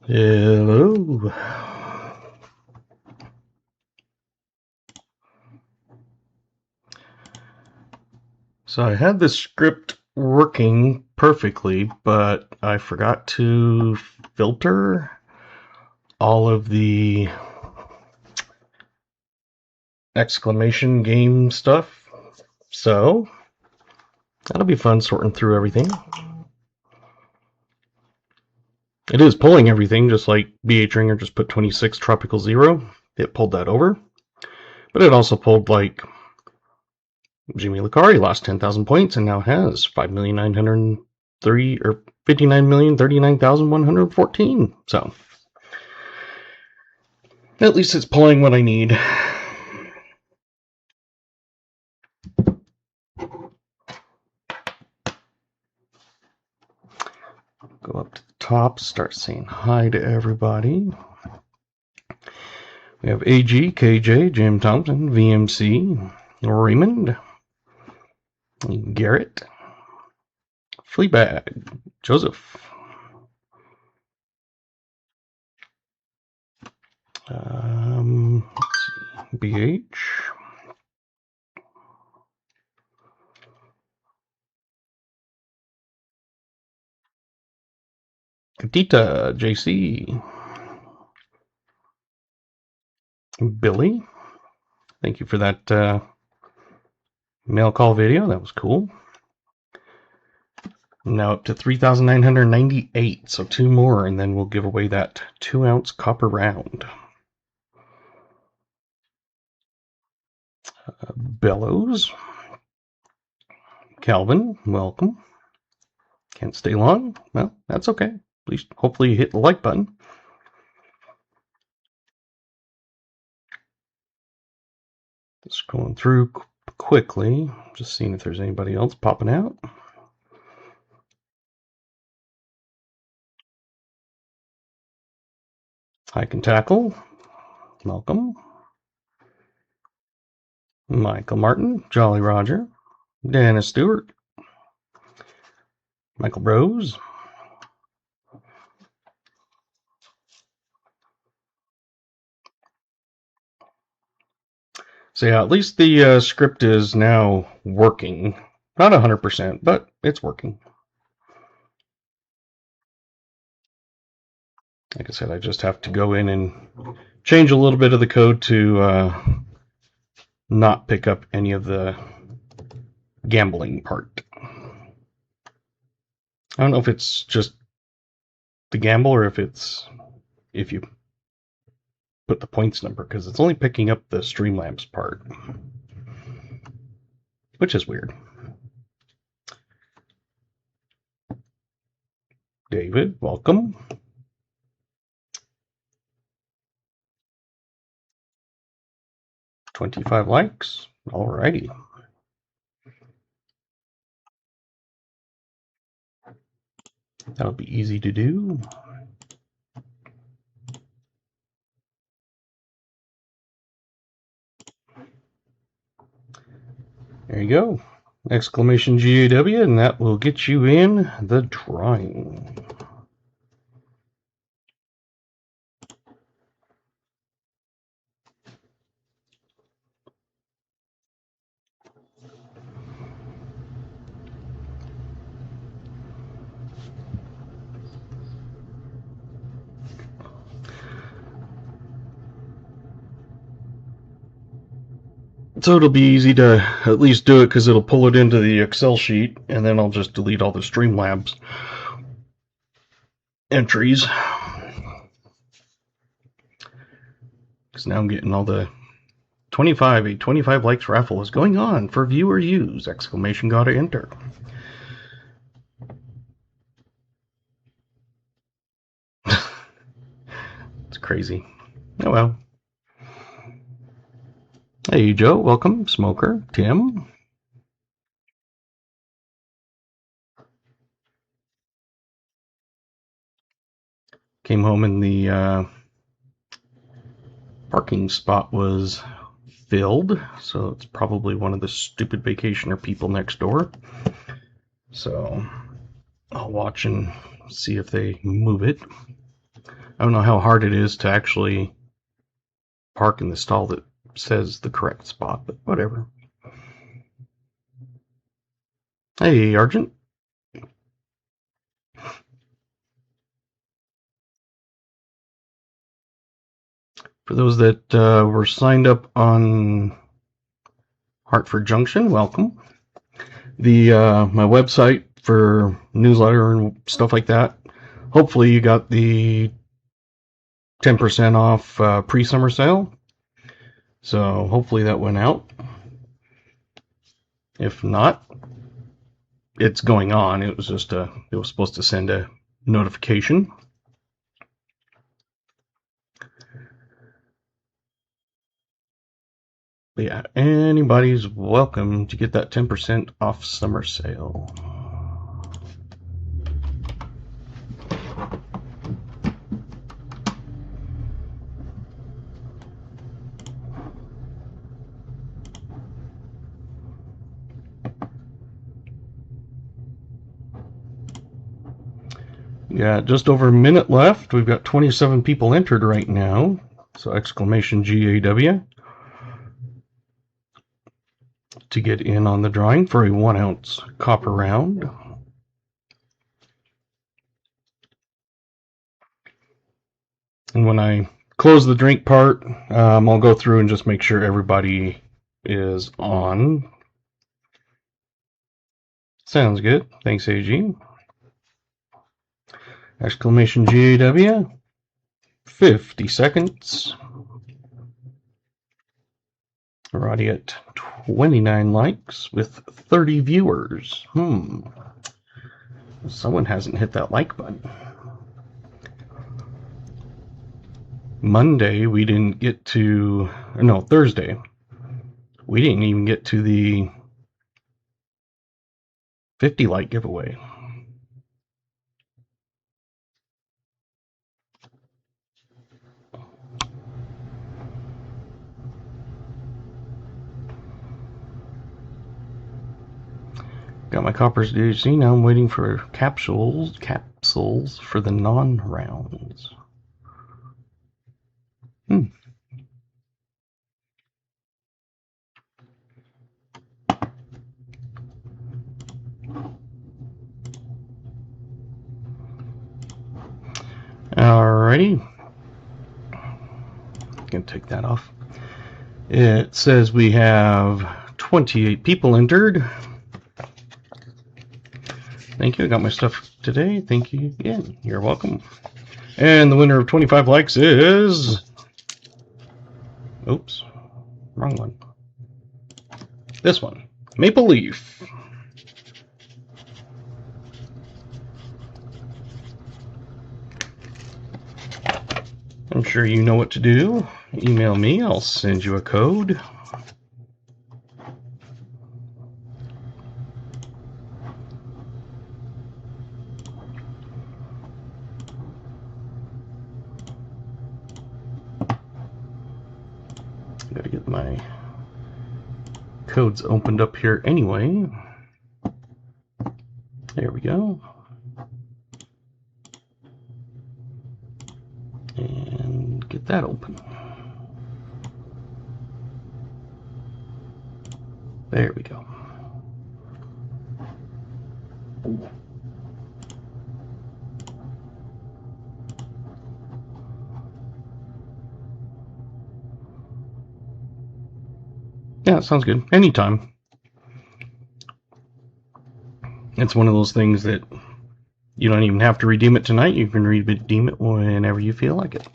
Hello. So I had this script working perfectly, but I forgot to filter all of the exclamation game stuff. So that'll be fun sorting through everything. It is pulling everything, just like BH Ringer just put 26 Tropical Zero. It pulled that over. But it also pulled like Jimmy Lucari lost 10,000 points and now has 5,903 or 59,039,114. So at least it's pulling what I need. Go up to the top, start saying hi to everybody. We have AG, KJ, Jim Thompson, VMC, Raymond, Garrett, Fleabag, Joseph, let's see, BH, Katita, JC, Billy. Thank you for that mail call video. That was cool. Now up to 3,998, so 2 more, and then we'll give away that 2-ounce copper round. Bellows. Calvin, welcome. Can't stay long? Well, that's okay. At least hopefully you hit the like button. Just going through quickly, just seeing if there's anybody else popping out. I Can Tackle, welcome. Michael Martin, Jolly Roger, Dennis Stewart, Michael Rose, so yeah, at least the script is now working. Not 100%, but it's working. Like I said, I just have to go in and change a little bit of the code to not pick up any of the gambling part. I don't know if it's just the gamble or if you put the points number, because it's only picking up the Streamlabs part, which is weird. David, welcome. $25 likes. Alrighty. That'll be easy to do. There you go. Exclamation GAW, and that will get you in the drawing. So it'll be easy to at least do it because it'll pull it into the Excel sheet, and then I'll just delete all the Streamlabs entries. Because now I'm getting all the 25 likes raffle is going on for viewer use! Exclamation gotta enter. It's crazy. Oh well. Hey Joe, welcome. Smoker, Tim. Came home and the parking spot was filled, so it's probably one of the stupid vacationer people next door. So I'll watch and see if they move it. I don't know how hard it is to actually park in the stall that says the correct spot, but whatever. Hey, Argent. For those that were signed up on Hartford Junction, welcome. The my website for newsletter and stuff like that. Hopefully you got the 10% off pre-summer sale. So hopefully that went out. If not, it's going on. It was just it was supposed to send a notification. But yeah, anybody's welcome to get that 10% off summer sale. Yeah, just over a minute left. We've got 27 people entered right now. So exclamation GAW to get in on the drawing for a 1 ounce copper round. And when I close the drink part, I'll go through and just make sure everybody is on. Sounds good. Thanks, AG. Exclamation GAW. 50 seconds. We're already at 29 likes with 30 viewers. Someone hasn't hit that like button. Monday, we didn't get to... No, Thursday. We didn't even get to the 50 like giveaway. Got my coppers DHC. Now I'm waiting for capsules for the non-rounds. Alrighty. Gonna take that off. It says we have 28 people entered. Thank you. I got my stuff today. Thank you again. You're welcome. And the winner of 25 likes is... Oops. Wrong one. This one. Maple Leaf. I'm sure you know what to do. Email me. I'll send you a code. Gotta get my codes opened up here anyway. There we go. And get that open. There we go. Yeah, sounds good. Anytime. It's one of those things that you don't even have to redeem it tonight. You can redeem it whenever you feel like it.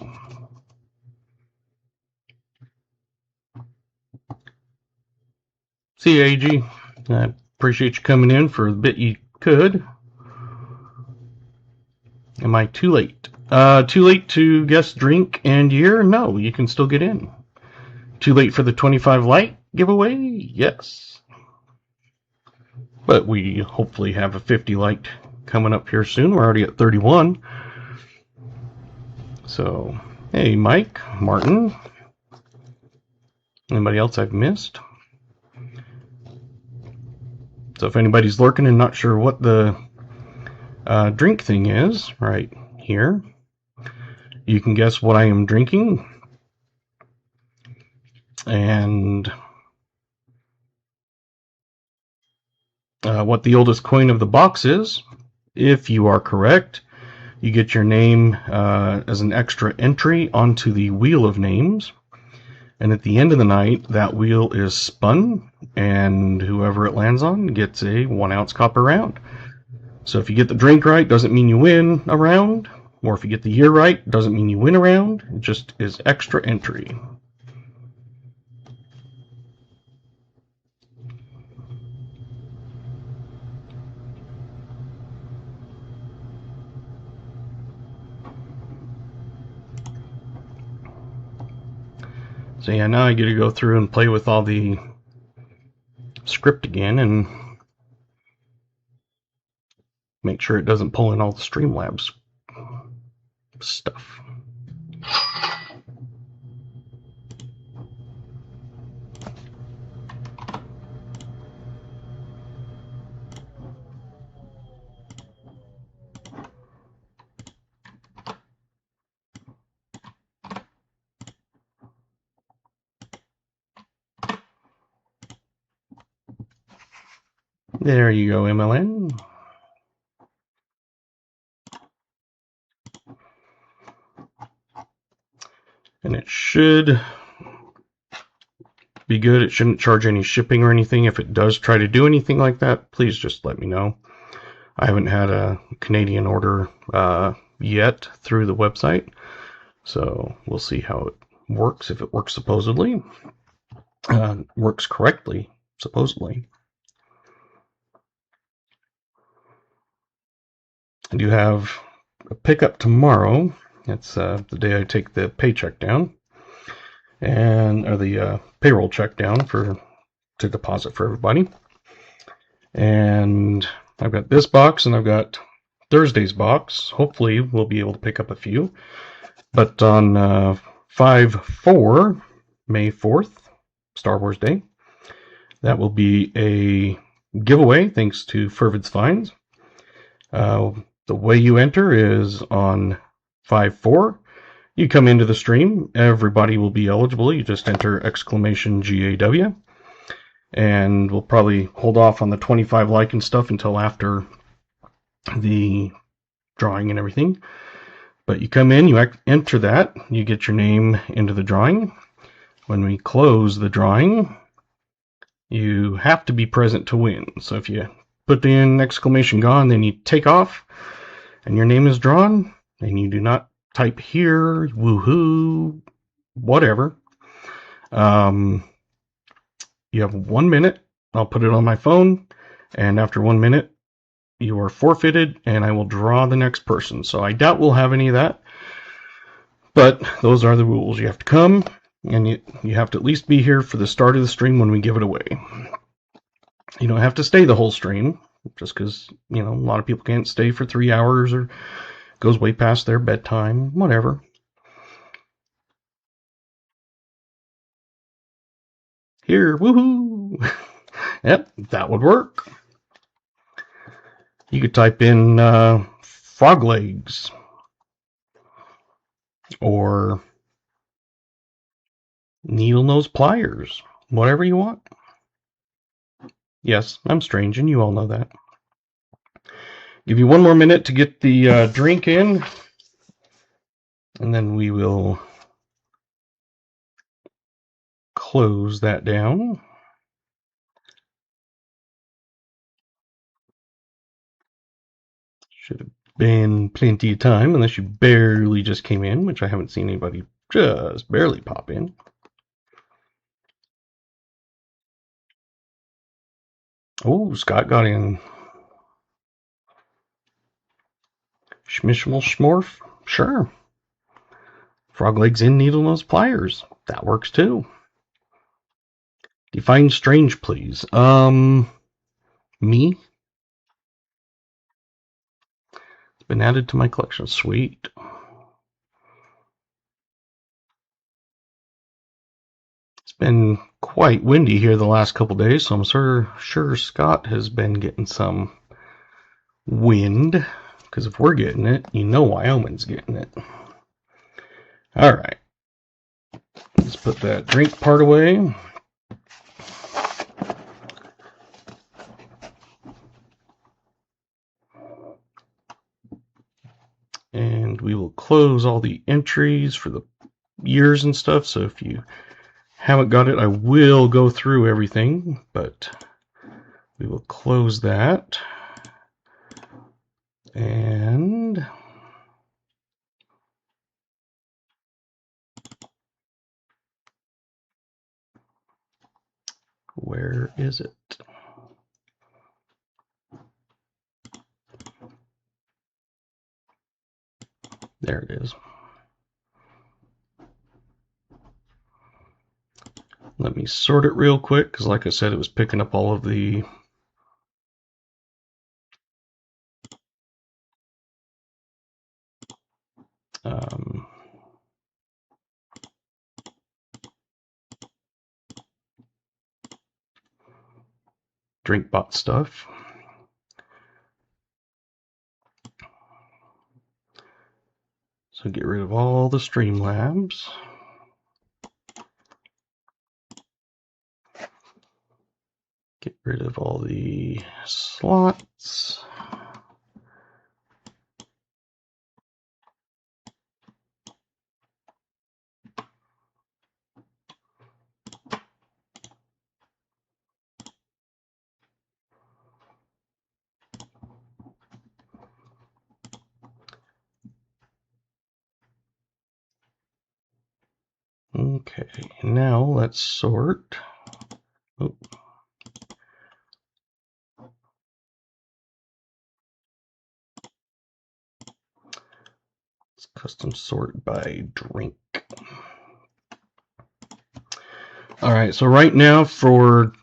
See you, AG. I appreciate you coming in for the bit you could. Am I too late? Too late to guess drink and year? No, you can still get in. Too late for the 25 light giveaway? Yes. But we hopefully have a 50 light coming up here soon. We're already at 31. So, hey, Mike, Martin. Anybody else I've missed? So if anybody's lurking and not sure what the drink thing is, right here, You can guess what I am drinking and what the oldest coin of the box is. If you are correct, you get your name as an extra entry onto the wheel of names. And at the end of the night, that wheel is spun, and whoever it lands on gets a 1 ounce copper round. So if you get the drink right, doesn't mean you win a round, or if you get the year right, doesn't mean you win a round. It just is extra entry. So yeah, now I get to go through and play with all the script again and make sure it doesn't pull in all the Streamlabs stuff. There you go, MLN. And it should be good. It shouldn't charge any shipping or anything. If it does try to do anything like that, please just let me know. I haven't had a Canadian order yet through the website, so we'll see how it works. If it works supposedly, works correctly, supposedly. I do have a pickup tomorrow. It's the day I take the paycheck down, or the payroll check down to deposit for everybody. And I've got this box, and I've got Thursday's box. Hopefully, we'll be able to pick up a few. But on 5/4, May 4th, Star Wars Day, that will be a giveaway thanks to Fervid's Finds. The way you enter is on 5/4. You come into the stream, everybody will be eligible. You just enter !GAW. And we'll probably hold off on the 25 like and stuff until after the drawing and everything. But you come in, you enter that, you get your name into the drawing. When we close the drawing, you have to be present to win. So if you put in !gone, then you take off, and your name is drawn, and you do not type here, woohoo, whatever. You have 1 minute. I'll put it on my phone, and after 1 minute, you are forfeited, and I will draw the next person. So I doubt we'll have any of that, but those are the rules. You have to come, and you have to at least be here for the start of the stream when we give it away. You don't have to stay the whole stream, just because, a lot of people can't stay for 3 hours or goes way past their bedtime, whatever. Here, woohoo! Yep, that would work. You could type in frog legs or needle nose pliers, whatever you want. Yes, I'm strange, and you all know that. Give you 1 more minute to get the drink in, and then we will close that down. Should have been plenty of time, unless you barely just came in, which I haven't seen anybody just barely pop in. Oh, Scott got in. Schmishmal Schmorf? Sure. Frog legs in needle nose pliers. That works too. Define strange, please. Me? It's been added to my collection. Sweet. It's been quite windy here the last couple days, so I'm sure Scott has been getting some wind. Because if we're getting it, Wyoming's getting it. All right. Let's put that drink part away. And we will close all the entries for the years and stuff. So if you haven't got it, I will go through everything, but we will close that. And where is it? There it is. Let me sort it real quick, because like I said, it was picking up all of the drink bot stuff. So get rid of all the Streamlabs. Get rid of all the slots. Okay, now let's sort. Oh. Let's custom sort by drink. All right, so right now for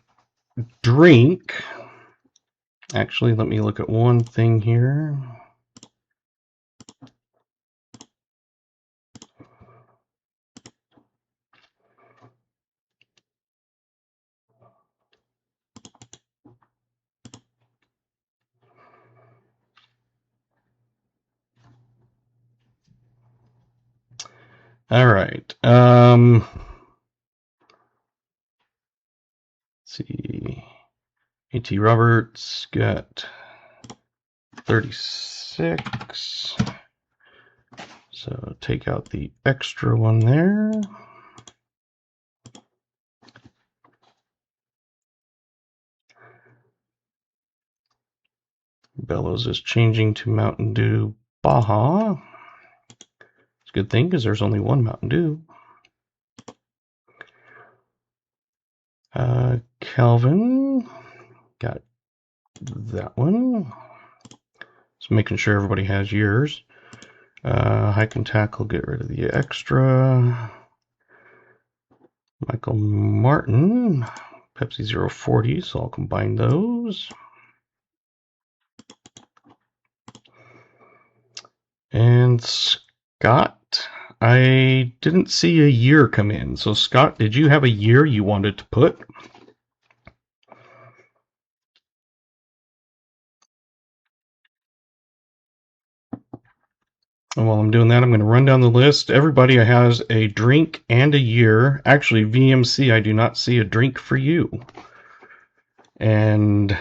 drink, actually, let me look at one thing here. All right. Let's see. A.T. Roberts got 36. So take out the extra one there. Bellows is changing to Mountain Dew Baja. It's a good thing because there's only one Mountain Dew. Calvin got that one. So making sure everybody has yours. Hike and Tackle, get rid of the extra. Michael Martin, Pepsi 040, so I'll combine those. And Scott, I didn't see a year come in. So Scott, did you have a year you wanted to put? And while I'm doing that, I'm going to run down the list. Everybody has a drink and a year. Actually, VMC, I do not see a drink for you. And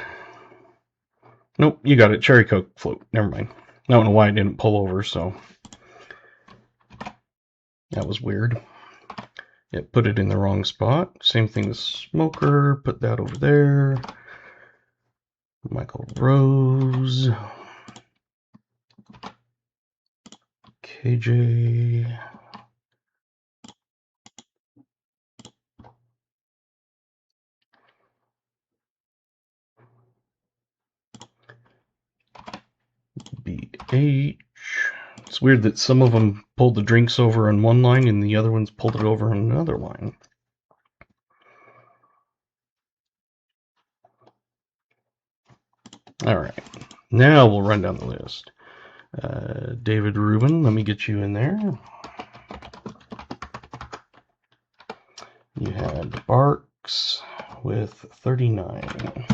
nope, you got it. Cherry Coke float. Never mind. I don't know why I didn't pull over, so that was weird. It put it in the wrong spot. Same thing with Smoker. Put that over there. Michael Rose. KJ. BH. It's weird that some of them pulled the drinks over on one line and the other ones pulled it over on another line. All right, now we'll run down the list. David Rubin, let me get you in there. You had Barks with 39.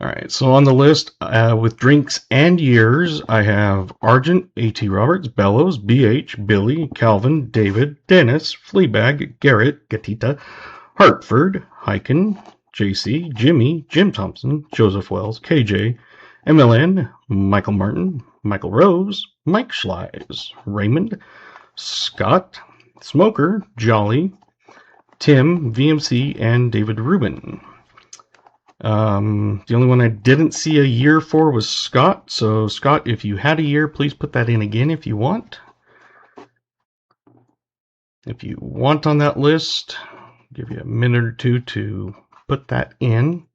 All right, so on the list with drinks and years, I have Argent, A.T. Roberts, Bellows, B.H., Billy, Calvin, David, Dennis, Fleabag, Garrett, Gatita, Hartford, Hyken, J.C., Jimmy, Jim Thompson, Joseph Wells, K.J., MLN, Michael Martin, Michael Rose, Mike Schleiz, Raymond, Scott, Smoker, Jolly, Tim, VMC, and David Rubin. The only one I didn't see a year for was Scott. So Scott, if you had a year, please put that in again if you want. If you want on that list, I'll give you a minute or two to put that in.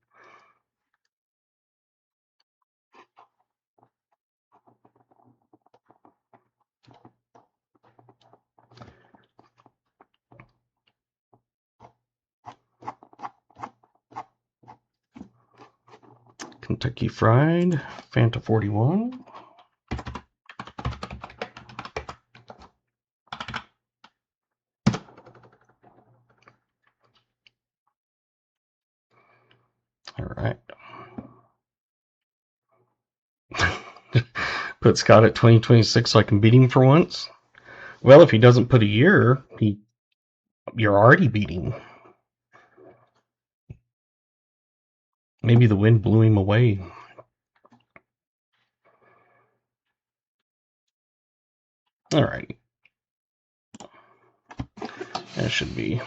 Kentucky Fried, Fanta 41. All right. Put Scott at 2026 so I can beat him for once. Well, if he doesn't put a year, you're already beating. Maybe the wind blew him away. All right. That should be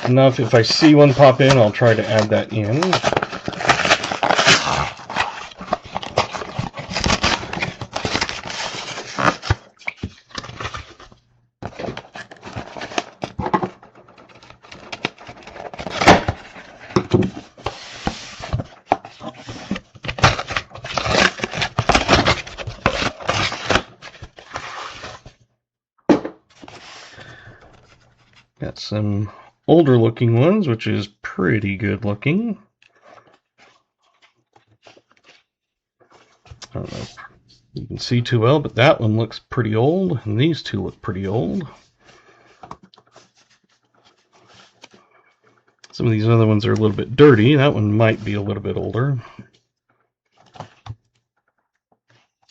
enough. If I see one pop in, I'll try to add that in. Got some older looking ones, which is pretty good looking. I don't know if you can see too well, but that one looks pretty old, and these two look pretty old. Some of these other ones are a little bit dirty. That one might be a little bit older.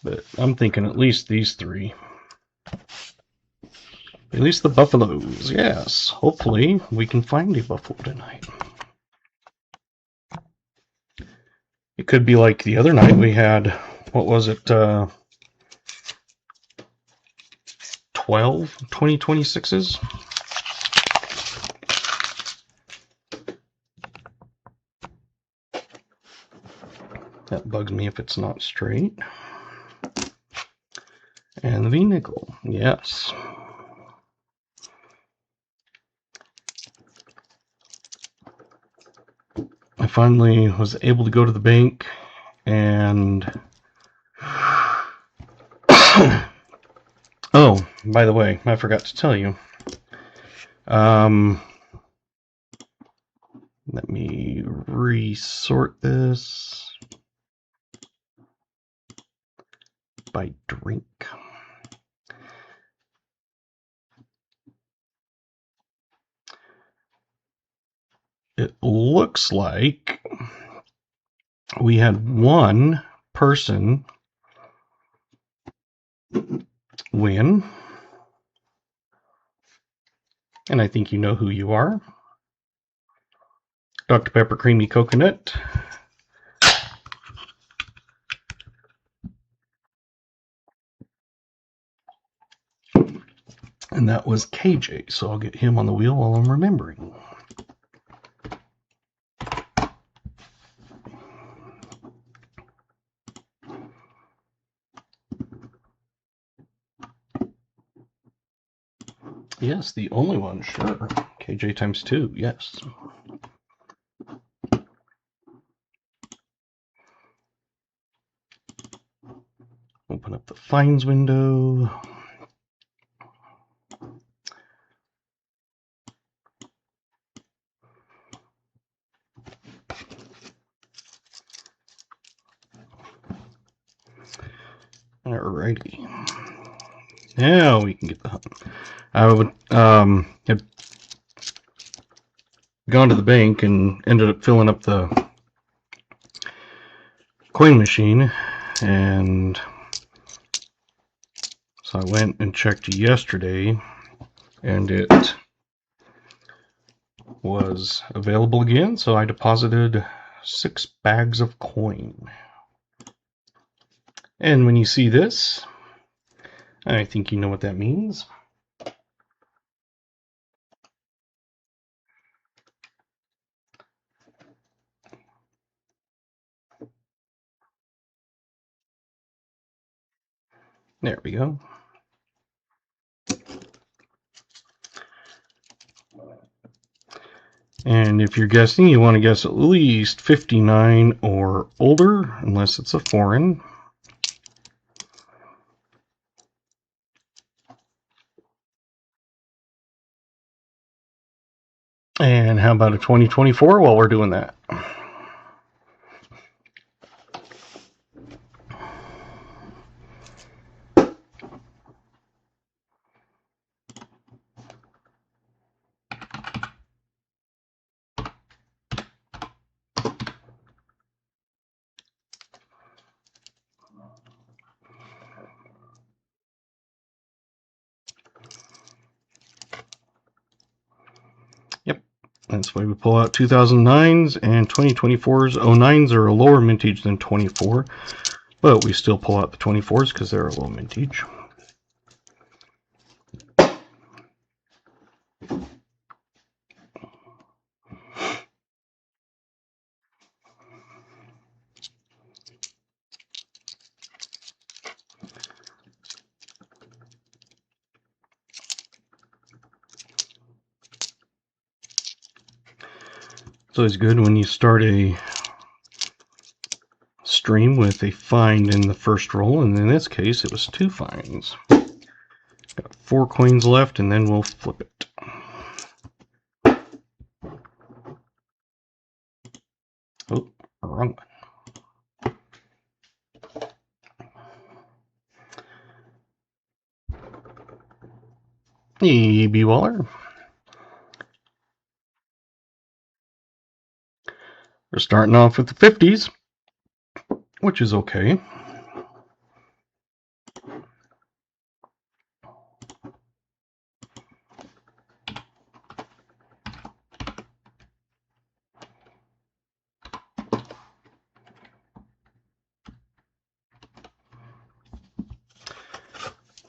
But I'm thinking at least these three. At least the buffaloes, yes. Hopefully we can find a buffalo tonight. It could be like the other night we had, what was it, 12 2026s? That bugs me if it's not straight. And the V-nickel, yes. I finally was able to go to the bank and oh, by the way, I forgot to tell you. Let me resort this by drink. It looks like we had one person win, and I think you know who you are. Dr. Pepper Creamy Coconut. And that was KJ, so I'll get him on the wheel while I'm remembering. Yes, the only one, sure. KJ times 2, yes. Open up the finds window. Alrighty. Now we can get the hunt. I would have gone to the bank and ended up filling up the coin machine, and so I went and checked yesterday, and it was available again, so I deposited 6 bags of coin. And when you see this, I think you know what that means. There we go. And if you're guessing, you want to guess at least 59 or older, unless it's a foreign. And how about a 2024 while we're doing that? Yep, that's why we pull out 2009s, and 2024s. 09s are a lower mintage than 24, but we still pull out the 24s because they're a low mintage. It's always good when you start a stream with a find in the first roll, and in this case it was 2 finds. Got 4 coins left, and then we'll flip it. Oh, wrong one. E.B. Waller. We're starting off with the 50s, which is okay.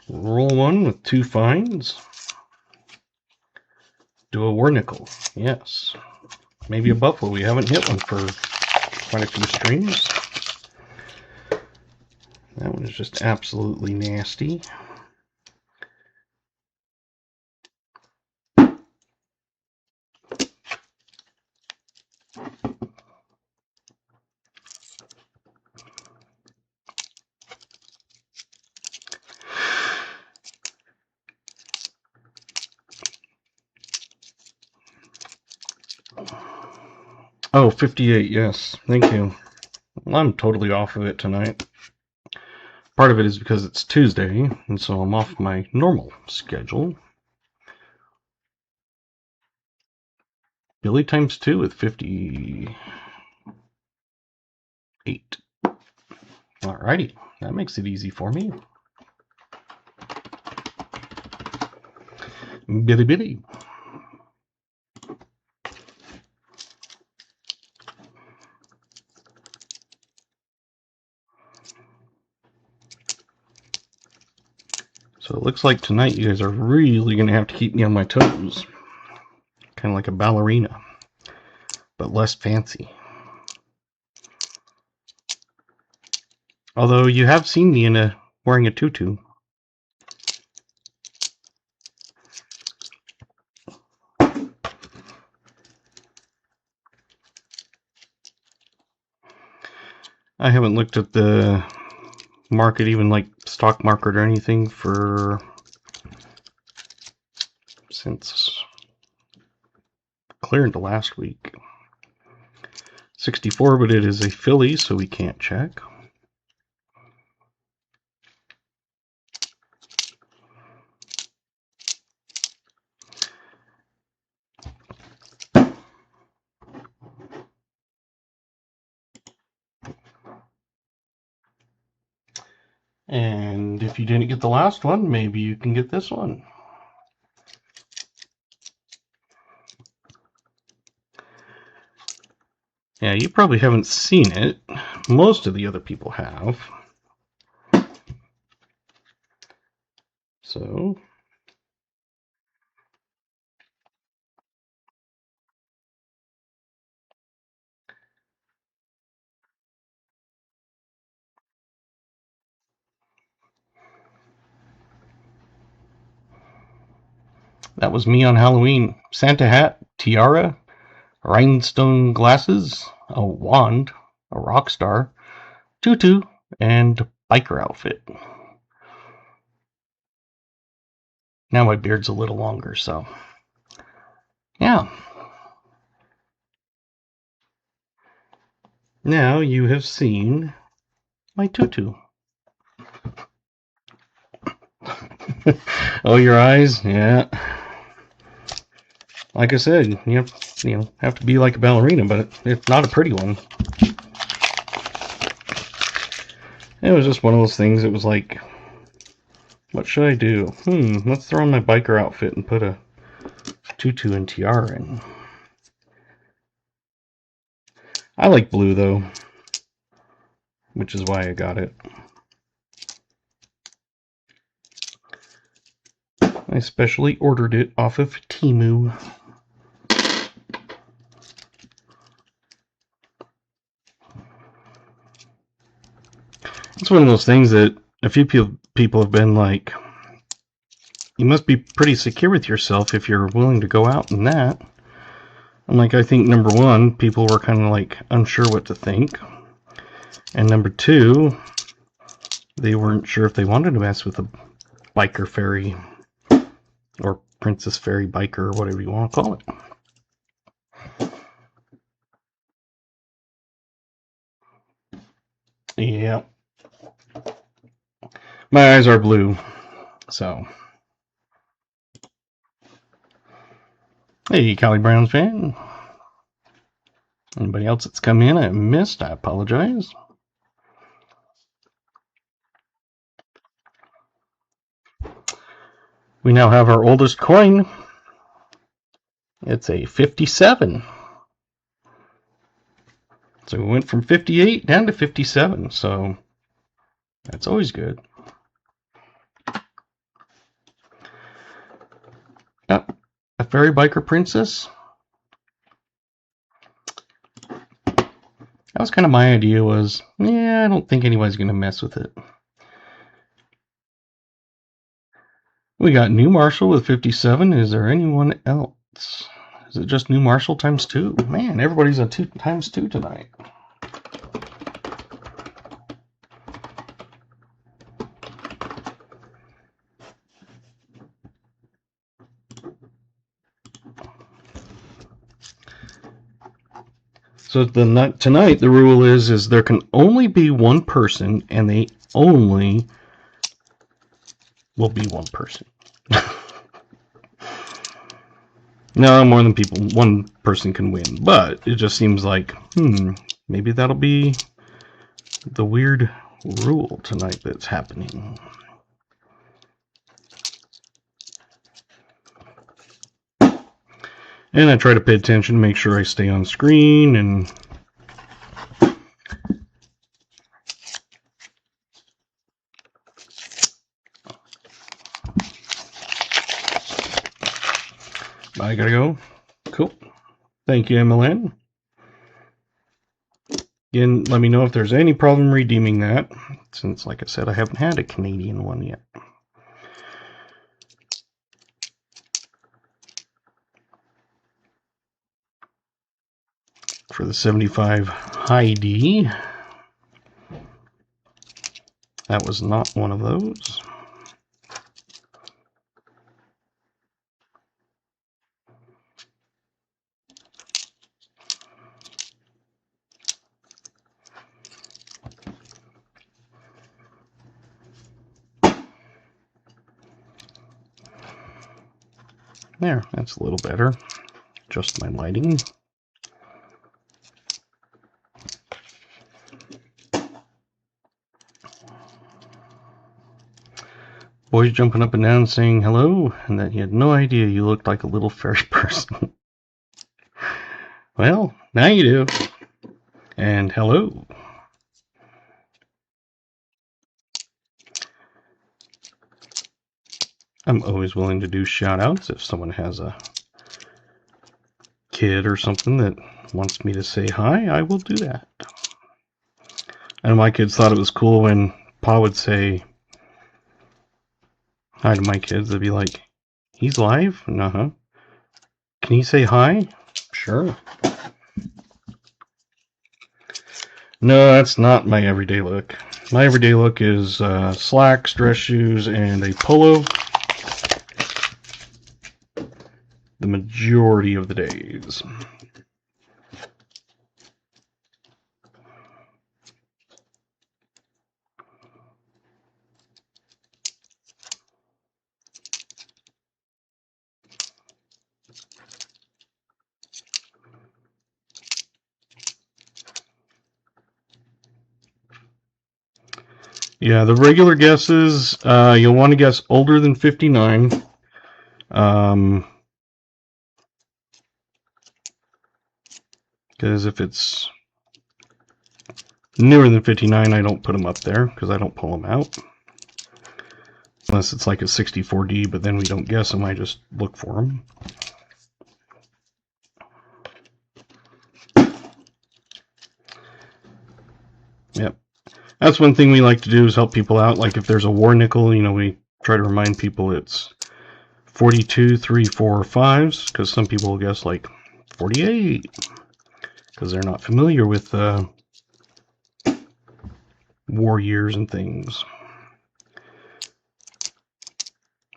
Roll 1 with 2 finds. Do a war nickel. Yes. Maybe a buffalo. We haven't hit one for quite a few streams. That one is just absolutely nasty. Oh, 58, yes. Thank you. I'm totally off of it tonight. Part of it is because it's Tuesday, and so I'm off my normal schedule. Billy times 2 with 58. Alrighty, that makes it easy for me. Billy. So it looks like tonight you guys are really going to have to keep me on my toes. Kind of like a ballerina, but less fancy. Although you have seen me in wearing a tutu. I haven't looked at the market, even like stock market or anything, since clear into last week. 64, but it is a filly, so we can't check. And if you didn't get the last one, maybe you can get this one. Yeah, you probably haven't seen it. Most of the other people have. So, that was me on Halloween. Santa hat, tiara, rhinestone glasses, a wand, a rock star, tutu, and biker outfit. Now my beard's a little longer, so yeah. Now you have seen my tutu. Oh, your eyes? Yeah. Like I said, you have to be like a ballerina, but it's not a pretty one. It was just one of those things. It was like, what should I do? Let's throw on my biker outfit and put a tutu and tiara in. I like blue though, which is why I got it. I specially ordered it off of TUE. It's one of those things that a few people have been like, you must be pretty secure with yourself if you're willing to go out in that. I'm like, I think number one, people were kind of like unsure what to think. And number two, they weren't sure if they wanted to mess with a biker fairy or princess fairy biker or whatever you want to call it. Yeah. My eyes are blue, so. Hey, Callie Brown's fan. Anybody else that's come in I missed, I apologize. We now have our oldest coin. It's a 57. So we went from 58 down to 57, so that's always good. A fairy biker princess. That was kind of my idea was, yeah, I don't think anybody's going to mess with it. We got New Marshall with 57. Is there anyone else? Is it just New Marshall times 2? Man, everybody's a 2 times 2 tonight. So tonight the rule is there can only be one person, and they only will be one person. No, more than one person can win, but it just seems like, maybe that'll be the weird rule tonight that's happening. And I try to pay attention, make sure I stay on screen, and I gotta go. Cool. Thank you, MLN. Again, let me know if there's any problem redeeming that, since, like I said, I haven't had a Canadian one yet. For the 75 Heidi, that was not one of those. There, that's a little better. Just my lighting. Boys jumping up and down saying hello, and that he had no idea you looked like a little fairy person. Well, now you do. And hello. I'm always willing to do shout-outs if someone has a kid or something that wants me to say hi, I will do that. And my kids thought it was cool when Pa would say hi to my kids. They'd be like, he's live? Uh-huh. Can he say hi? Sure. No, that's not my everyday look. My everyday look is slacks, dress shoes, and a polo. The majority of the days. Yeah, the regular guesses, you'll want to guess older than 59. Because if it's newer than 59, I don't put them up there because I don't pull them out. Unless it's like a 64D, but then we don't guess them, I just look for them. Yep. That's one thing we like to do is help people out. Like if there's a war nickel, you know, we try to remind people it's 42, 3, 4, 5s, because some people will guess like 48, because they're not familiar with war years and things.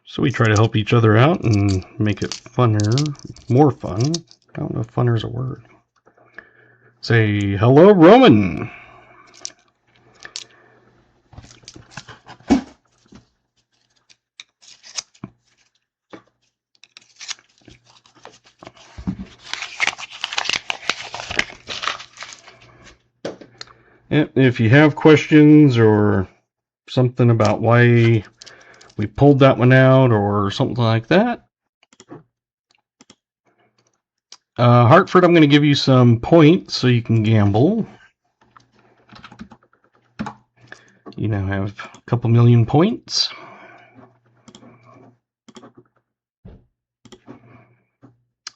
So we try to help each other out and make it funner, more fun. I don't know if funner is a word. Say, hello, Roman. If you have questions or something about why we pulled that one out or something like that, Hartford, I'm going to give you some points so you can gamble. You now have a couple million points.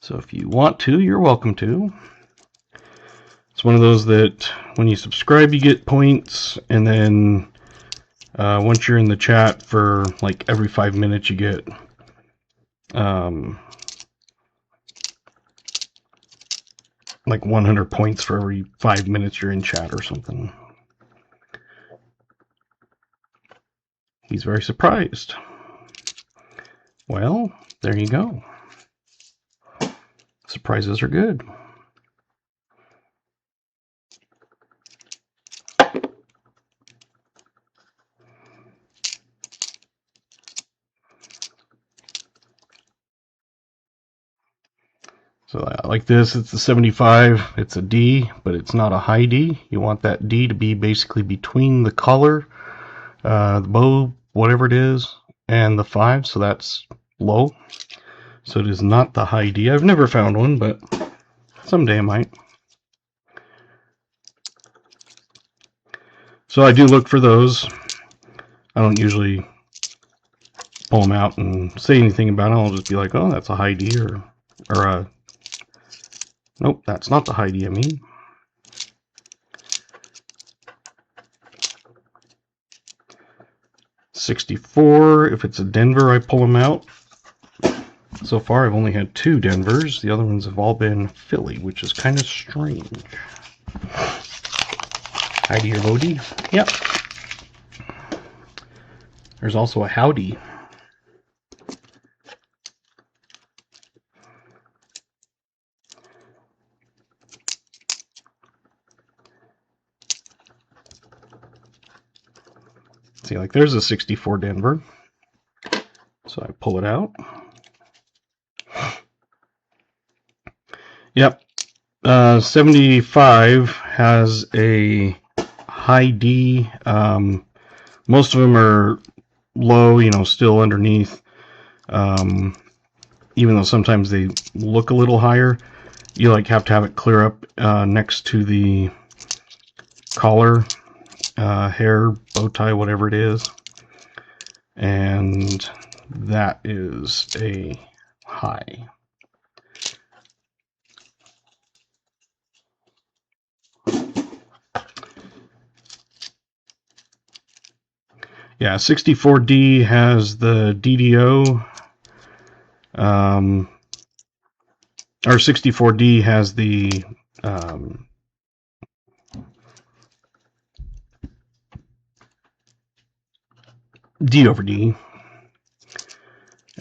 So if you want to, you're welcome to. It's one of those that when you subscribe, you get points, and then once you're in the chat for like every 5 minutes, you get like 100 points for every 5 minutes you're in chat or something. He's very surprised. Well, there you go. Surprises are good. So like this, it's a 75, it's a D, but it's not a high D. You want that D to be basically between the collar, the bow, whatever it is, and the 5, so that's low. So it is not the high D. I've never found one, but someday I might. So I do look for those. I don't usually pull them out and say anything about it. I'll just be like, oh, that's a high D, or a... Nope, that's not the high D, I mean. $64, if it's a Denver, I pull them out. So far, I've only had 2 Denvers. The other ones have all been Philly, which is kind of strange. High D or low D? Yep. There's also a Howdy. See, like there's a 64 Denver. So I pull it out. Yep. 75 has a high D. Most of them are low, you know, still underneath. Even though sometimes they look a little higher, you like have to have it clear up next to the collar, hair, bow tie, whatever it is. And that is a high. Yeah, 64D has the DDO. Or 64D has the D over D.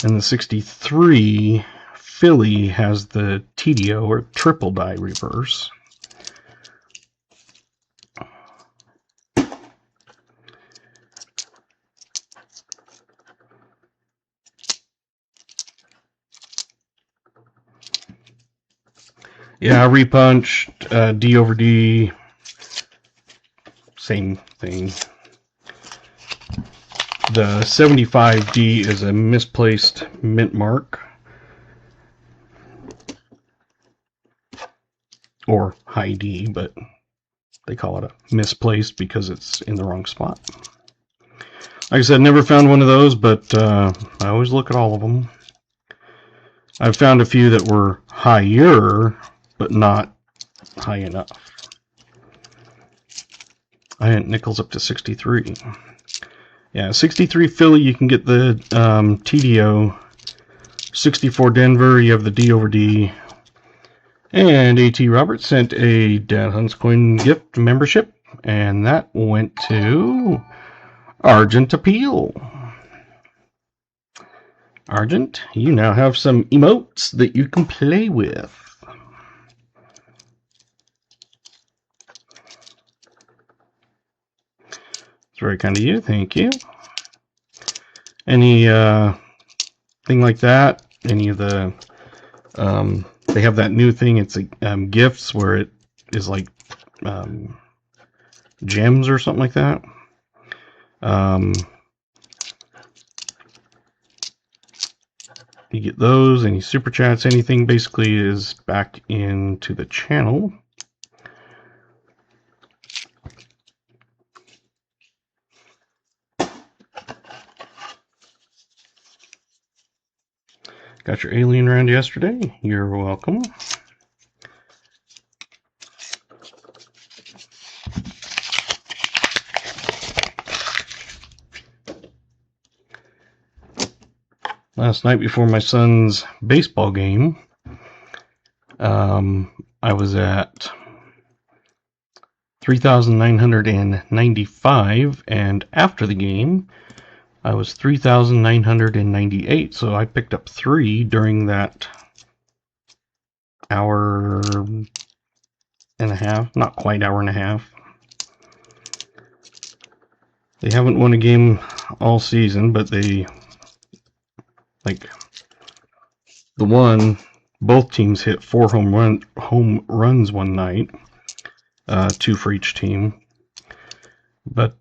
And the 63 Philly has the TDO, or triple die reverse. Yeah, repunched, D over D, same thing. The 75D is a misplaced mint mark, or high D, but they call it a misplaced because it's in the wrong spot. Like I said, never found one of those, but I always look at all of them. I've found a few that were higher, but not high enough. I had nickels up to 63. Yeah, 63 Philly, you can get the TDO. 64 Denver, you have the D over D. And AT Roberts sent a Dad Hunts Coin gift membership, and that went to Argent Appeal. Argent, you now have some emotes that you can play with. It's very kind of you, thank you. Any thing like that, any of the, they have that new thing, it's gifts where it is like gems or something like that. You get those, any super chats, anything basically is back into the channel. Got your alien round yesterday. You're welcome. Last night before my son's baseball game, I was at 3,995, and after the game, I was 3,998. So I picked up 3 during that hour and a half, not quite hour and a half. They haven't won a game all season, but they, like, the one, both teams hit 4 home runs one night, 2 for each team. But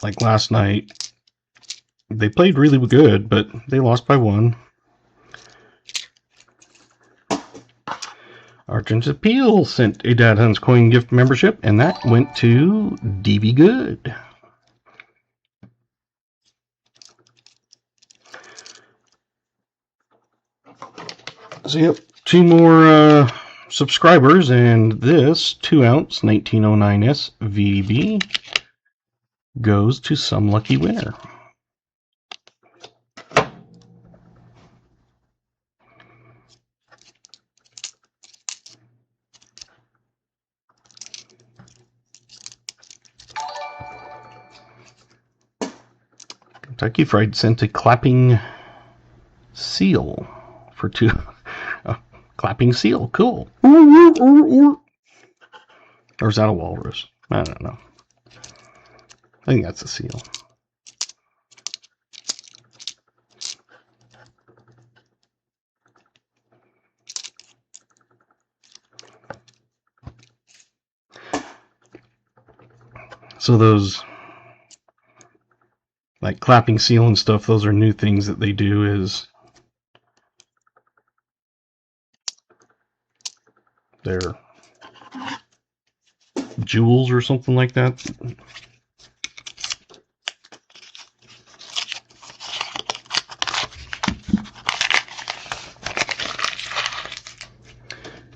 like last night, they played really good, but they lost by 1. Argent Appeal sent a Dad Hunts Coin gift membership, and that went to DB Good. So yep, 2 more subscribers, and this 2-ounce 1909S VB goes to some lucky winner. Kentucky Fried sent a clapping seal for 2. Clapping seal, cool. Or is that a walrus? I don't know. I think that's a seal. So those like clapping seal and stuff, those are new things that they do. Is they're jewels or something like that.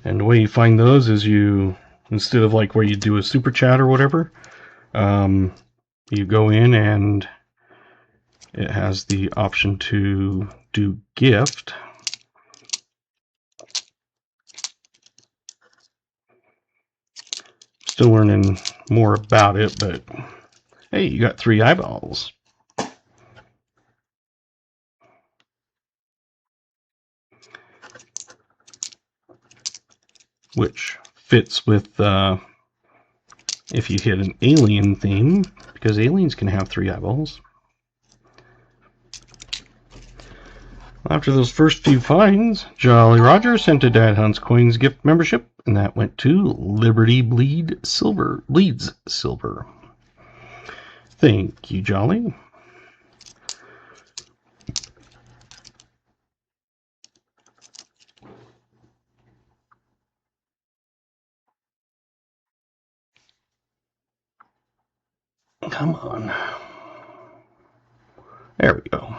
And the way you find those is you, instead of like where you do a super chat or whatever, you go in and it has the option to do gift. Still learning more about it, but hey, you got 3 eyeballs. Which fits with if you hit an alien theme, because aliens can have 3 eyeballs. After those first few finds, Jolly Roger sent a Dad Hunts Coins gift membership, and that went to Liberty Bleeds Silver. Thank you, Jolly. Come on. There we go.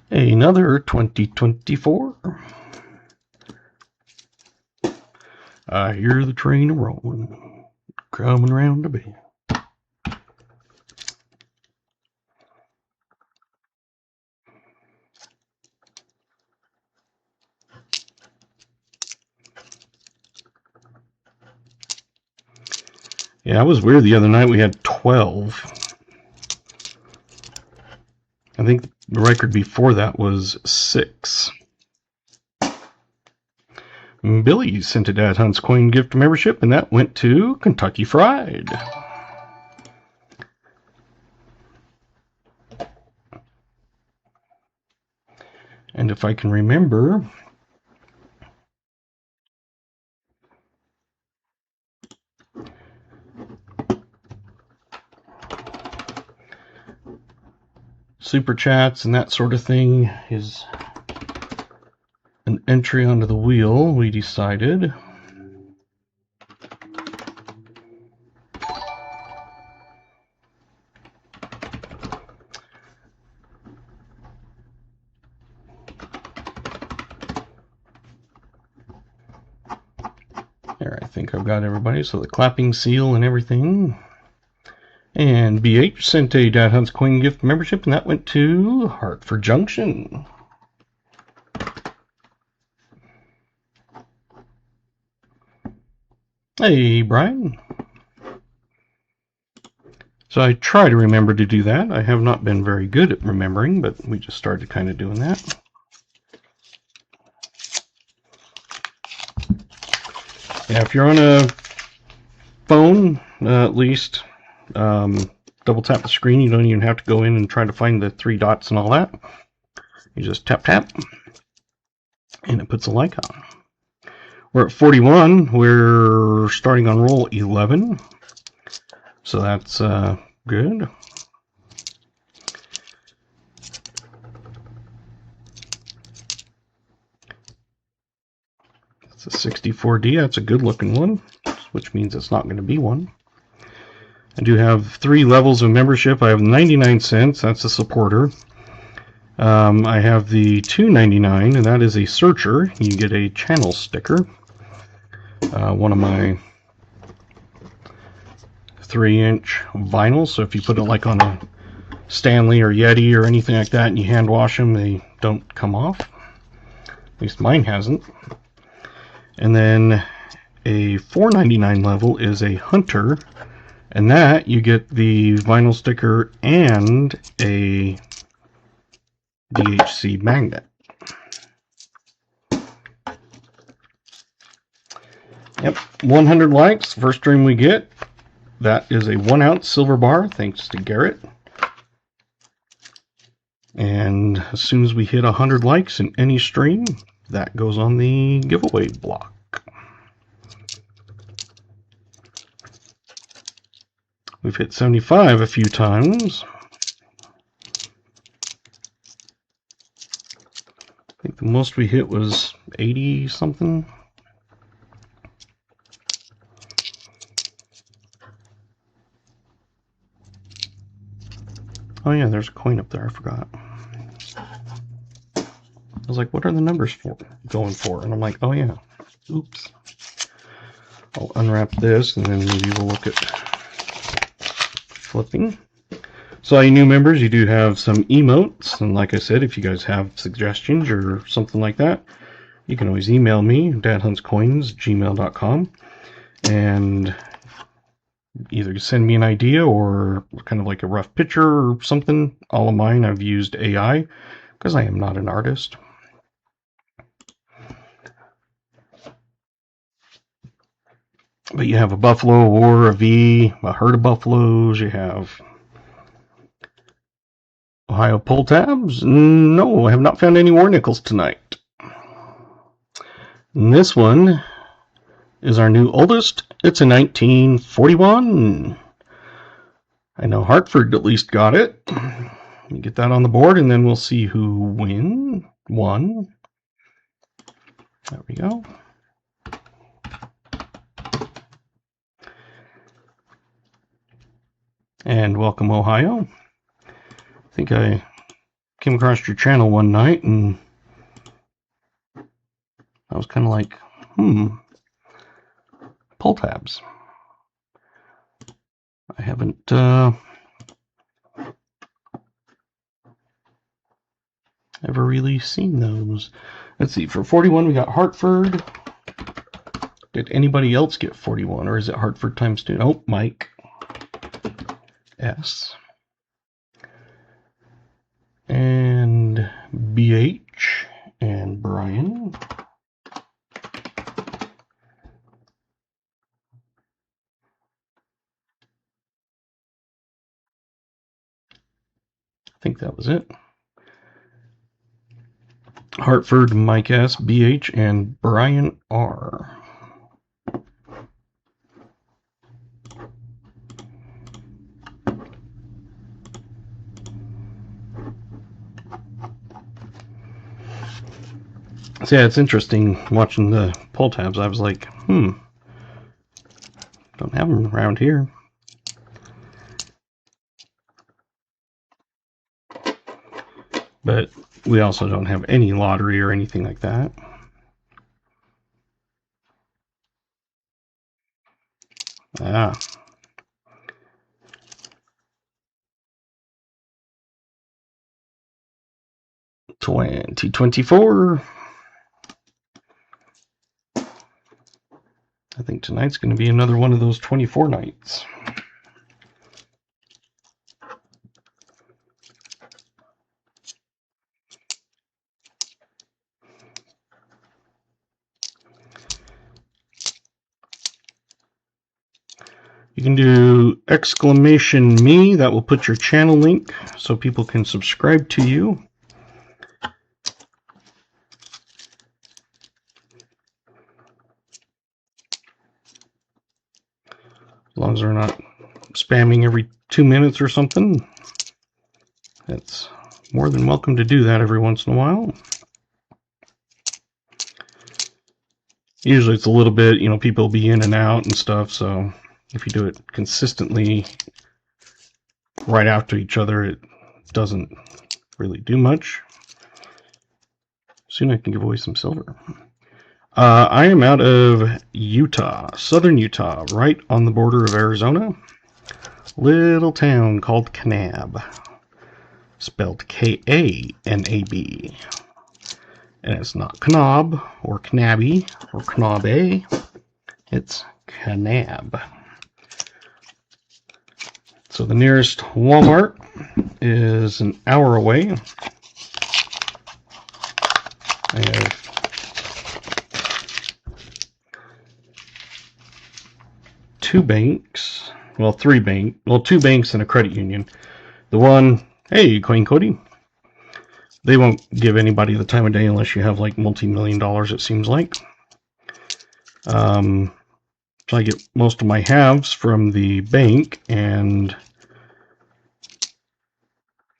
Another 2024. I hear the train rolling, coming around the bend. Yeah, it was weird the other night. We had 12. I think the record before that was 6. Billy sent a Dad Hunts Coin gift membership, and that went to Kentucky Fried. And if I can remember, super chats and that sort of thing is an entry onto the wheel, we decided. There, I think I've got everybody. So the clapping seal and everything. And BH sent a Dad Hunts Coin gift membership, and that went to Hartford Junction. Hey, Brian. So I try to remember to do that. I have not been very good at remembering, but we just started kind of doing that. Yeah, if you're on a phone, at least double tap the screen. You don't even have to go in and try to find the 3 dots and all that. You just tap, and it puts a like on. We're at 41. We're starting on roll 11. So that's good. That's a 64D. That's a good looking one, which means it's not going to be one. I do have 3 levels of membership. I have 99 cents. That's a supporter. I have the $2.99, and that is a searcher. You get a channel sticker. One of my 3-inch vinyl, so if you put it like on a Stanley or Yeti or anything like that and you hand wash them, they don't come off. At least mine hasn't. And then a $4.99 level is a Hunter, and that you get the vinyl sticker and a DHC magnet. Yep, 100 likes, first stream we get. That is a 1-ounce silver bar, thanks to Garrett. And as soon as we hit 100 likes in any stream, that goes on the giveaway block. We've hit 75 a few times. I think the most we hit was 80 something. Oh yeah, there's a coin up there, I forgot. I was like, what are the numbers going for? And I'm like, oh yeah, oops. I'll unwrap this and then maybe we'll look at flipping. So all you new members, you do have some emotes, and like I said, if you guys have suggestions or something like that, you can always email me, dadhuntscoins@gmail.com, and either send me an idea or kind of like a rough picture or something. All of mine I've used AI because I am not an artist. But you have a buffalo or a V, a herd of buffaloes, you have Ohio pull tabs. No, I have not found any war nickels tonight. And this one is our new oldest. It's a 1941. I know Hartford at least got it. Let me get that on the board and then we'll see who won. There we go. And welcome, Ohio. I think I came across your channel one night and I was kind of like, pull tabs. I haven't ever really seen those. Let's see, for 41 we got Hartford. Did anybody else get 41, or is it Hartford times 2? Oh, Mike S. And BH and Brian. I think that was it. Hartford, Mike S, BH, and Brian R. So yeah, it's interesting watching the pull tabs. I was like, don't have them around here. But we also don't have any lottery or anything like that. Ah. $2024. I think tonight's going to be another one of those 24 nights. You can do !me, that will put your channel link so people can subscribe to you. As long as they're not spamming every 2 minutes or something. It's more than welcome to do that every once in a while. Usually it's a little bit, people will be in and out and stuff, so if you do it consistently right after each other, it doesn't really do much. Soon I can give away some silver. I am out of Utah, southern Utah, right on the border of Arizona. Little town called Kanab, spelled K-A-N-A-B. And it's not Knob or Knabby or Knobbe, it's Kanab. So the nearest Walmart is an hour away. I have two banks, two banks and a credit union. The one, hey, Coin Cody, they won't give anybody the time of day unless you have like multi-million dollars, it seems like. So I get most of my halves from the bank and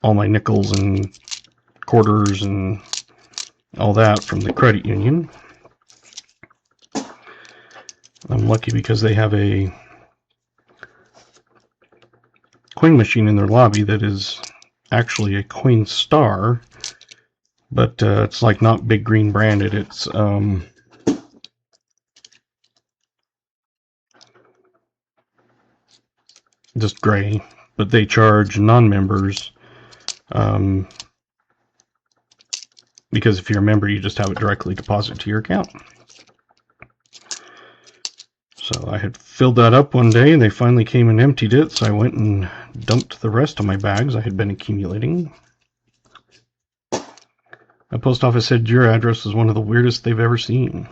all my nickels and quarters and all that from the credit union. I'm lucky because they have a coin machine in their lobby that is actually a coin star, but it's like not Big Green branded. It's just gray, but they charge non-members because if you're a member, you just have it directly deposited to your account. So I had filled that up one day and they finally came and emptied it, so I went and dumped the rest of my bags I had been accumulating. The post office said your address was one of the weirdest they've ever seen.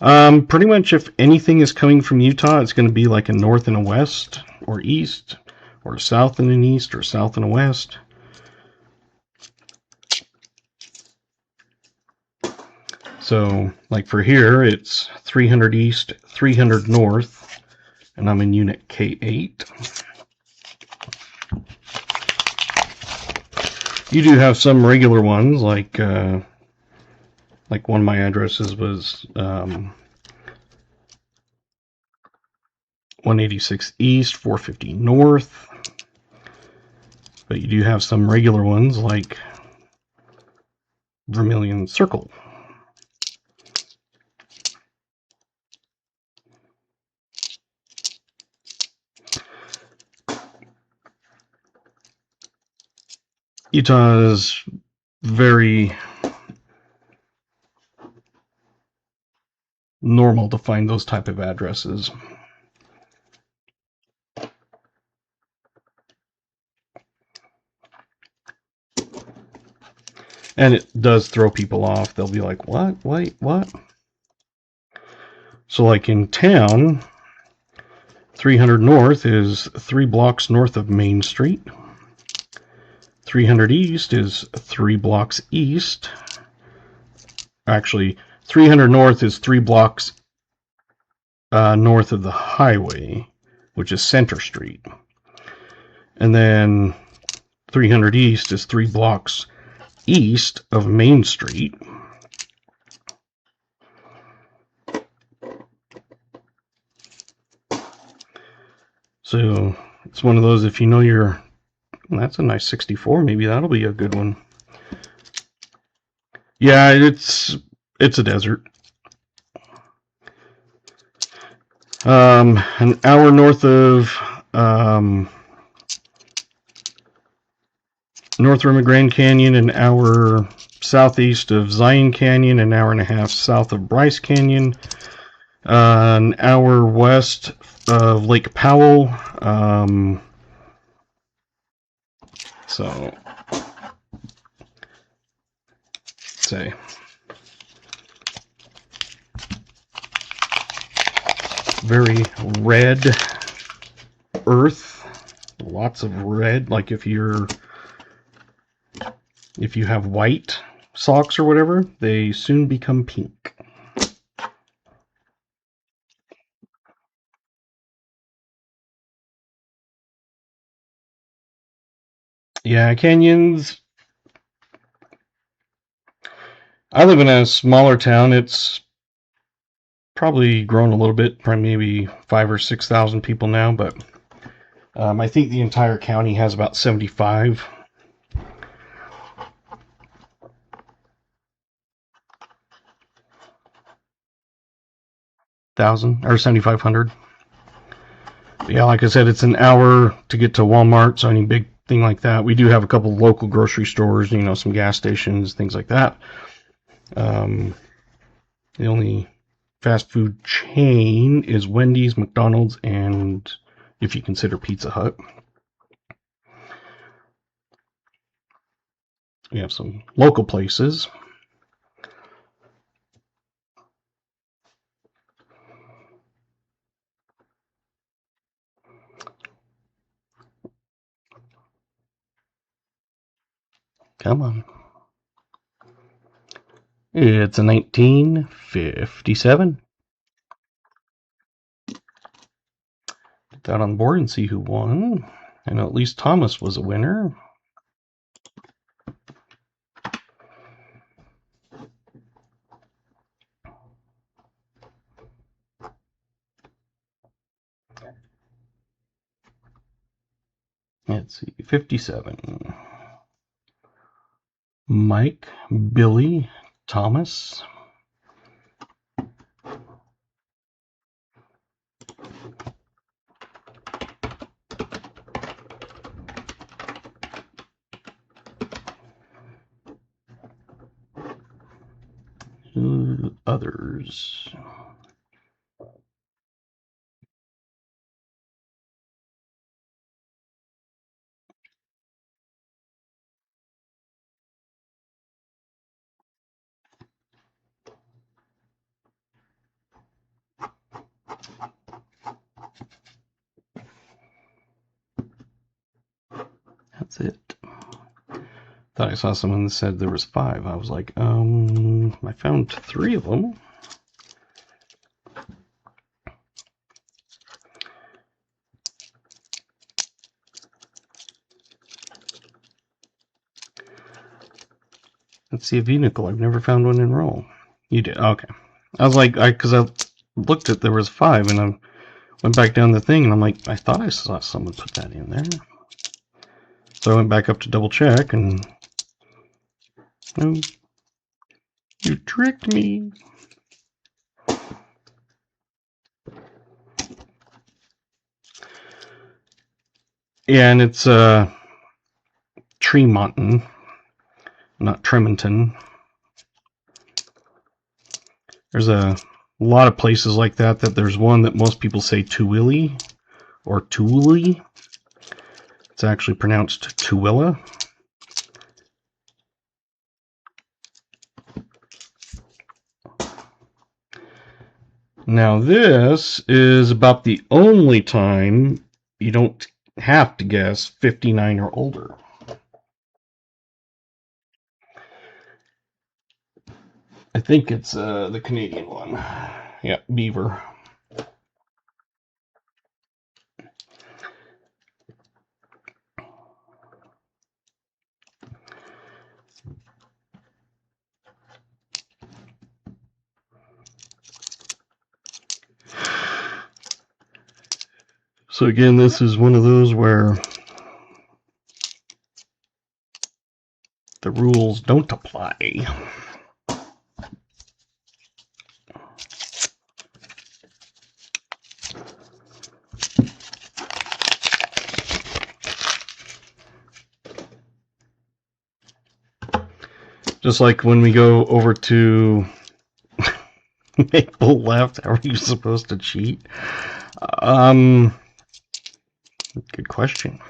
Pretty much if anything is coming from Utah, it's going to be like a north and a west, or east, or south and an east, or south and a west. So, like for here, it's 300 east, 300 north, and I'm in unit K8. You do have some regular ones, like one of my addresses was 186 east, 450 north. But you do have some regular ones, like Vermilion Circle. Utah is very normal to find those type of addresses. And it does throw people off. They'll be like, what? Wait, what? So like in town, 300 north is 3 blocks north of Main Street. 300 east is 3 blocks east. Actually, 300 north is 3 blocks north of the highway, which is Center Street. And then 300 east is 3 blocks east of Main Street. So it's one of those, if you know your, well, that's a nice 64, maybe that'll be a good one. Yeah, it's a desert. An hour north of North Rim of Grand Canyon, an hour southeast of Zion Canyon, an hour and a half south of Bryce Canyon, an hour west of Lake Powell. So, say, very red earth, lots of red. Like if you have white socks or whatever, they soon become pink. Yeah, canyons. I live in a smaller town. It's probably grown a little bit, probably maybe 5,000 or 6,000 people now, but I think the entire county has about 75. Thousand or 7,500. Yeah, like I said, it's an hour to get to Walmart, so any big thing like that. We do have a couple of local grocery stores, you know, some gas stations, things like that. The only fast food chain is Wendy's, McDonald's, and if you consider Pizza Hut. We have some local places. Come on. It's a 1957. Put that on the board and see who won. I know at least Thomas was a winner. Let's see, 57. Mike, Billy, Thomas. Others. That's it. Thought I saw someone that said there was 5. I was like, I found 3 of them. Let's see a V-nickel. I've never found one in roll. You did, okay. I was like, because I looked at there was 5, and I went back down the thing, and I'm like, I thought I saw someone put that in there. So I went back up to double check, and oh, you tricked me. Yeah, and it's Tremonton, not Tremonton. There's a lot of places like that. There's one that most people say TUE or TUE. It's actually pronounced Tuilla. Now this is about the only time you don't have to guess 59 or older. I think it's the Canadian one. Yeah, beaver. So again, this is one of those where the rules don't apply. Just like when we go over to Maple Left, how are you supposed to cheat? Good question.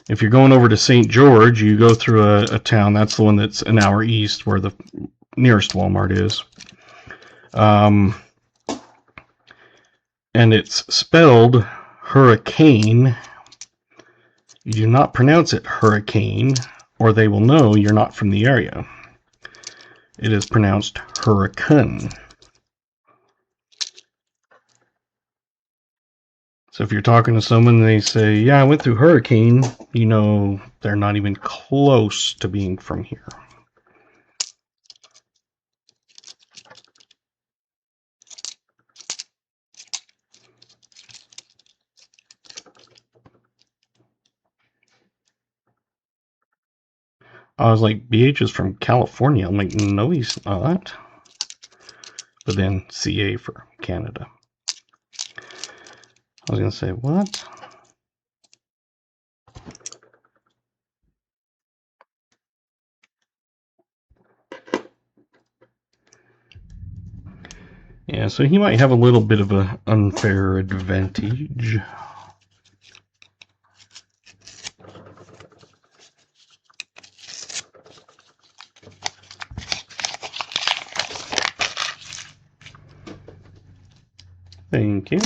If you're going over to St. George, you go through a town. That's the one that's an hour east where the nearest Walmart is. And it's spelled hurricane. You do not pronounce it hurricane, or they will know you're not from the area. It is pronounced hurricane. So if you're talking to someone and they say, yeah, I went through hurricane, you know they're not even close to being from here. I was like, BH is from California. I'm like, no, he's not. But then CA for Canada. I was going to say, what? Yeah, so he might have a little bit of an unfair advantage. Thank you.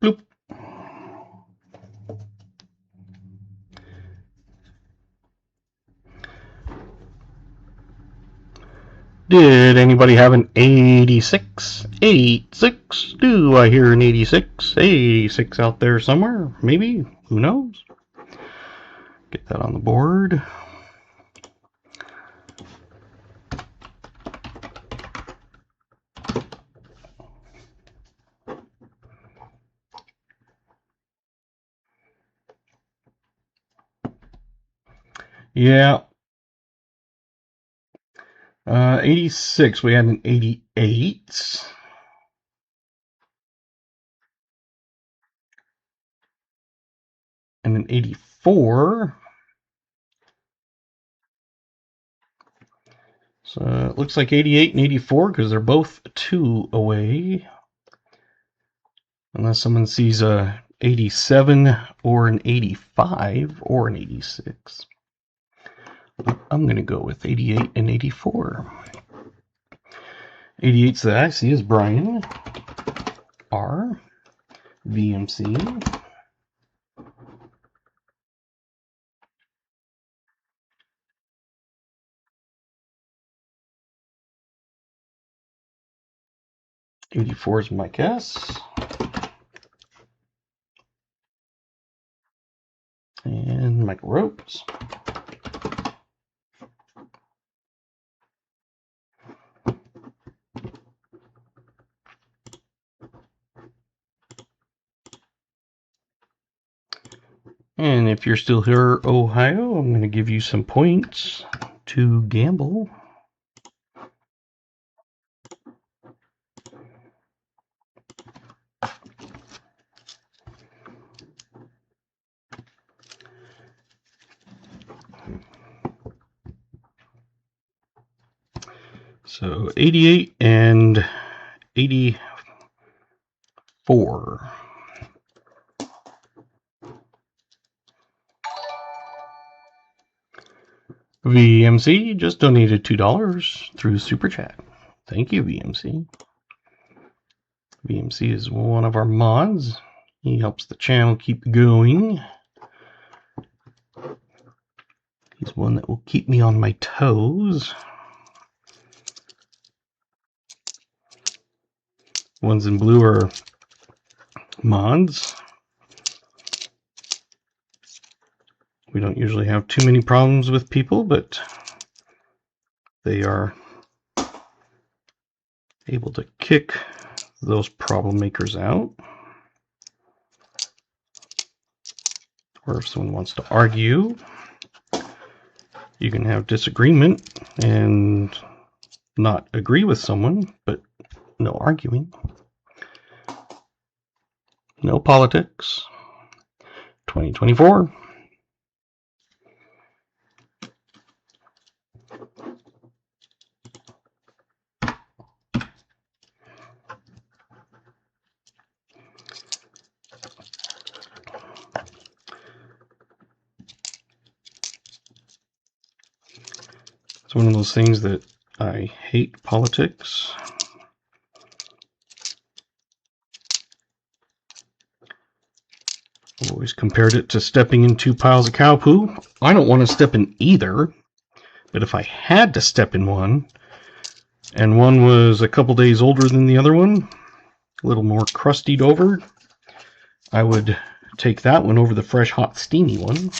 Bloop. Did anybody have an 86? 86? Do I hear an 86? 86 out there somewhere? Maybe? Who knows? Get that on the board. Yeah. 86. We had an 88. And an 84. So it looks like 88 and 84 because they're both 2 away. Unless someone sees a 87 or an 85 or an 86. I'm going to go with 88 and 84. 88s that I see is Brian R. VMC. '84 is Mike S. And Michael Ropes. And if you're still here, Ohio, I'm going to give you some points to gamble. So 88 and 84. VMC just donated $2 through Super Chat. Thank you, VMC. VMC is one of our mods. He helps the channel keep going. He's one that will keep me on my toes. Ones in blue are mods. We don't usually have too many problems with people, but they are able to kick those problem makers out. Or if someone wants to argue, you can have disagreement and not agree with someone, but no arguing. No politics. 2024. It's one of those things that I hate politics. I've always compared it to stepping in 2 piles of cow poo. I don't want to step in either, but if I had to step in one, and one was a couple days older than the other one, a little more crustied over, I would take that one over the fresh, hot, steamy one.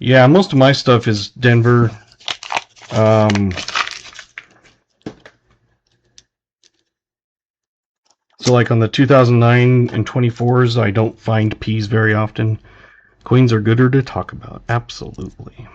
Yeah, most of my stuff is Denver. So like on the 2009 and 24s, I don't find peas very often. Queens are gooder to talk about, absolutely.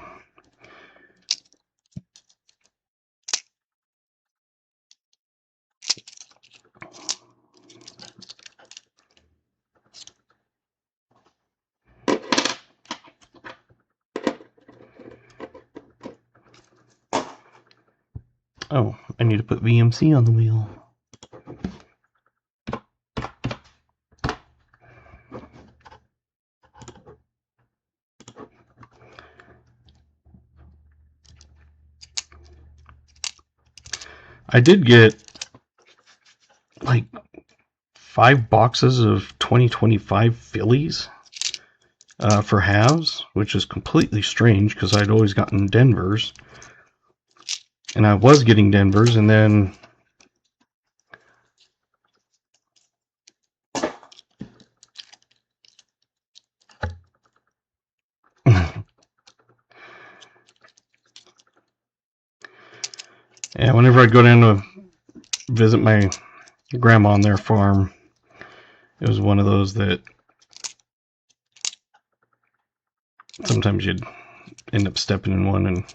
Oh, I need to put VMC on the wheel. I did get like 5 boxes of 2025 Phillies for halves, which is completely strange because I'd always gotten Denvers. And I was getting Denvers, and then yeah, whenever I'd go down to visit my grandma on their farm, it was one of those that sometimes you'd end up stepping in one. And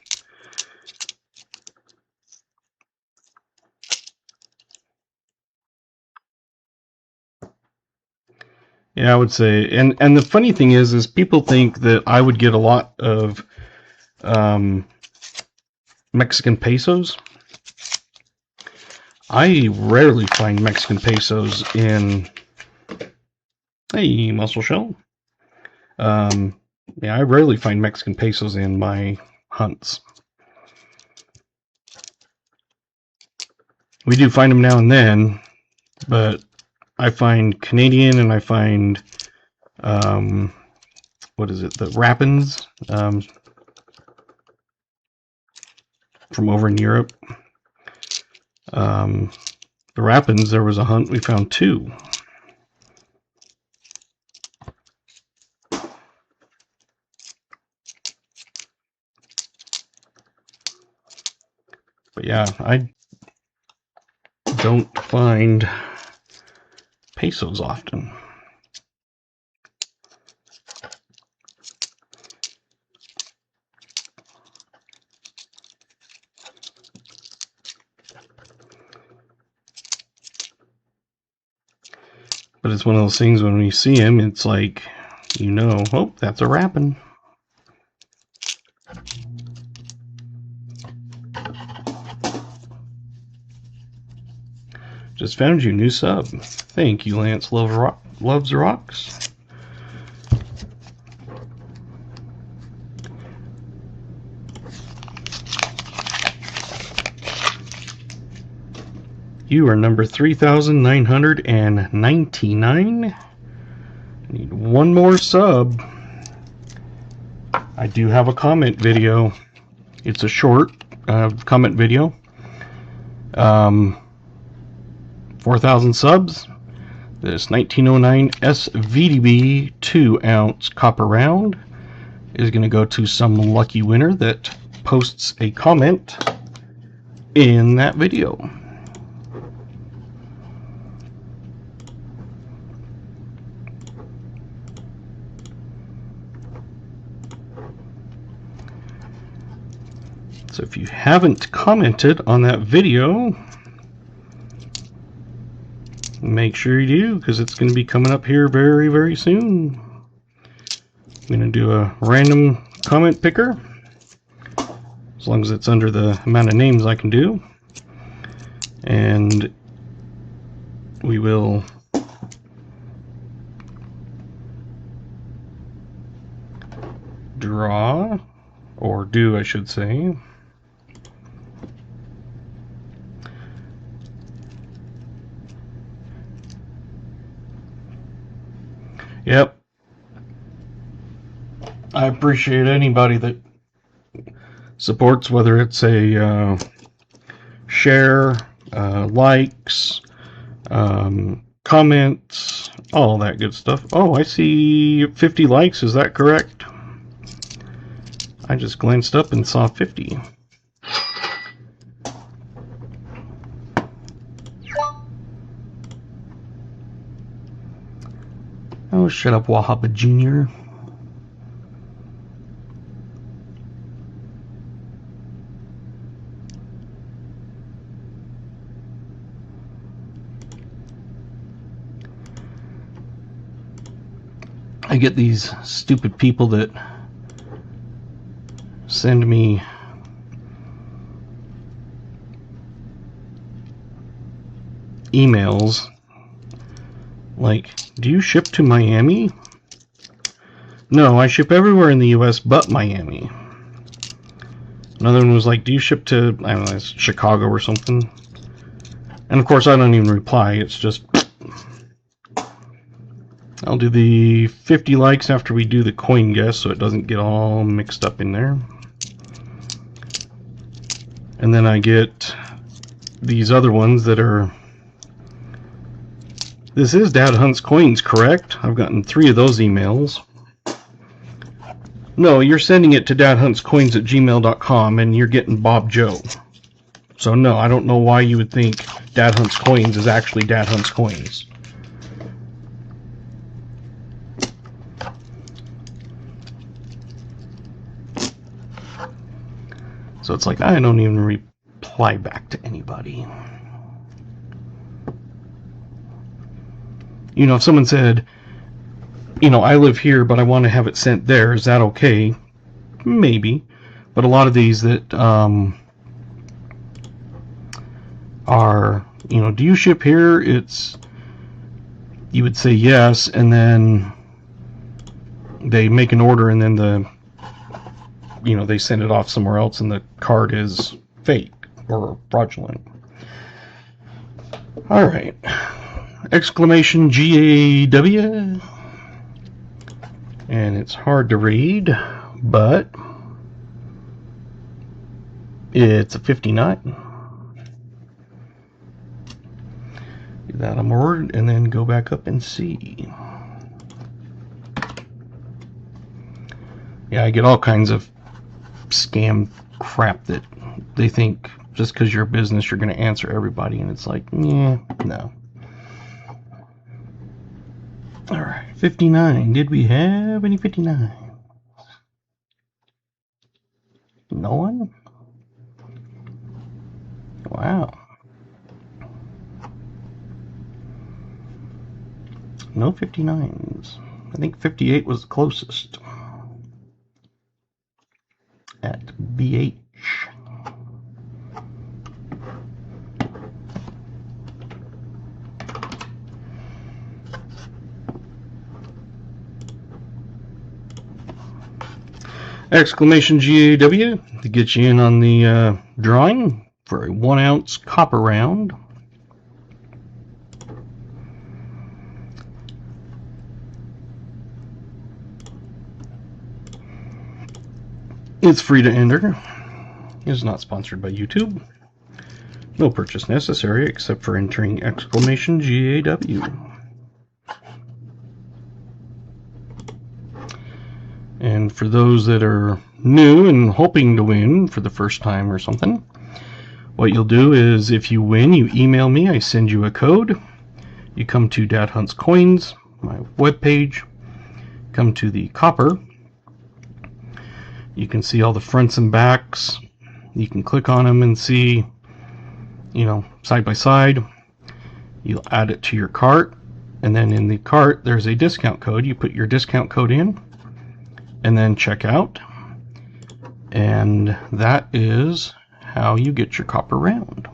yeah, I would say, and the funny thing is people think that I would get a lot of Mexican pesos. I rarely find Mexican pesos in, hey, mussel shell. Yeah, I rarely find Mexican pesos in my hunts. We do find them now and then, but I find Canadian, and I find, what is it, the Rapins, from over in Europe. The Rapins, there was a hunt, we found 2. But yeah, I don't find pesos often. But it's one of those things when we see him, it's like, you know, oh, that's a Rapin. Just found you, new sub. Thank you, Lance Loves Rocks. You are number 3,999. I need one more sub. I do have a comment video. It's a short comment video. 4,000 subs. This 1909 SVDB 2-ounce copper round is going to go to some lucky winner that posts a comment in that video. So if you haven't commented on that video, make sure you do, because it's going to be coming up here very, very soon. I'm going to do a random comment picker, as long as it's under the amount of names I can do. And we will draw, or do, I should say. Yep. I appreciate anybody that supports, whether it's a share, likes, comments, all that good stuff. Oh, I see 50 likes. Is that correct? I just glanced up and saw 50. Oh, shut up, Wahaba Jr. I get these stupid people that send me emails like, do you ship to Miami? No, I ship everywhere in the US but Miami. Another one was like, do you ship to, I don't know, Chicago or something? And of course I don't even reply, it's just, I'll do the 50 likes after we do the coin guess so it doesn't get all mixed up in there. And then I get these other ones that are, this is Dad Hunts Coins, correct? I've gotten 3 of those emails. No, you're sending it to dadhuntscoins@gmail.com and you're getting Bob Joe. So no, I don't know why you would think Dad Hunts Coins is actually Dad Hunts Coins. So it's like, I don't even reply back to anybody. You know, if someone said, you know, I live here, but I want to have it sent there, is that okay? Maybe. But a lot of these that are, you know, do you ship here? It's, you would say yes, and then they make an order, and then you know, they send it off somewhere else, and the card is fake or fraudulent. All right. Exclamation GAW. And it's hard to read, but it's a 59. Give that a word and then go back up and see. Yeah, I get all kinds of scam crap that they think just because you're a business you're going to answer everybody, and it's like, yeah, no. All right, 59. Did we have any 59? No one? Wow. No 59s. I think 58 was the closest. At BH. Exclamation GAW to get you in on the drawing for a 1 ounce copper round. It's free to enter. It is not sponsored by YouTube. No purchase necessary except for entering exclamation GAW. And for those that are new and hoping to win for the first time or something, what you'll do is if you win, you email me, I send you a code. You come to Dad Hunts Coins, my webpage, come to the copper. You can see all the fronts and backs. You can click on them and see, you know, side by side. You'll add it to your cart, and then in the cart there's a discount code. You put your discount code in and then check out, and that is how you get your copper round.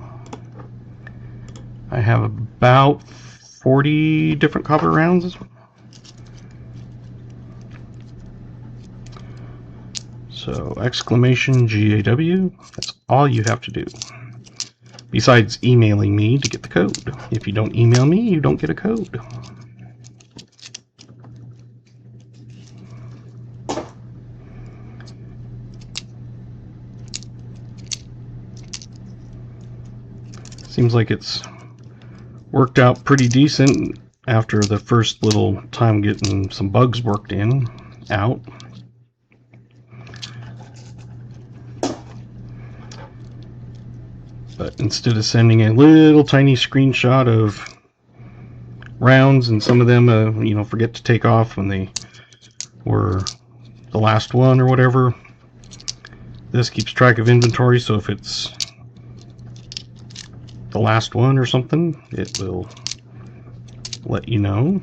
I have about 40 different copper rounds. So exclamation GAW, that's all you have to do. Besides emailing me to get the code. If you don't email me, you don't get a code. Seems like it's worked out pretty decent after the first little time getting some bugs worked out. But instead of sending a little tiny screenshot of rounds, and some of them you know, forget to take off when they were the last one or whatever, this keeps track of inventory, so if it's the last one or something, it will let you know.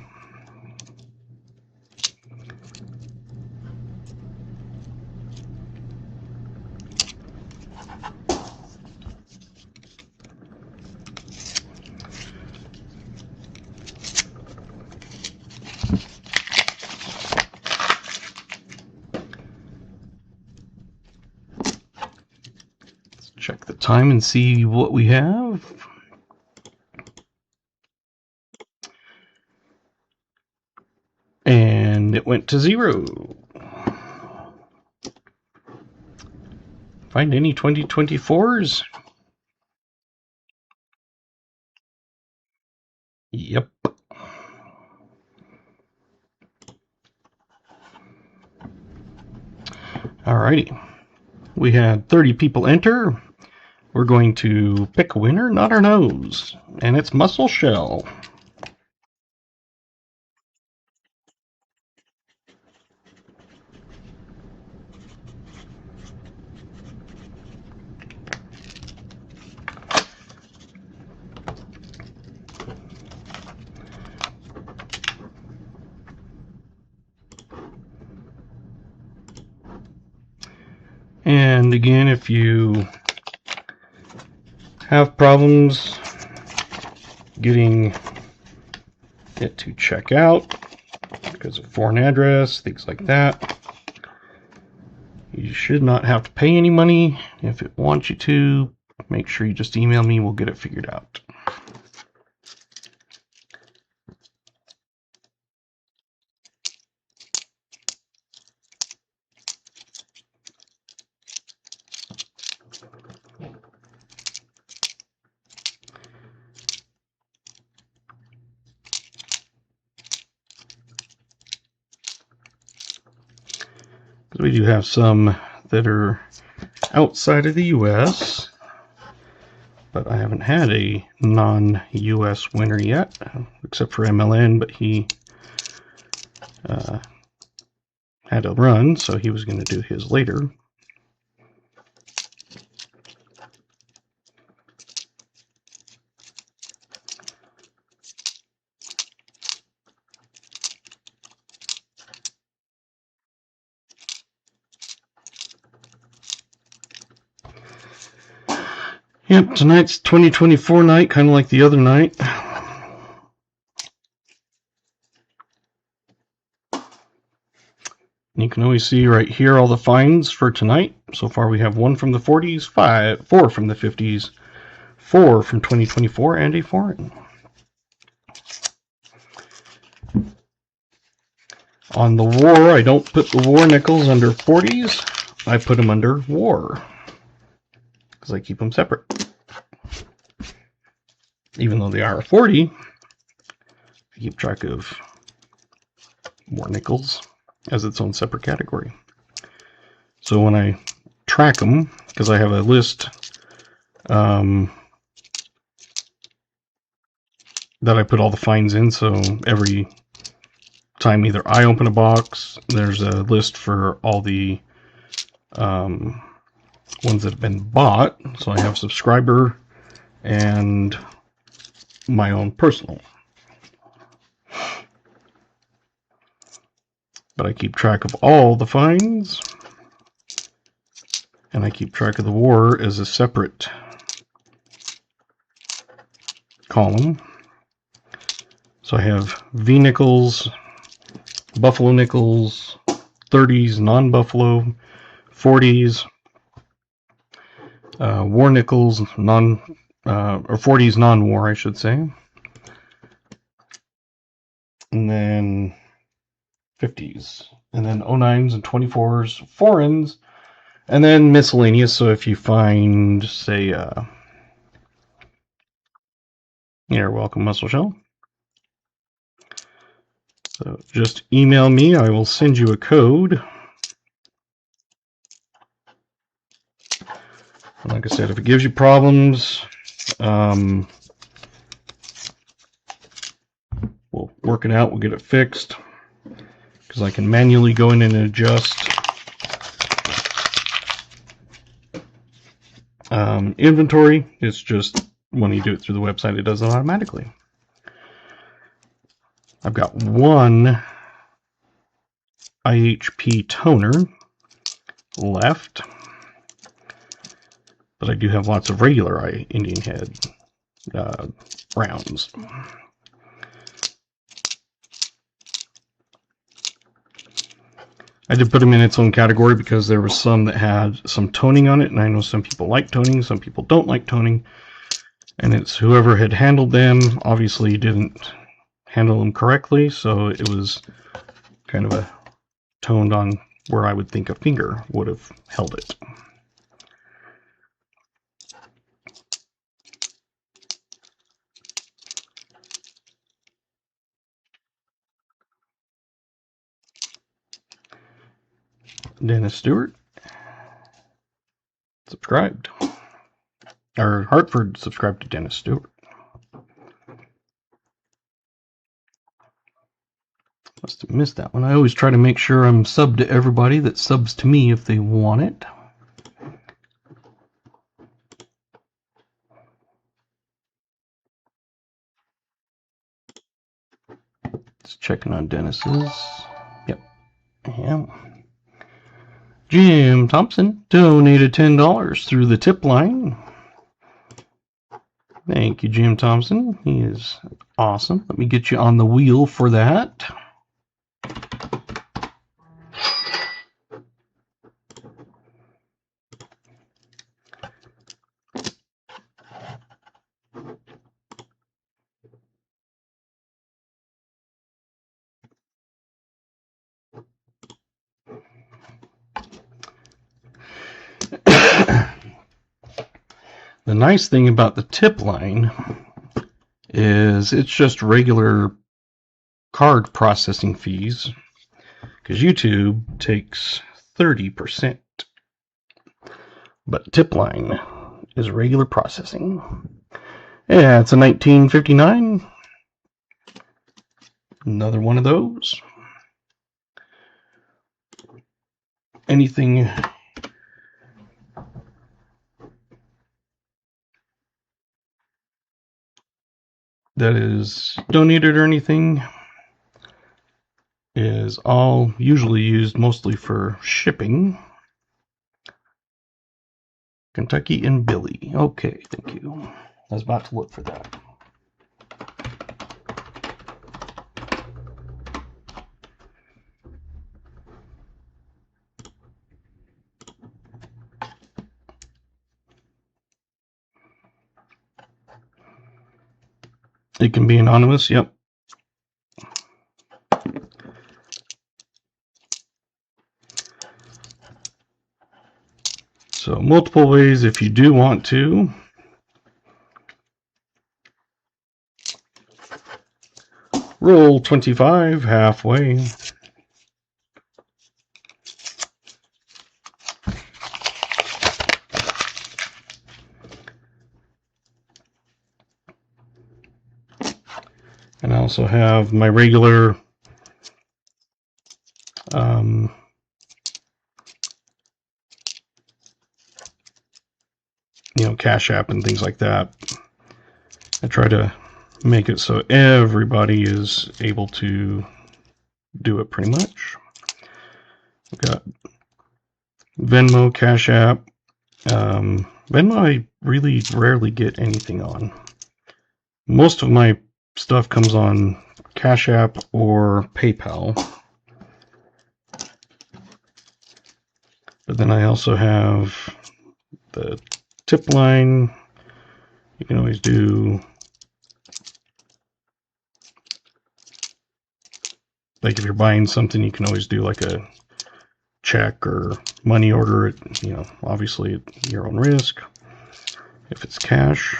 Let's check the time and see what we have. And it went to 0. Find any 2024s? Yep. Alrighty. We had 30 people enter. We're going to pick a winner, not our nose. And it's Mussel Shell. And again, if you have problems getting it to check out because of foreign address, things like that, you should not have to pay any money. If it wants you to, make sure you just email me, we'll get it figured out. We do have some that are outside of the US, but I haven't had a non-US winner yet, except for MLN, but he had a run, so he was going to do his later. Yep, tonight's 2024 night, kind of like the other night. You can always see right here all the finds for tonight. So far we have 1 from the 40s, 4 from the 50s, 4 from 2024, and a foreign. On the war, I don't put the war nickels under 40s. I put them under war, because I keep them separate. Even though they are a 40, I keep track of war nickels as its own separate category. So when I track them, because I have a list that I put all the finds in, so every time either I open a box, there's a list for all the ones that have been bought. So I have subscriber and my own personal. But I keep track of all the finds, and I keep track of the war as a separate column. So I have V nickels, buffalo nickels, 30s, non-buffalo, 40s, war nickels, or 40s non-war, I should say, and then 50s, and then 09s and 24s, foreigns, and then miscellaneous. So if you find, say, you're welcome, Mussel Shell. So just email me, I will send you a code. Like I said, if it gives you problems, we'll work it out, we'll get it fixed, because I can manually go in and adjust inventory. It's just when you do it through the website, it does it automatically. I've got one IHP toner left, but I do have lots of regular Indian head rounds. I did put them in its own category because there was some that had some toning on it, and I know some people like toning, some people don't like toning, and it's whoever had handled them obviously didn't handle them correctly, so it was kind of a toned on where I would think a finger would have held it. Dennis Stewart subscribed. Or Hartford subscribed to Dennis Stewart. Must have missed that one. I always try to make sure I'm subbed to everybody that subs to me if they want it. Just checking on Dennis's. Yep. Yeah. Jim Thompson donated $10 through the tip line. Thank you, Jim Thompson. He is awesome. Let me get you on the wheel for that. The nice thing about the tip line is it's just regular card processing fees, because YouTube takes 30%. But tip line is regular processing. Yeah, it's a 1959. Another one of those. Anything that is donated or anything is all usually used mostly for shipping. Kentucky and Billy. Okay, thank you. I was about to look for that. It can be anonymous, yep. So multiple ways if you do want to. Roll 25 halfway. And I also have my regular Cash App and things like that. I try to make it so everybody is able to do it pretty much. I've got Venmo, Cash App. Venmo I really rarely get anything on. Most of my stuff comes on Cash App or PayPal. But then I also have the tip line. You can always do, like if you're buying something, you can always do like a check or money order it, obviously at your own risk. If it's cash.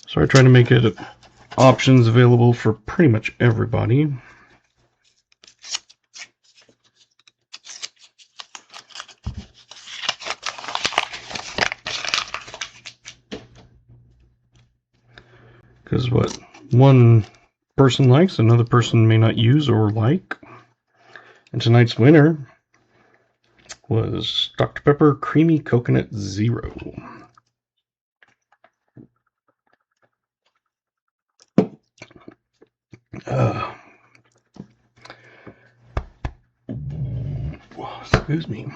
So I try to make it options available for pretty much everybody. Because what one person likes, another person may not use or like. And tonight's winner was Dr. Pepper Creamy Coconut Zero. Excuse me.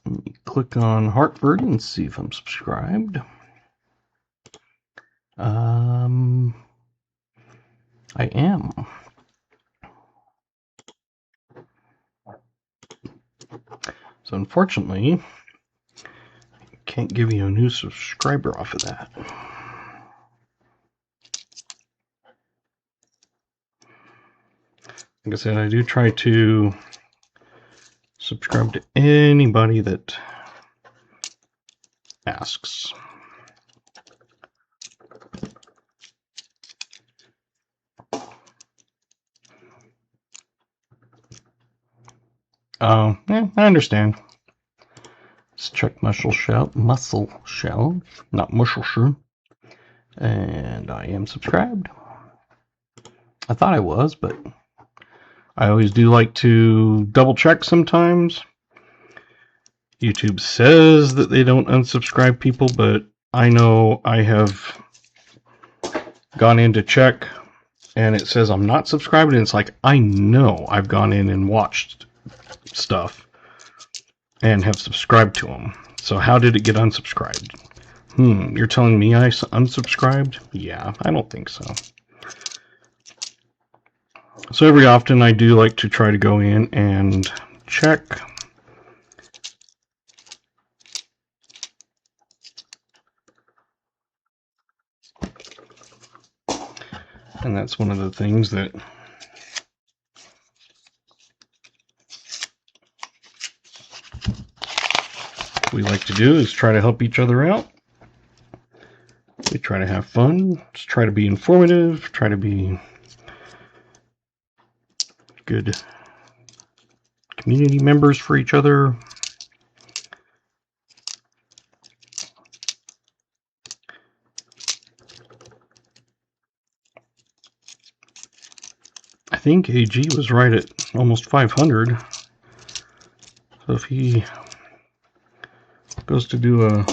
Let me click on Hartford and see if I'm subscribed. I am. So unfortunately, can't give you a new subscriber off of that. Like I said, I do try to subscribe to anybody that asks. Oh, yeah, I understand. Let's check muscle shell, not muscle shell. And I am subscribed. I thought I was, but I always do like to double check sometimes. YouTube says that they don't unsubscribe people, but I know I have gone in to check and it says I'm not subscribed, and it's like, I know I've gone in and watched stuff and have subscribed to them. So how did it get unsubscribed? You're telling me I unsubscribed? Yeah, I don't think so. So every often I do like to try to go in and check. And that's one of the things that we like to do, is try to help each other out. We try to have fun, just try to be informative, try to be good community members for each other. I think AG was right at almost 500. So if he goes to do a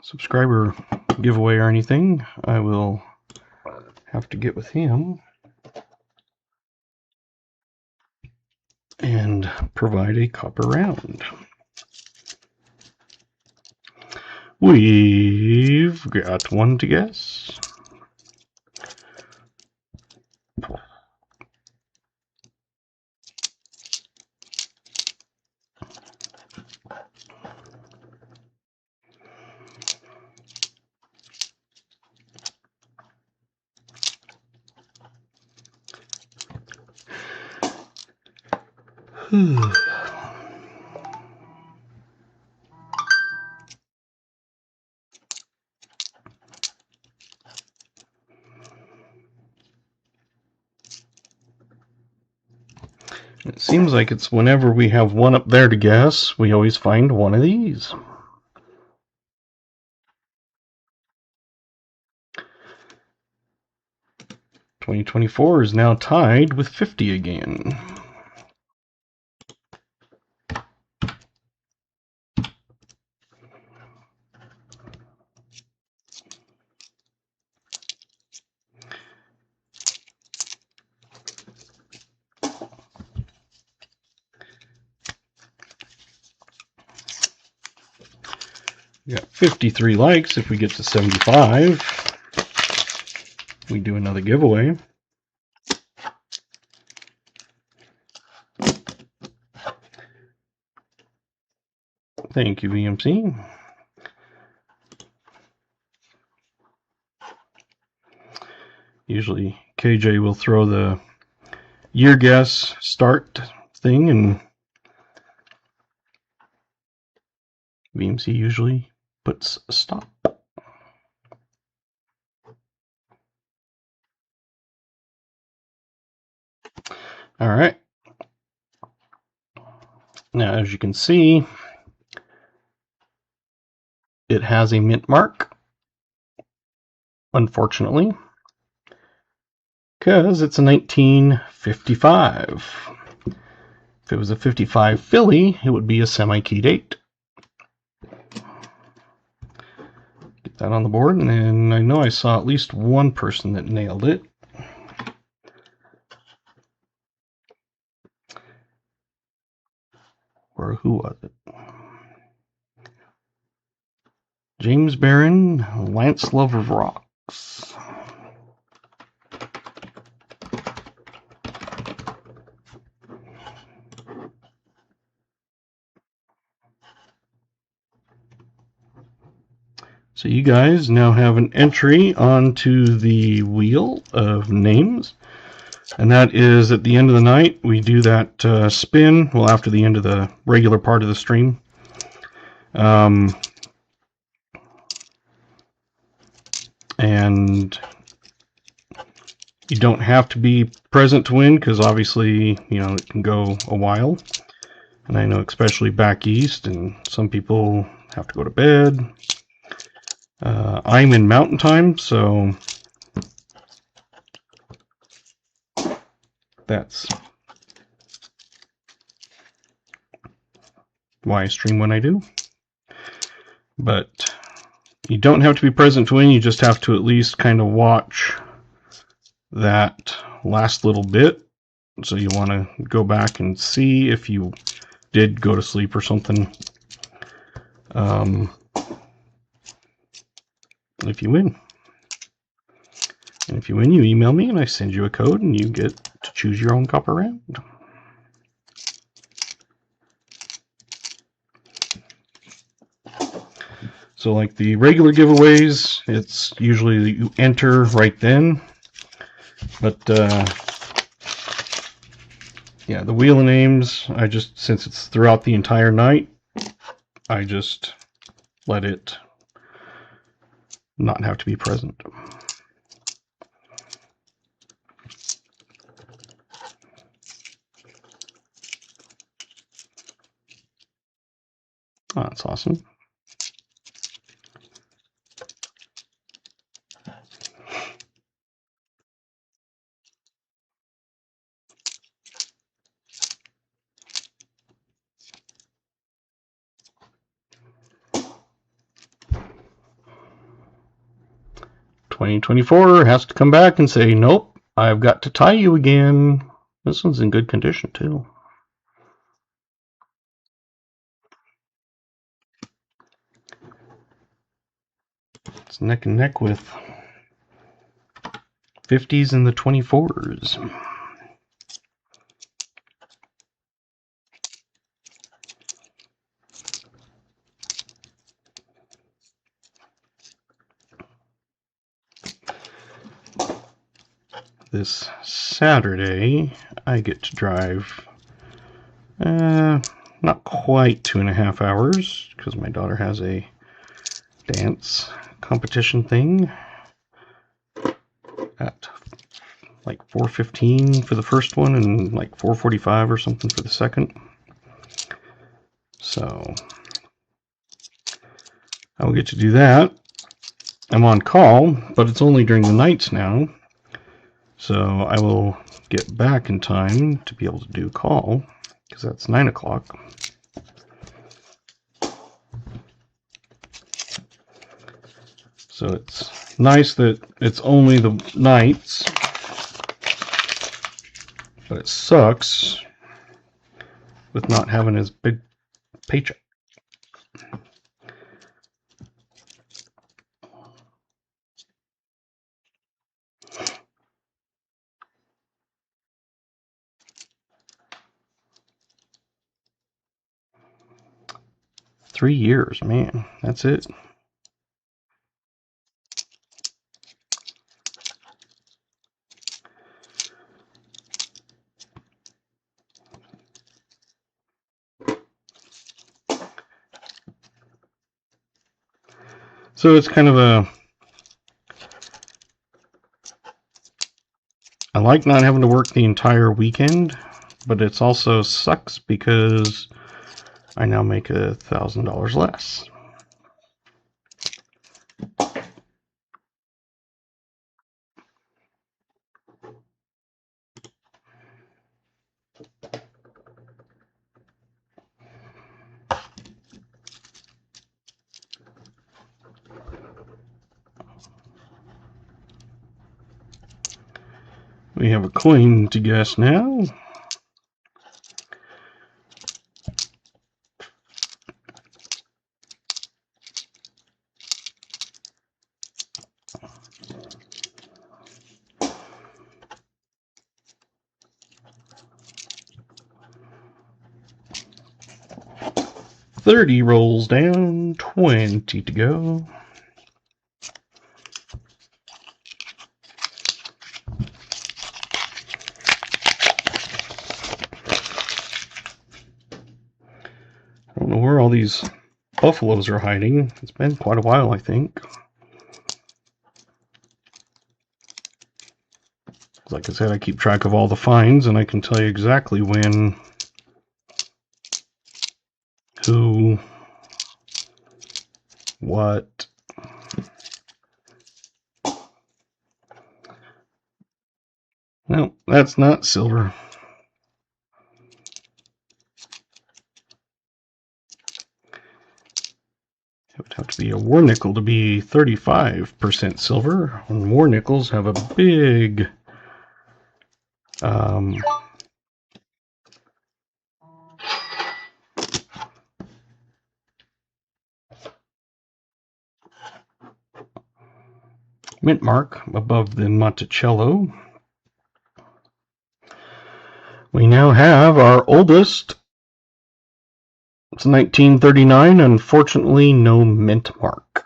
subscriber giveaway or anything, I will have to get with him and provide a copper round. We've got one to guess. It seems like it's whenever we have one up there to guess, we always find one of these. $2024 is now tied with 50 again. We got 53 likes. If we get to 75, we do another giveaway. Thank you, VMC. Usually KJ will throw the year guess start thing, and VMC usually puts a stop. All right. Now, as you can see, it has a mint mark, unfortunately, because it's a 1955. If it was a 55 Philly, it would be a semi-keyed 8. Get that on the board, and then I know I saw at least one person that nailed it. Or who was it? James Barron, Lance Love of Rocks. So you guys now have an entry onto the wheel of names, and that is at the end of the night we do that spin, well, after the end of the regular part of the stream. And you don't have to be present to win, because obviously, you know, it can go a while. And I know especially back east, and some people have to go to bed. I'm in mountain time, so that's why I stream when I do. But you don't have to be present to win, you just have to at least kind of watch that last little bit. So you want to go back and see if you did go to sleep or something. If you win. And if you win, you email me and I send you a code and you get to choose your own copper round. So like the regular giveaways, it's usually you enter right then. But yeah, the wheel of names, I just, since it's throughout the entire night, I just let it not have to be present. Oh, that's awesome. $20.24 has to come back and say, nope, I've got to tie you again. This one's in good condition too. It's neck and neck with 50s and the 24s. This Saturday, I get to drive not quite 2.5 hours, because my daughter has a dance competition thing at like 4:15 for the first one and like 4:45 or something for the second. So I will get to do that. I'm on call, but it's only during the nights now. So I will get back in time to be able to do call, because that's 9 o'clock. So it's nice that it's only the nights, but it sucks with not having as big paycheck. Three years, man, that's it. So it's kind of a, I like not having to work the entire weekend, but it's also sucks because I now make $1,000 less. We have a coin to guess now. $30 rolls down, 20 to go. don't know where all these buffaloes are hiding. It's been quite a while, I think. Like I said, I keep track of all the finds, and I can tell you exactly when, who, what. No, that's not silver. It would have to be a war nickel to be 35% silver, and war nickels have a big mint mark above the Monticello. We now have our oldest. It's 1939, unfortunately no mint mark.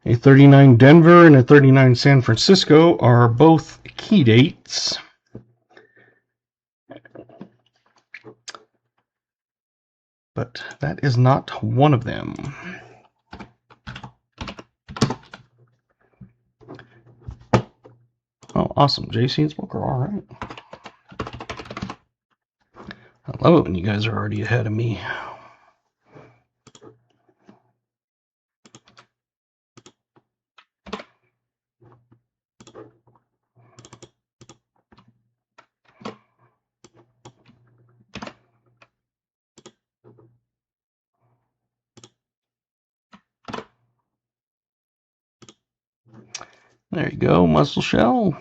A 39 Denver and a 39 San Francisco are both key dates. But that is not one of them. Oh, awesome. JC and Smoker, alright. I love it when you guys are already ahead of me. There you go, mussel shell.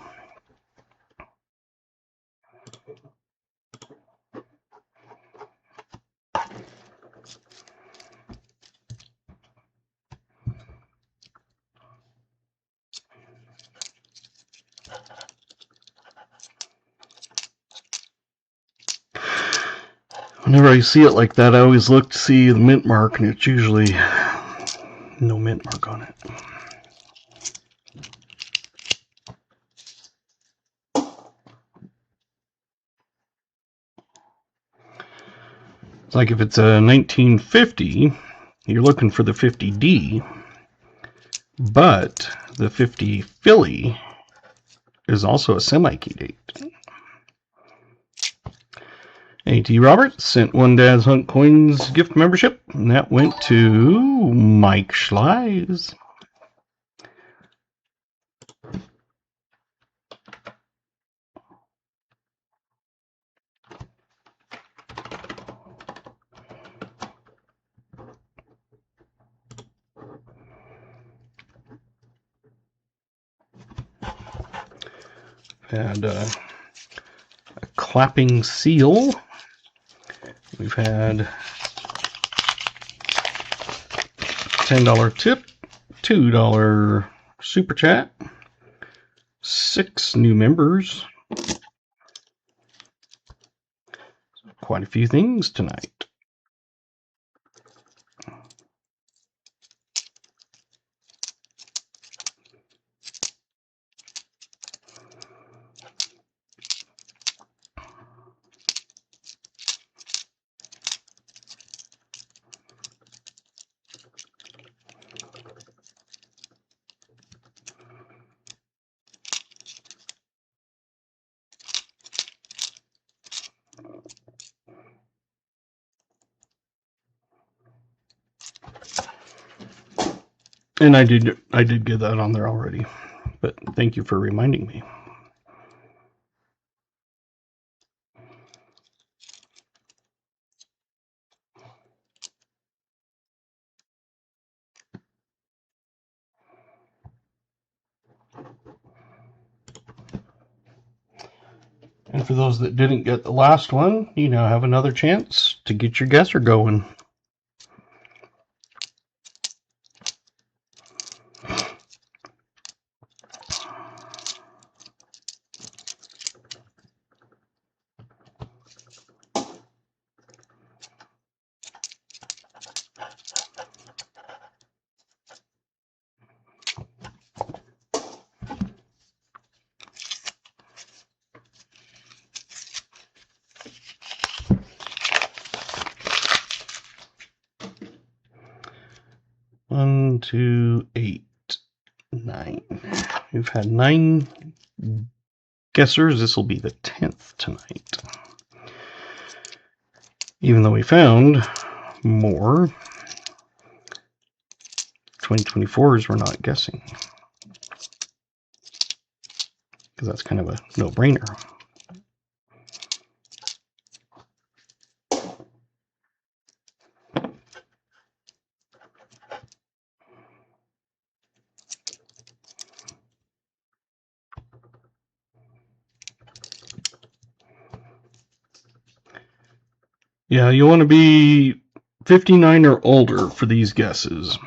Whenever I see it like that, I always look to see the mint mark, and it's usually no mint mark on it. It's like if it's a 1950, you're looking for the 50D, but the 50 Philly is also a semi-key date. A.T. Roberts sent one Dad's Hunt Coins gift membership, and that went to Mike Schleiz. Had a clapping seal. We've had $10 tip, $2 super chat, 6 new members. Quite a few things tonight. And I did get that on there already, but thank you for reminding me. And for those that didn't get the last one, you now have another chance to get your guesser going. 1, 2, 8, 9. We've had 9 guessers. This will be the 10th tonight. Even though we found more 2024s, we're not guessing. Because that's kind of a no-brainer. Yeah, you want to be 59 or older for these guesses.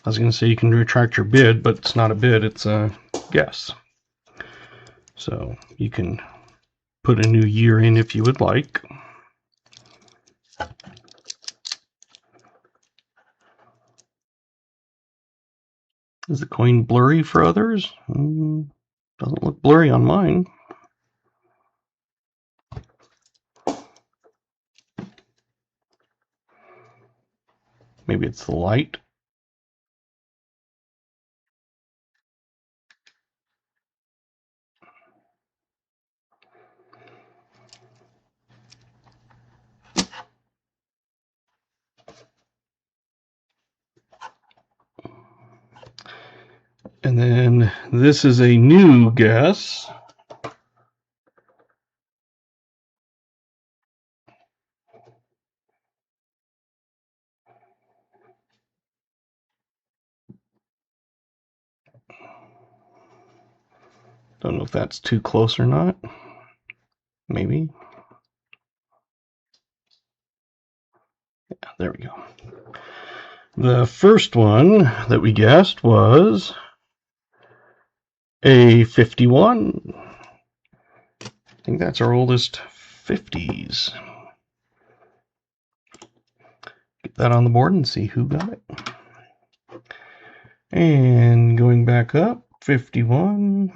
I was going to say you can retract your bid, but it's not a bid, it's a guess. So you can put a new year in if you would like. Is the coin blurry for others? Doesn't look blurry on mine. Maybe it's the light. And then this is a new guess. Don't know if that's too close or not. Maybe. Yeah, there we go. The first one that we guessed was a 51. I think that's our oldest 50s. Get that on the board and see who got it. And going back up, 51.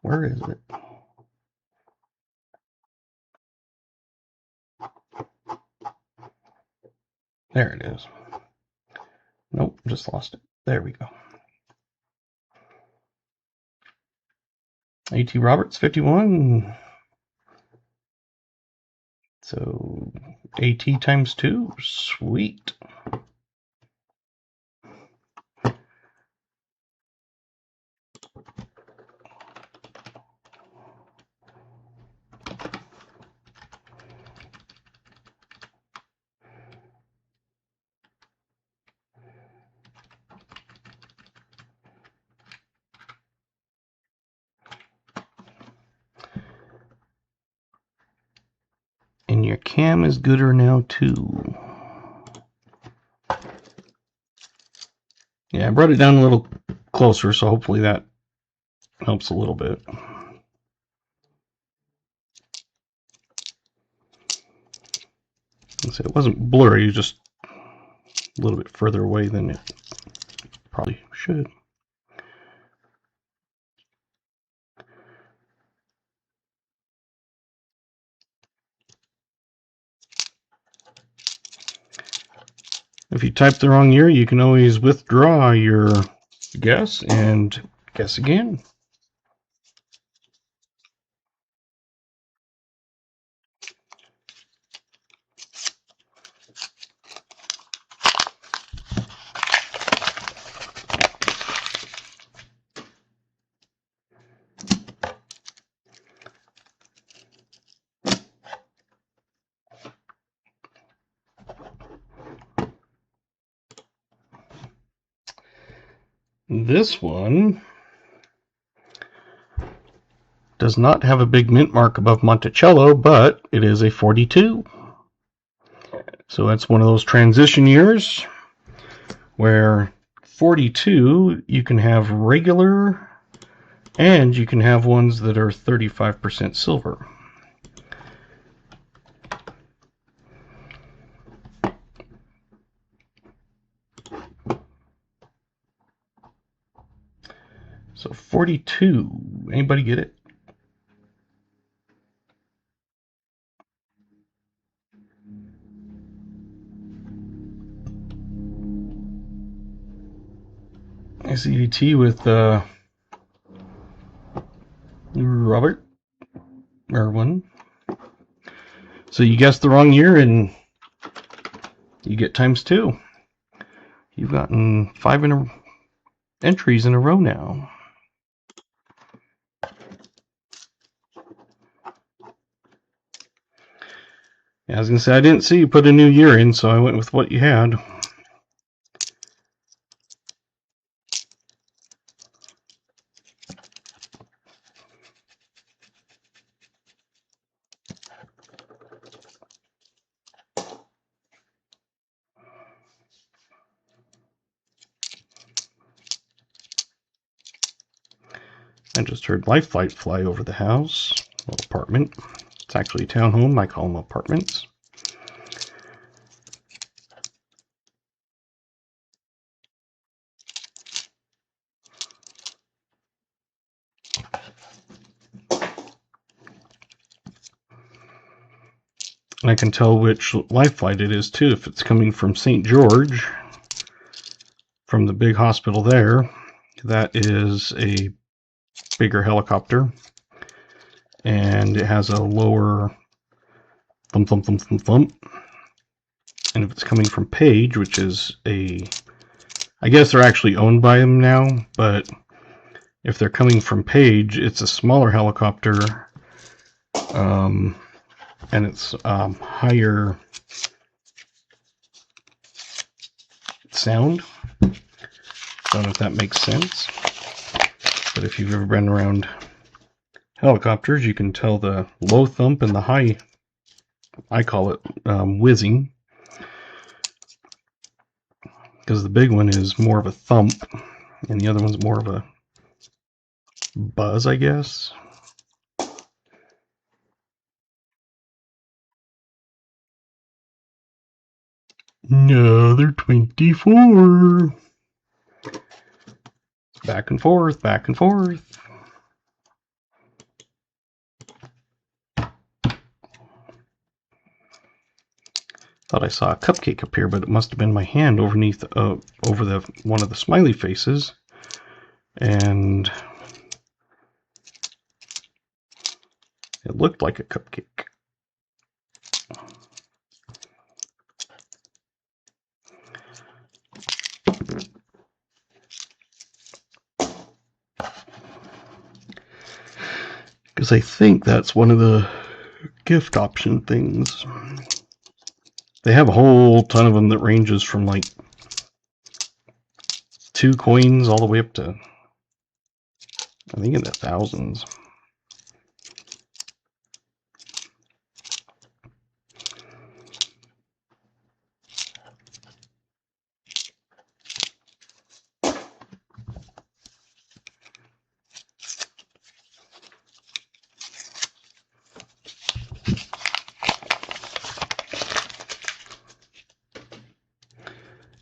Where is it? There it is. Nope, just lost it. There we go. A.T. Roberts, 51. So AT times 2, sweet. And your cam is gooder now too. Yeah, I brought it down a little closer, so hopefully that helps a little bit. So it wasn't blurry, just a little bit further away than it probably should. If you type the wrong year, you can always withdraw your guess and guess again. This one does not have a big mint mark above Monticello, but it is a 42. So that's one of those transition years where 42 you can have regular and you can have ones that are 35% silver. So 42, anybody get it? CAT with Robert Irwin. So you guessed the wrong year and you get ×2. You've gotten 5 entries in a row now. Yeah, I was going to say, I didn't see you put a new year in, so I went with what you had. I just heard life flight fly over the house, little apartment. It's actually a townhome. I call them apartments. And I can tell which life flight it is too. If it's coming from St. George, from the big hospital there, that is a bigger helicopter, and it has a lower thump thump thump thump thump. And if it's coming from Page, which is I guess they're actually owned by them now, but if they're coming from Page, it's a smaller helicopter, and it's higher sound. Don't know if that makes sense, but if you've ever been around helicopters, you can tell the low thump and the high, I call it whizzing, because the big one is more of a thump and the other one's more of a buzz, I guess. Another 24. Back and forth, back and forth. Thought I saw a cupcake appear, but it must have been my hand underneath, over the one of the smiley faces, and it looked like a cupcake. Because I think that's one of the gift option things. They have a whole ton of them that ranges from like 2 coins all the way up to, I think, in the thousands.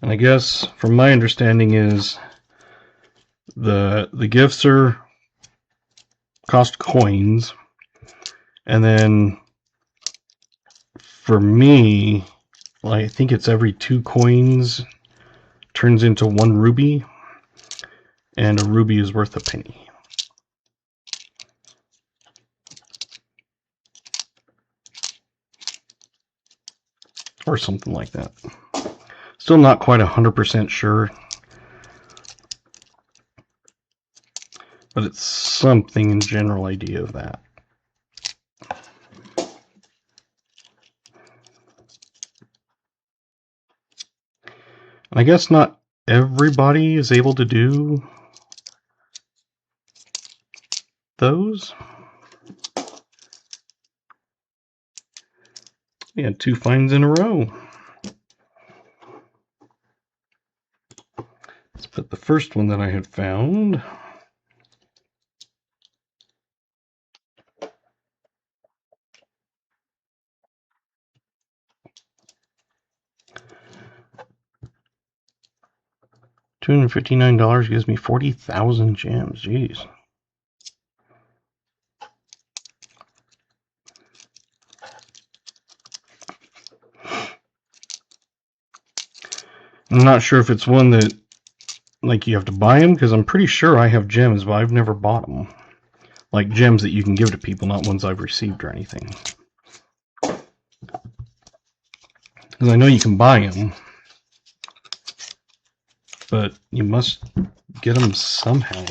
And I guess, from my understanding, is the gifts cost coins, and then for me, I think it's every 2 coins turns into 1 ruby, and a ruby is worth a penny. Or something like that. Still not quite 100% sure, but it's something in general idea of that. And I guess not everybody is able to do those. We had 2 finds in a row. Let's put the first one that I had found. $259 gives me 40,000 gems. Jeez. I'm not sure if it's one that like you have to buy them, because I'm pretty sure I have gems, but I've never bought them. Like gems that you can give to people, not ones I've received or anything. Because I know you can buy them, but you must get them somehow.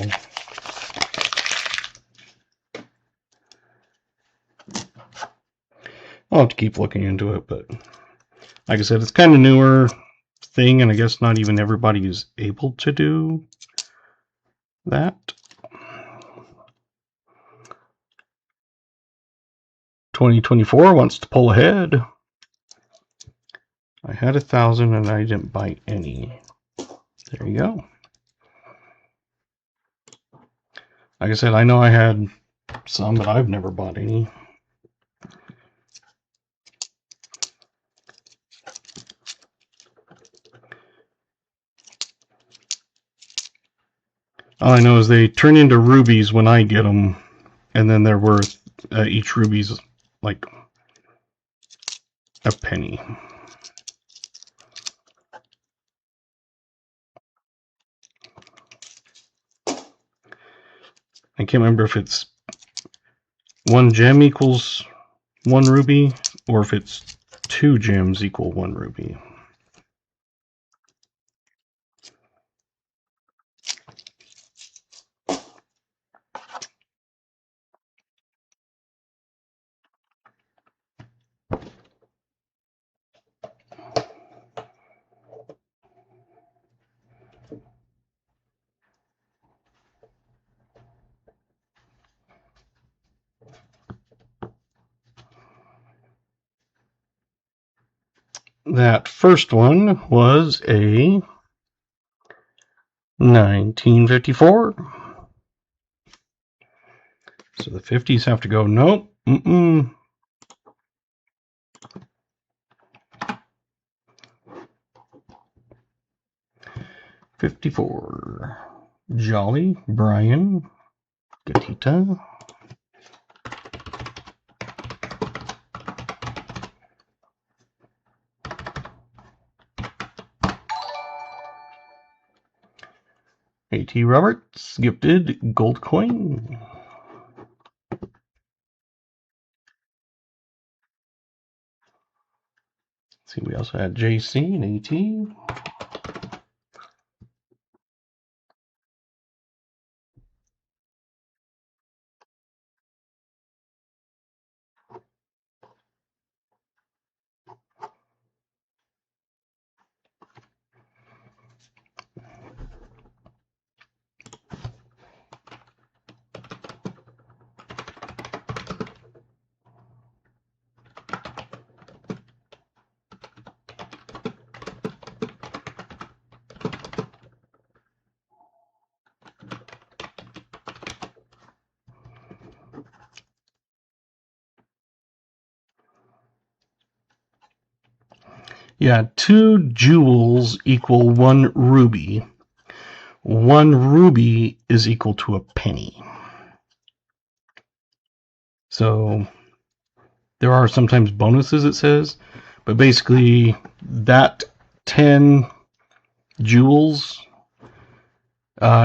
I'll have to keep looking into it, but like I said, it's kind of newer thing, and I guess not even everybody is able to do that. 2024 wants to pull ahead. I had 1,000 and I didn't buy any. There you go. Like I said, I know I had some, but I've never bought any. All I know is they turn into rubies when I get them, and then they're worth, each ruby's like a penny. I can't remember if it's 1 gem equals 1 ruby, or if it's 2 gems equal 1 ruby. That first one was a 1954. So the 50s have to go. Nope. 54. Jolly, Brian, Gatita. A.T. Roberts, gifted gold coin. Let's see, we also had JC and A.T. Yeah, 2 jewels equal 1 ruby. 1 ruby is equal to a penny. So there are sometimes bonuses, it says, but basically that 10 jewels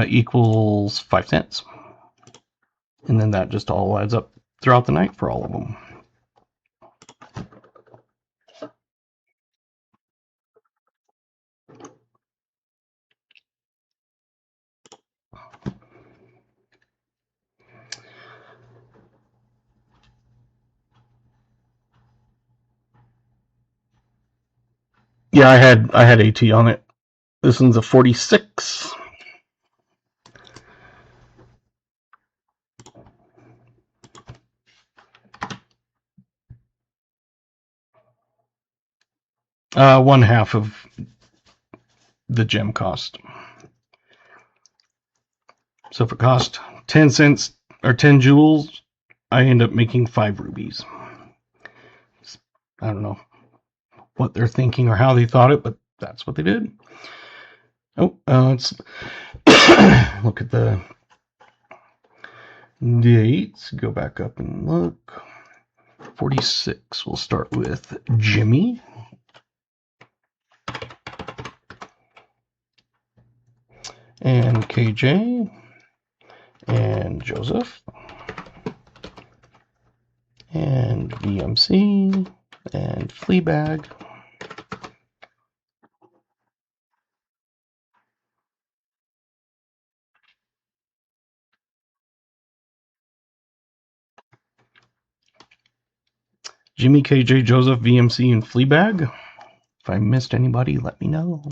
equals 5 cents. And then that just all adds up throughout the night for all of them. Yeah, I had AT on it. This one's a 46. One half of the gem cost. So if it cost 10 cents or 10 jewels, I end up making 5 rubies. I don't know what they're thinking or how they thought it, but that's what they did. Oh, let's look at the dates. Go back up and look. 46. We'll start with Jimmy. and KJ, and Joseph, and VMC, and Fleabag, Jimmy, KJ, Joseph, VMC, and Fleabag. If I missed anybody, let me know.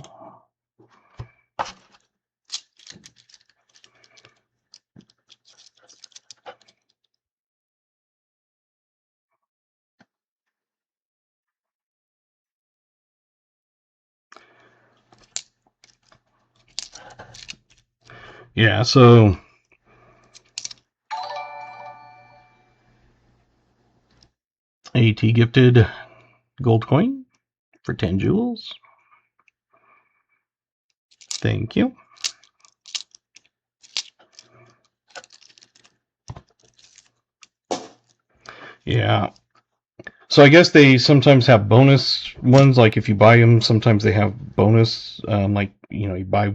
Yeah, so AT gifted gold coin for 10 jewels. Thank you. Yeah. So I guess they sometimes have bonus ones, like if you buy them, sometimes they have bonus, like, you know, you buy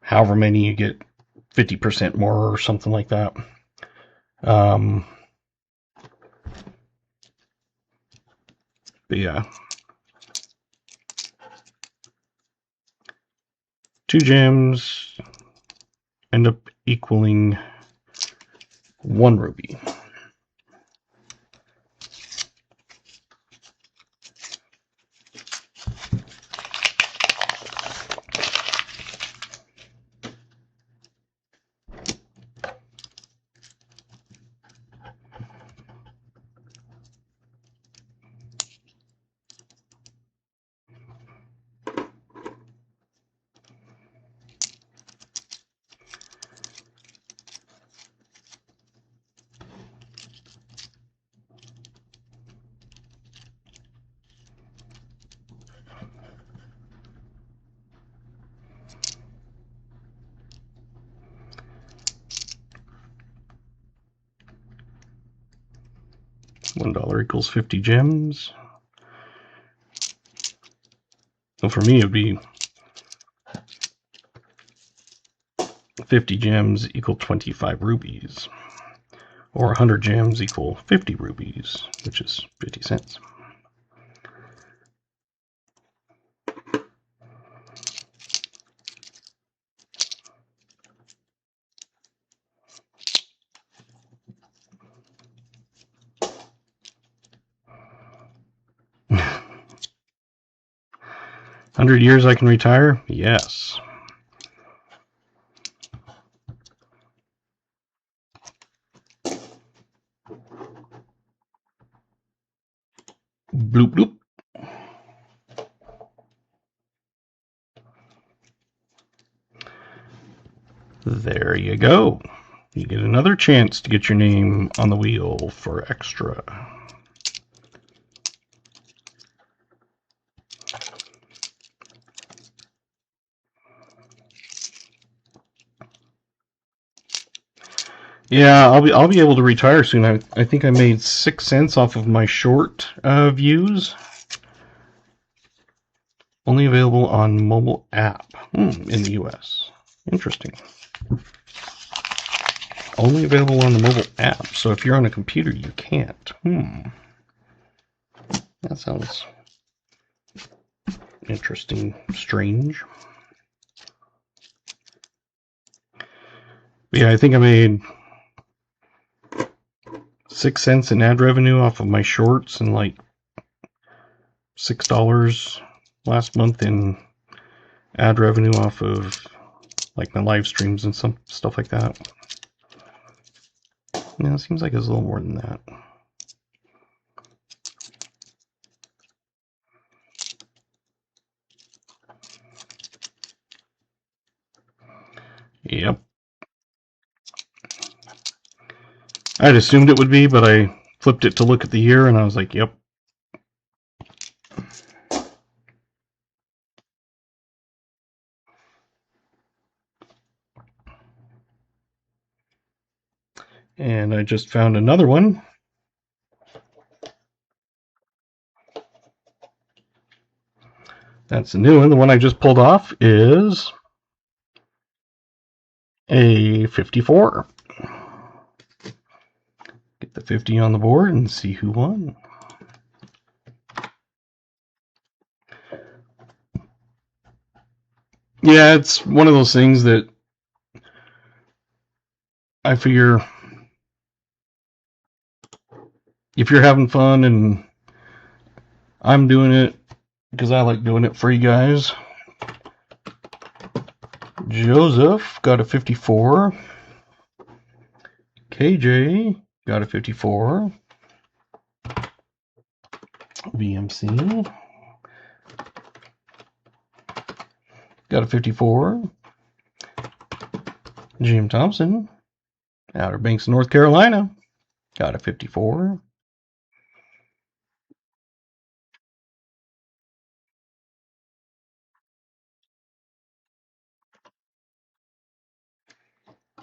however many, you get 50% more or something like that. But yeah. 2 gems end up equaling 1 ruby. $1 equals 50 gems. So for me, it would be 50 gems equal 25 rubies. Or 100 gems equal 50 rubies, which is 50 cents. $100 years I can retire? Yes. Bloop bloop. There you go. You get another chance to get your name on the wheel for extra. Yeah, I'll be able to retire soon. I think I made 6 cents off of my short views. Only available on mobile app in the US. Interesting. Only available on the mobile app. So if you're on a computer, you can't. That sounds interesting, strange. But yeah, I think I made 6 cents in ad revenue off of my shorts and like $6 last month in ad revenue off of like my live streams and some stuff like that. Yeah, it seems like it's a little more than that. Yep. I'd assumed it would be, but I flipped it to look at the year and I was like, yep. And I just found another one. That's a new one. The one I just pulled off is A 54. Get the 50 on the board and see who won. Yeah, it's one of those things that I figure if you're having fun, and I'm doing it because I like doing it for you guys. Joseph got a 54. KJ got a 54. VMC got a 54. Jim Thompson, Outer Banks, North Carolina, got a 54.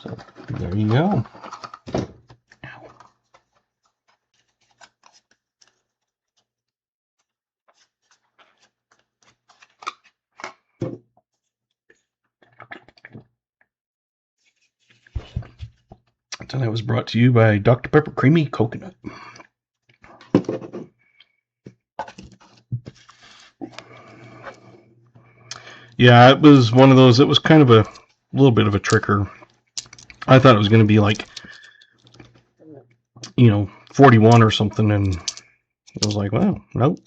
So there you go. Tonight was brought to you by Dr. Pepper Creamy Coconut. Yeah, it was one of those, it was kind of a little bit of a tricker. I thought it was going to be like, 41 or something, and it was like, well, nope.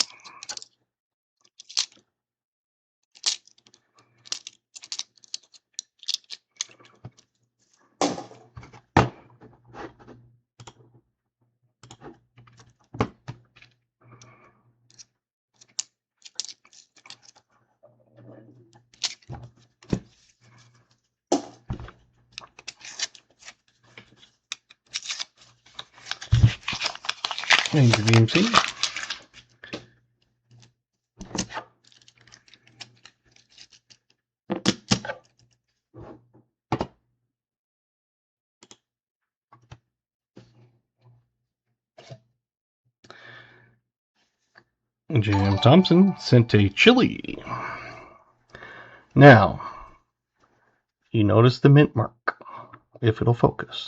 Thank you, VMC. Jim Thompson sent a chili. Now, you notice the mint mark, if it'll focus.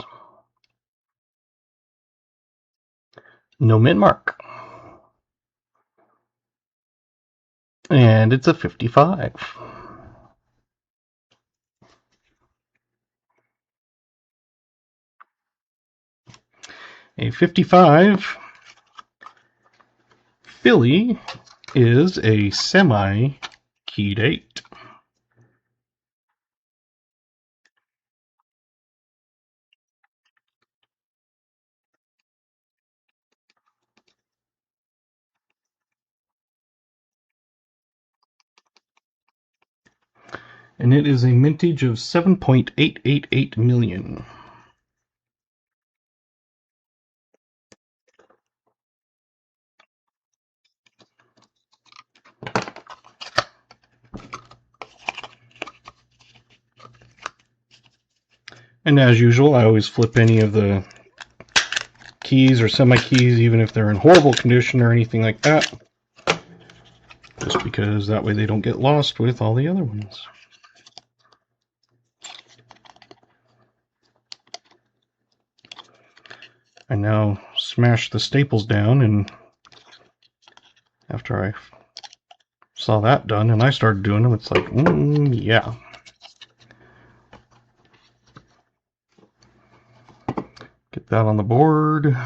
No mint mark. And it's a 55. A 55 Philly is a semi-keyed 8. And it is a mintage of 7.888 million. And as usual, I always flip any of the keys or semi-keys, even if they're in horrible condition or anything like that. Just because that way they don't get lost with all the other ones. I now smash the staples down, and after I saw that done and I started doing them, it's like, yeah. Get that on the board.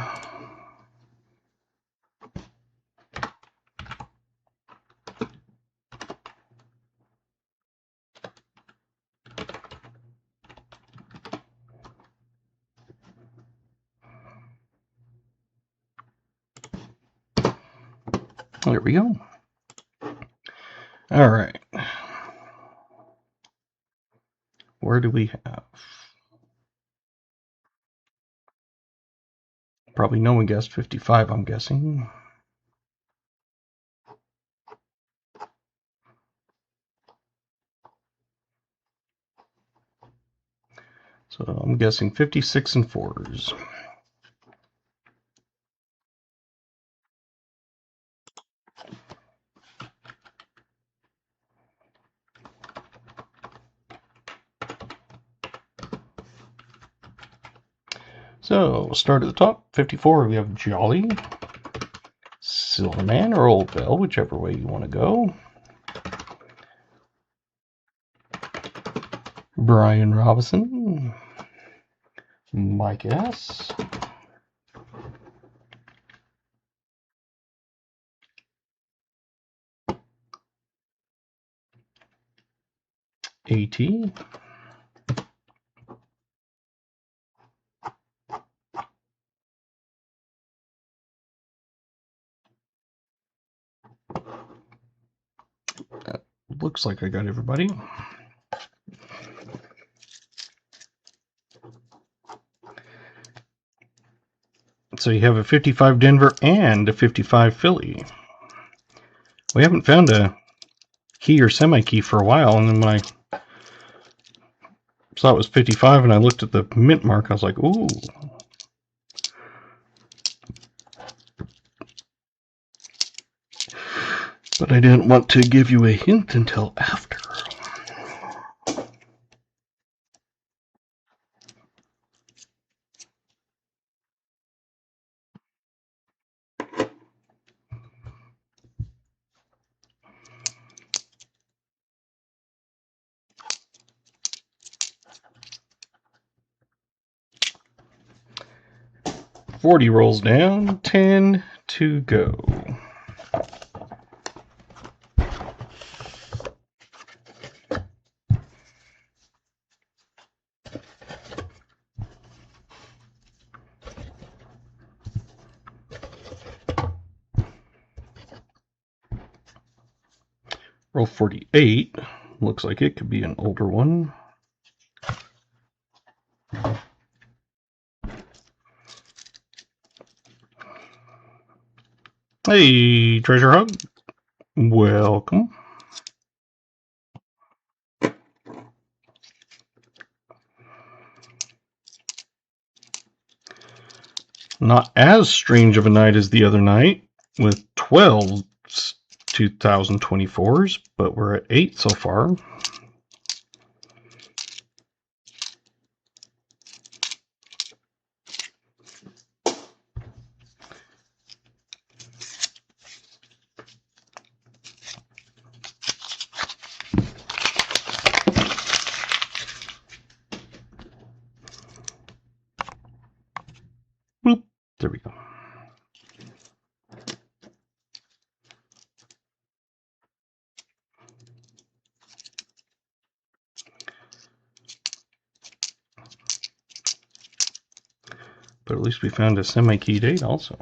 There we go. All right. Where do we have? Probably no one guessed 55, I'm guessing. So I'm guessing 56 and 4s. So we'll start at the top. 54, we have Jolly, Silverman, or Old Bell, whichever way you want to go. Brian Robinson, Mike S. AT. Looks like I got everybody. So you have a 55 Denver and a 55 Philly. We haven't found a key or semi-key for a while, and then when I saw it was 55 and I looked at the mint mark, I was like, ooh. But I didn't want to give you a hint until after. $40 rolls down, 10 to go. Roll 48. Looks like it could be an older one. Hey, Treasure Hug. Welcome. Not as strange of a night as the other night with 12 2024s, but we're at 8 so far. Boop. There we go. But at least we found a semi-key date also.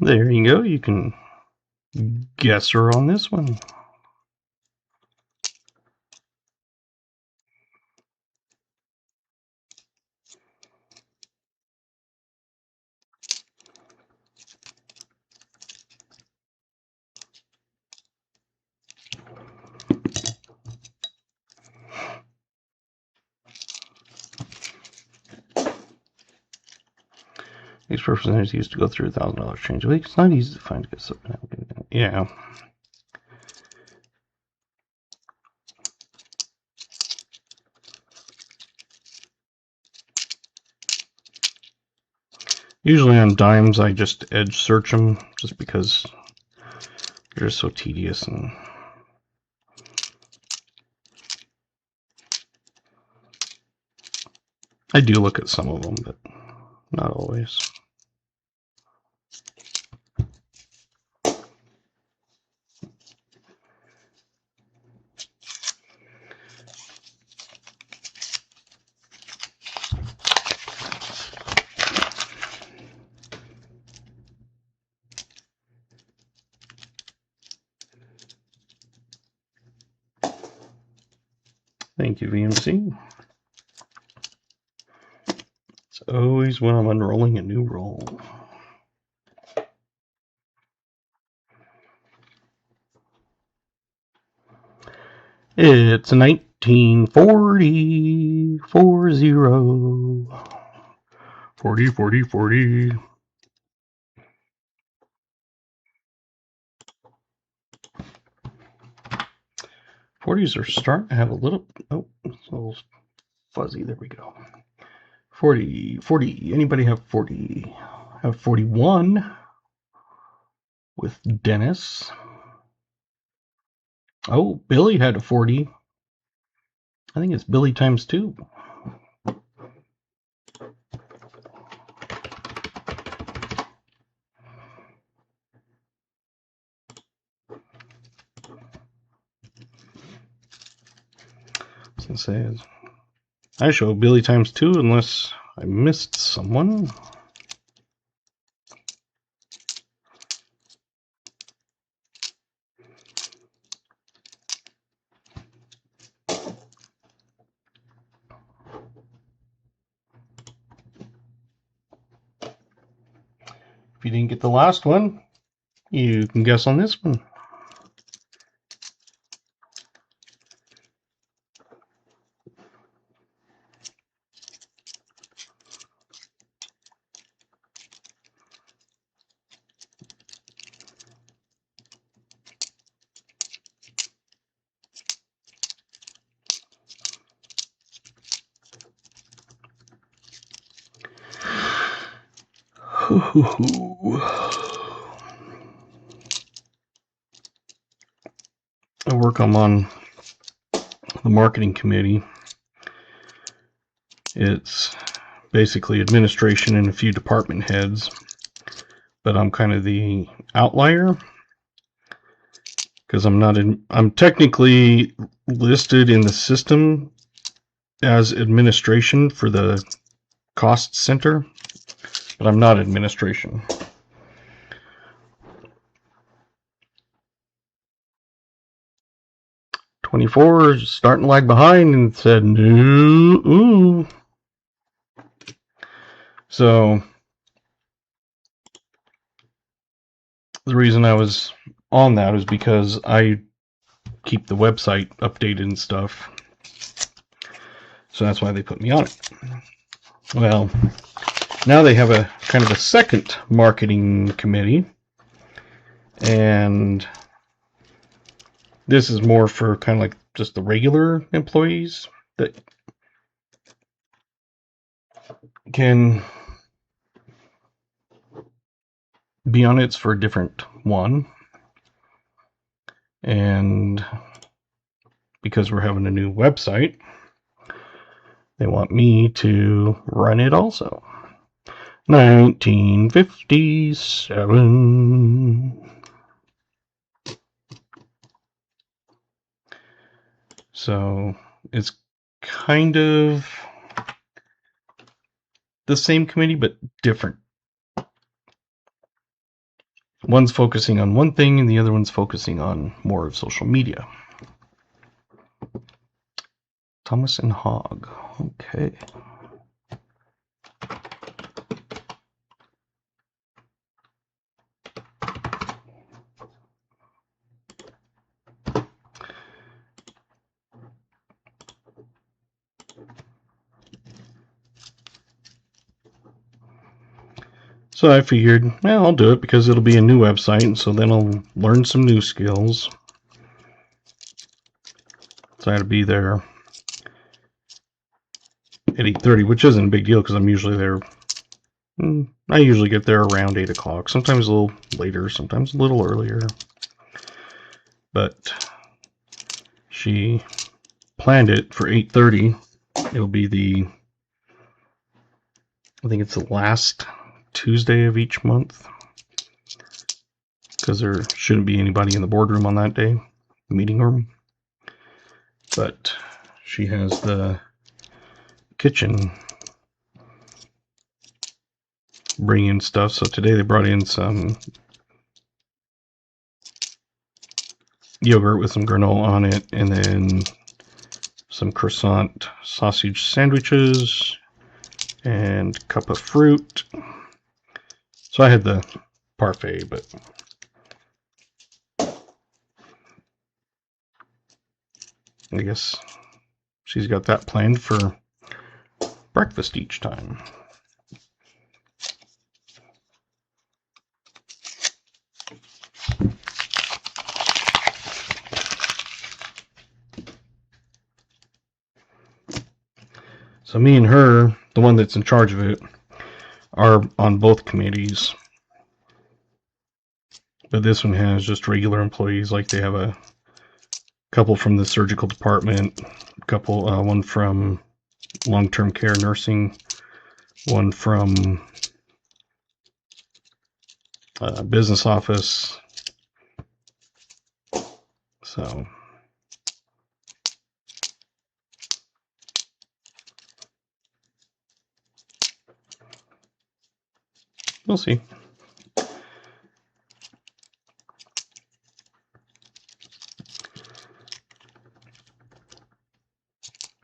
There you go. You can guess her on this one. These percentages used to go through $1,000 change a week. It's not easy to find a good something. Yeah. Usually on dimes, I just edge search them just because they're just so tedious, and I do look at some of them, but not always. Thank you, VMC. It's always when I'm unrolling a new roll. It's 1940, 40. 40, 40, 40. Forties are starting to have a little, oh, it's a little fuzzy. There we go. 40, 40. Anybody have 40? I have 41 with Dennis. Oh, Billy had a 40. I think it's Billy times 2. Since I show Billy times 2 unless I missed someone. If you didn't get the last one, you can guess on this one. I work on the marketing committee. It's basically administration and a few department heads, but I'm kind of the outlier because I'm technically listed in the system as administration for the cost center, but I'm not administration. '24 is starting to lag behind and said no. Ooh. So the reason I was on that is because I keep the website updated and stuff. So that's why they put me on it. Well, now they have a kind of a second marketing committee, and this is more for kind of like just the regular employees that can be on it. It's for a different one. And because we're having a new website, they want me to run it also. 1957. So it's kind of the same committee, but different. One's focusing on one thing and the other one's focusing on more of social media. Thomas and Hogg. Okay. So I figured, well, I'll do it because it'll be a new website, and so then I'll learn some new skills. So I had to be there at 8:30, which isn't a big deal because I'm usually there. I usually get there around 8 o'clock, sometimes a little later, sometimes a little earlier. But she planned it for 8:30. It'll be I think it's the last Tuesday of each month, because there shouldn't be anybody in the boardroom on that day, meeting room. But she has the kitchen bring in stuff. So today they brought in some yogurt with some granola on it, and then some croissant sausage sandwiches and cup of fruit. So I had the parfait, but I guess she's got that planned for breakfast each time. So me and her, the one that's in charge of it, are on both committees. But this one has just regular employees, like they have a couple from the surgical department, one from long-term care nursing, one from business office. So we'll see.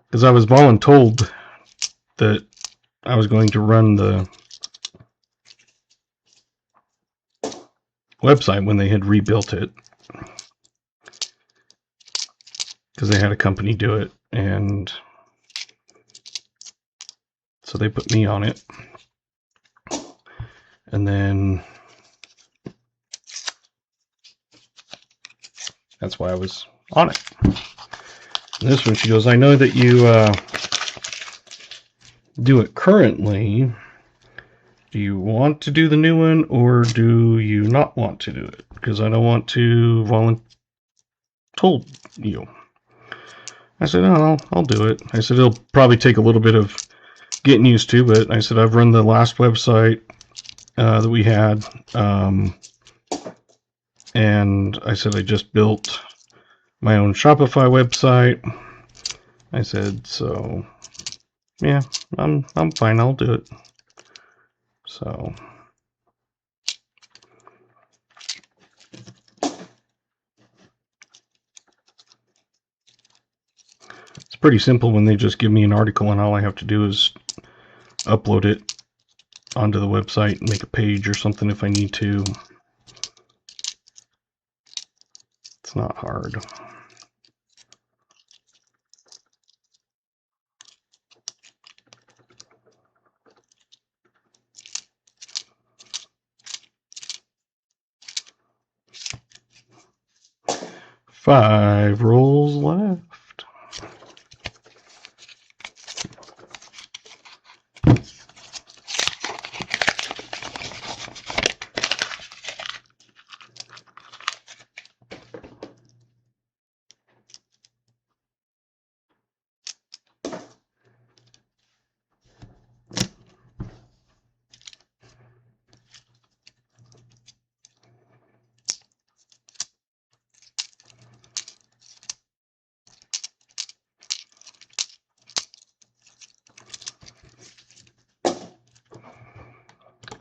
Because I was voluntold that I was going to run the website when they had rebuilt it, because they had a company do it, and so they put me on it. And then that's why I was on it. And this one, she goes, I know that you do it currently. Do you want to do the new one, or do you not want to do it? Because I don't want to voluntold you. I said, oh, I'll do it. I said, it'll probably take a little bit of getting used to, but I said, I've run the last website that we had, and I said, I just built my own Shopify website. I said, so yeah, I'm fine, I'll do it. So it's pretty simple when they just give me an article, and all I have to do is upload it onto the website and make a page or something if I need to. It's not hard. Five rolls left.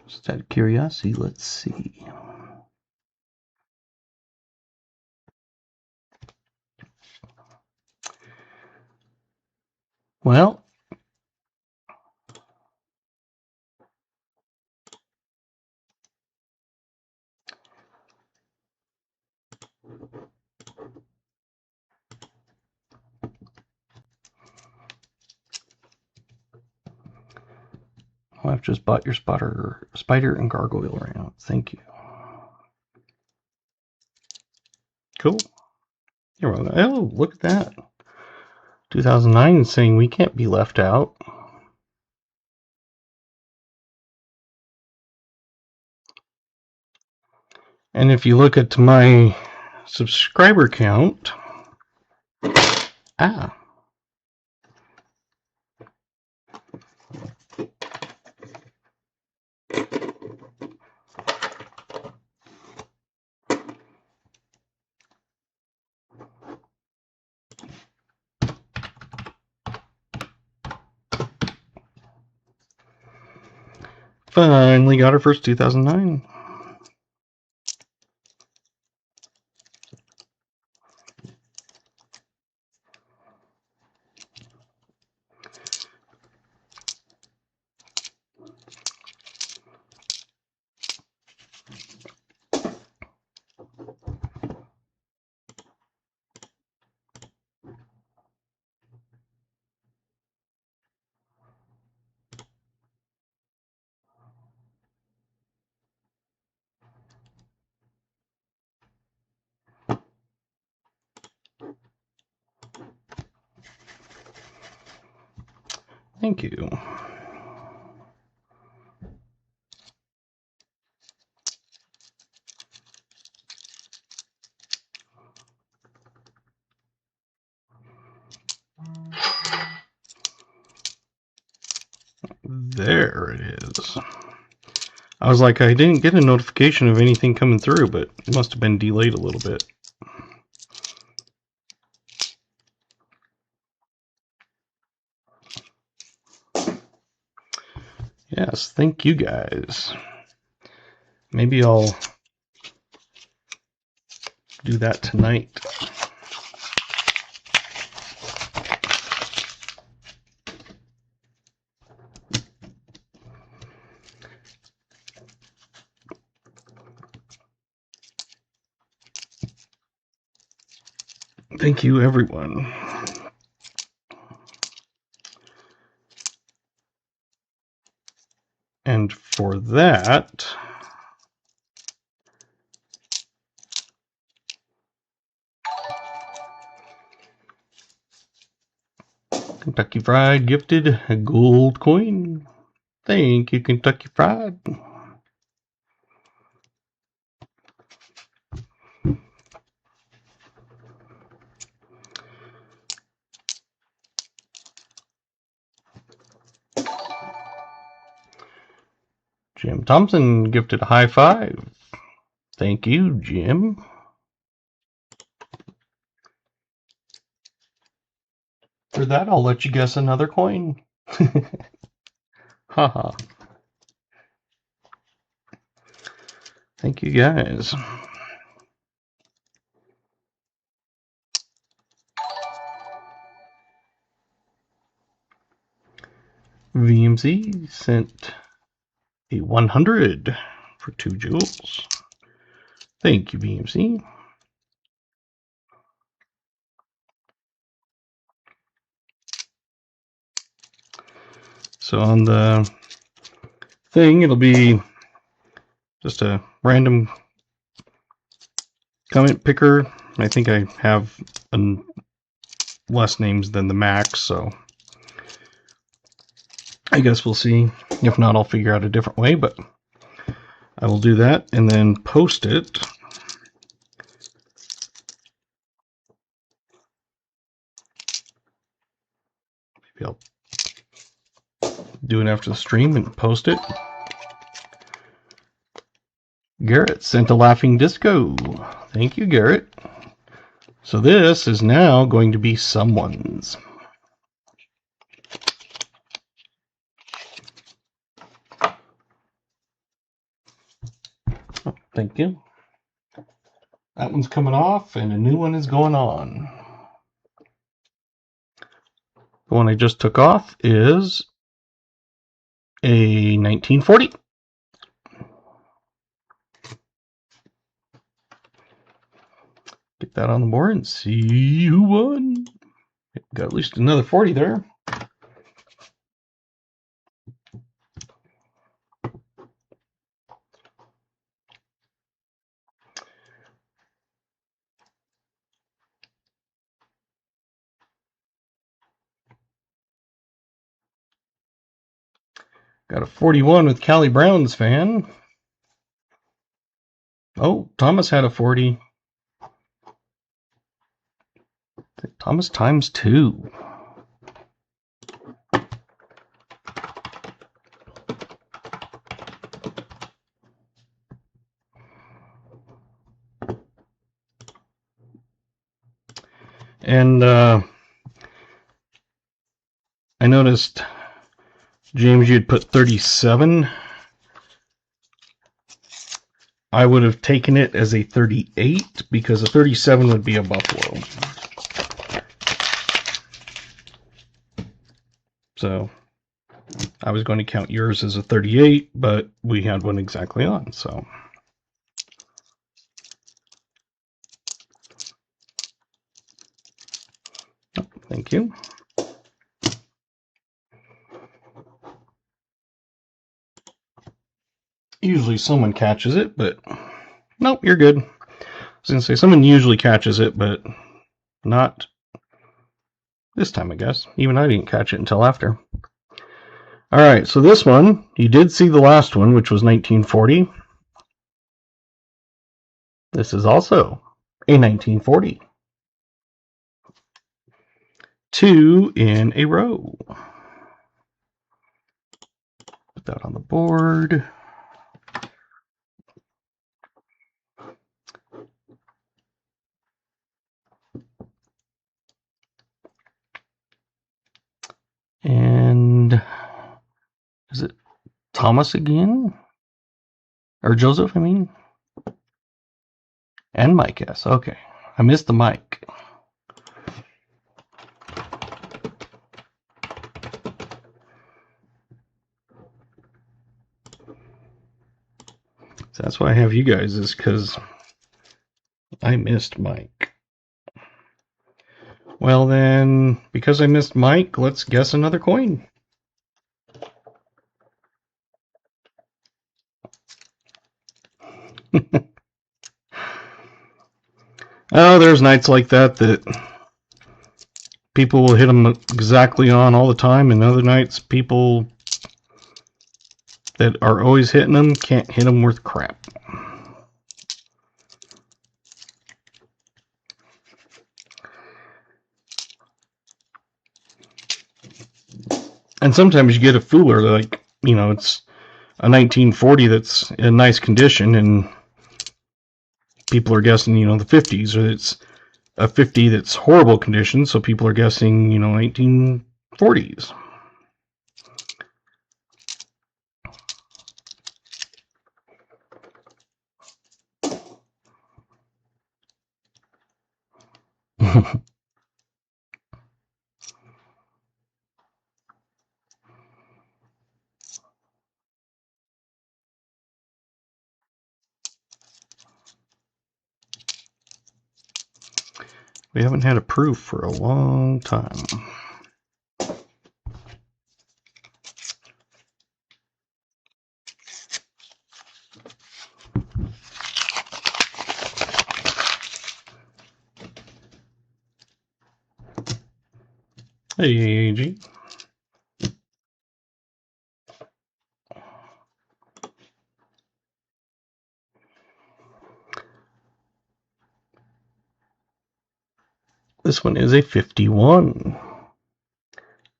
Just out of curiosity, let's see. Well, I've just bought your spider and gargoyle round. Thank you. Cool. You're welcome. Oh, look at that. 2009 saying we can't be left out. And if you look at my subscriber count, finally got her first 2009. Thank you. There it is. I was like, I didn't get a notification of anything coming through, but it must have been delayed a little bit. Yes, thank you guys. Maybe I'll do that tonight. Thank you, everyone. And for that, Kentucky Fried gifted a gold coin. Thank you, Kentucky Fried. Jim Thompson gifted a high five. Thank you, Jim. For that, I'll let you guess another coin. Haha. Thank you, guys. VMC sent a 100 for 2 jewels. Thank you, VMC. So on the thing, it'll be just a random comment picker. I think I have less names than the max, so I guess we'll see. If not, I'll figure out a different way, but I will do that and then post it. Maybe I'll do it after the stream and post it. Garrett sent a laughing disco. Thank you, Garrett. So this is now going to be someone's. Oh, thank you. That one's coming off and a new one is going on. The one I just took off is a 1940. Get that on the board and see who won. Got at least another 40 there. Got a 41 with Callie Brown's fan. Oh, Thomas had a 40. Thomas times 2. And I noticed, James, you'd put 37. I would have taken it as a 38 because a 37 would be a buffalo. So I was going to count yours as a 38, but we had one exactly on, so. Oh, thank you. Usually someone catches it, but nope, you're good. I was going to say someone usually catches it, but not this time, I guess. Even I didn't catch it until after. All right, so this one, you did see the last one, which was 1940. This is also a 1940. 2 in a row. Put that on the board. And is it Thomas again? Or Joseph, I mean? And Mike, yes. Okay. I missed the Mike. So that's why I have you guys, is because I missed Mike. Well then, because I missed Mike, let's guess another coin. Oh, there's nights like that people will hit them exactly on all the time, and other nights people that are always hitting them can't hit them worth crap. And sometimes you get a fooler, like, you know, it's a 1940 that's in nice condition, and people are guessing, you know, the 50s, or it's a 50 that's horrible condition, so people are guessing, you know, 1940s. We haven't had a proof for a long time. Hey, AG. This one is a 51.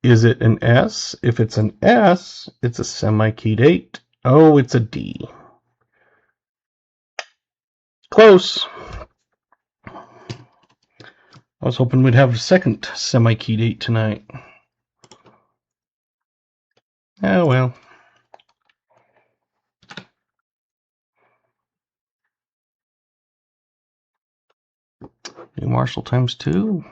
Is it an S? If it's an S, it's a semi-keyed 8. Oh, it's a D. Close. I was hoping we'd have a second semi-keyed 8 tonight. Oh well. New Marshall times 2.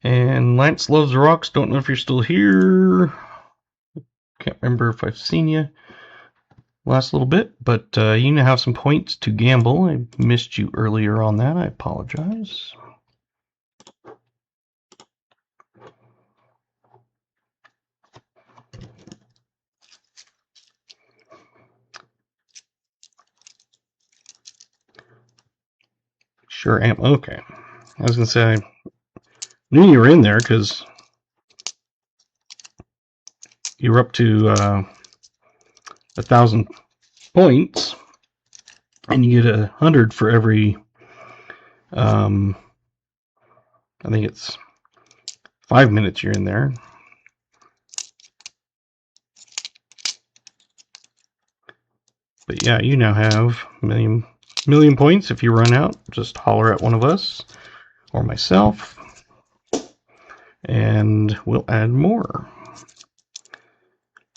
And Lance Loves the Rocks, don't know if you're still here. Can't remember if I've seen you last little bit, but you now have some points to gamble. I missed you earlier on that. I apologize. Sure am. Okay. I was going to say, I knew you were in there because you were up to 1,000 points, and you get 100 for every, I think it's 5 minutes you're in there. But yeah, you now have a million points. If you run out, just holler at one of us or myself, and we'll add more.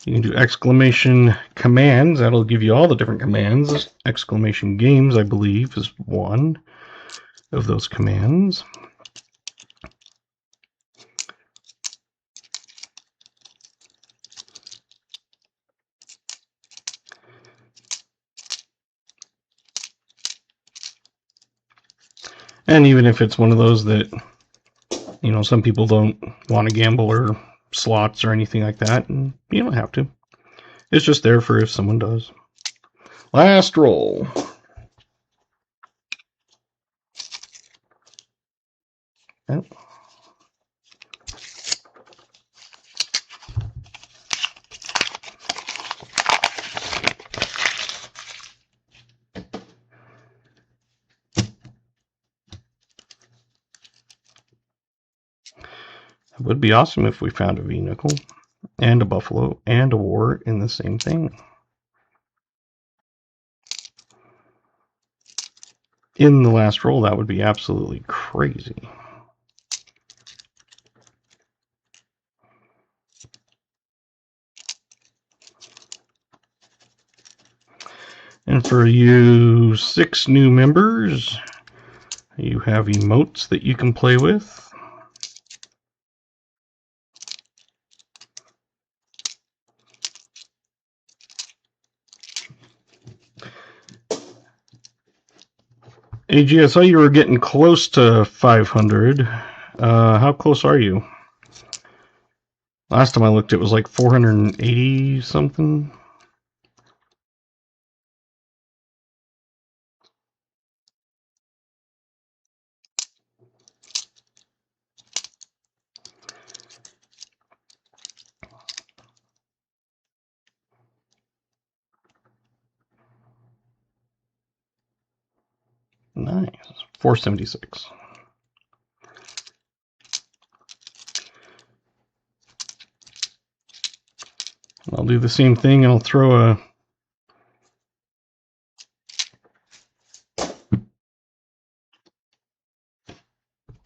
You can do exclamation commands. That'll give you all the different commands. Exclamation games, I believe, is one of those commands. And even if it's one of those that, you know, some people don't want to gamble or slots or anything like that, and you don't have to. It's just there for if someone does. Last roll. Yep. It would be awesome if we found a V-nickel and a buffalo and a war in the same thing. In the last roll, that would be absolutely crazy. And for you 6 new members, you have emotes that you can play with. AG, I saw you were getting close to 500. How close are you? Last time I looked, it was like 480 something. Nice. 476. I'll do the same thing and I'll throw a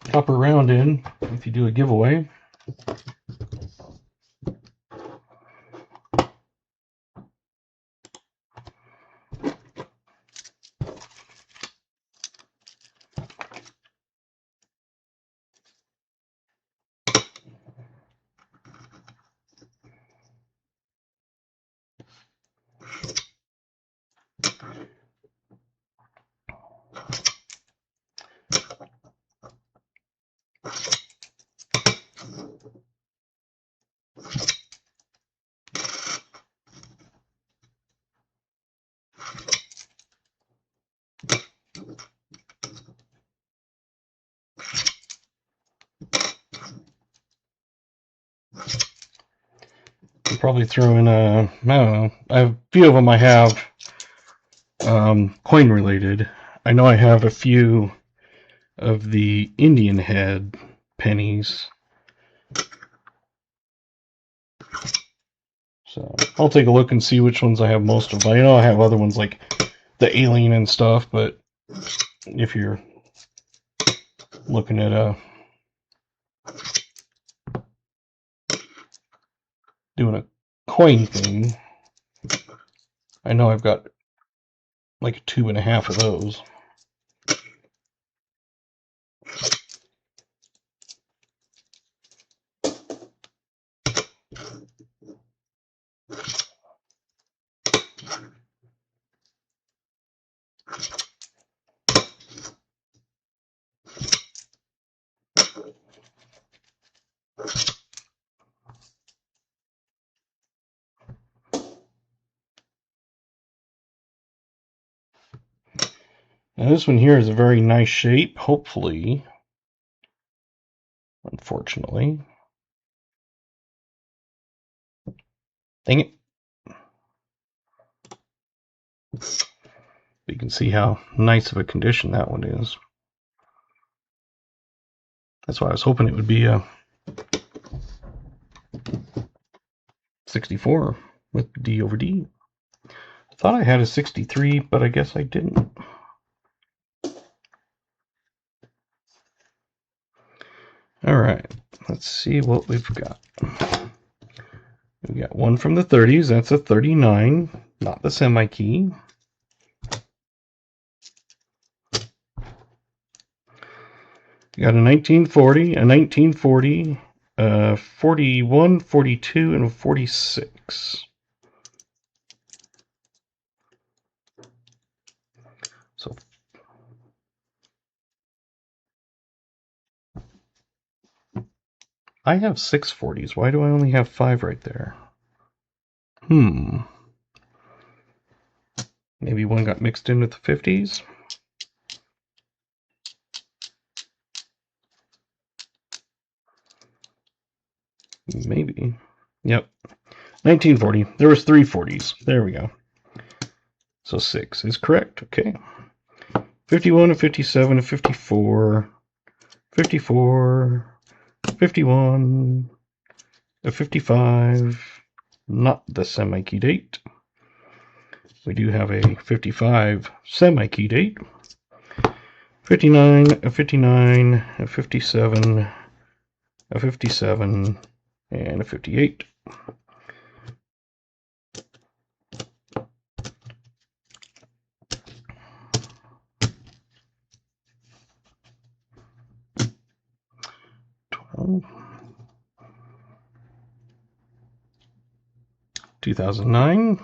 copper round in if you do a giveaway. I'll probably throw in I don't know, a few of them I have coin related. I know I have a few of the Indian head pennies. So I'll take a look and see which ones I have most of. I know I have other ones like the alien and stuff, but if you're looking at doing a coin thing, I know I've got like 2.5 of those. Now this one here is a very nice shape, hopefully. Unfortunately. Dang it. You can see how nice of a condition that one is. That's why I was hoping it would be a 64 with D over D. I thought I had a 63, but I guess I didn't. All right, let's see what we've got. We got one from the 30s. That's a 39, not the semi-key. We got a 1940, a 1940, 41, 42, and a 46. So I have 640s. Why do I only have 5 right there? Maybe one got mixed in with the 50s? Maybe. Yep. 1940. There was 3 40s. There we go. So 6 is correct. Okay. 51, a 57, a 54, 54, 51, a 55. Not the semi-key date. We do have a 55 semi-key date. 59, a 59, a 57, a 57, and a 58. Oh. 2009,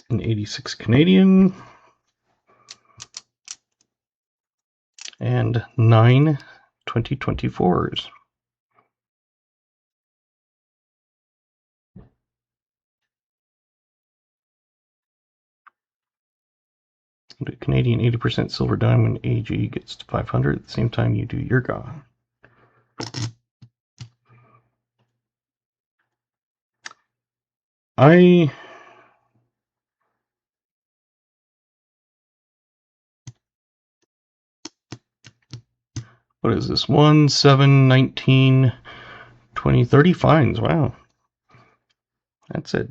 an 86 Canadian, and 9 2024s. The Canadian 80% silver diamond AG gets to 500 at the same time you do your GA. What is this? 1, 7, 19, 20, 30 fines. Wow. That's a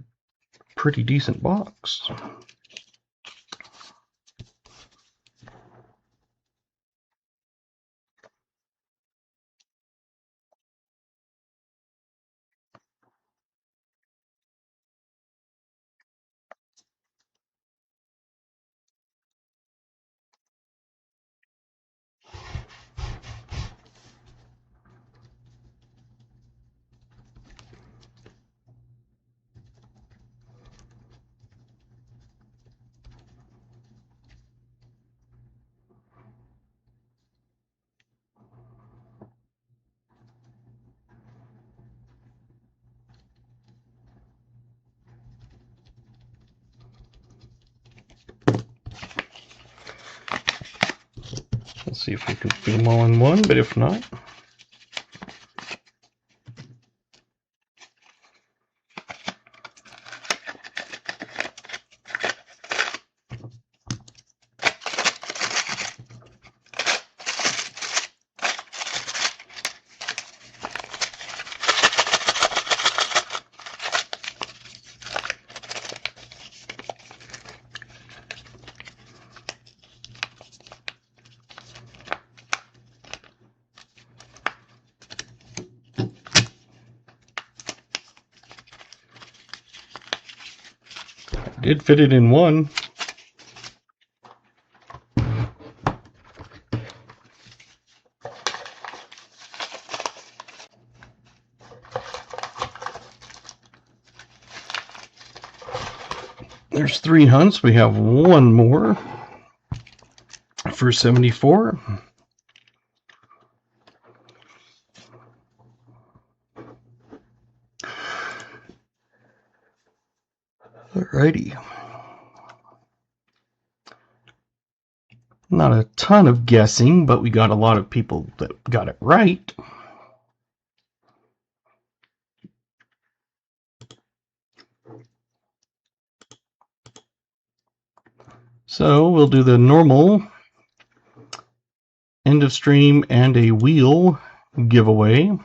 pretty decent box. Let's see if we can fit them all in one, but if not. Did fit it in one. There's 3 hunts. We have one more for 74. Alrighty. Not a ton of guessing, but we got a lot of people that got it right. So we'll do the normal end of stream and a wheel giveaway.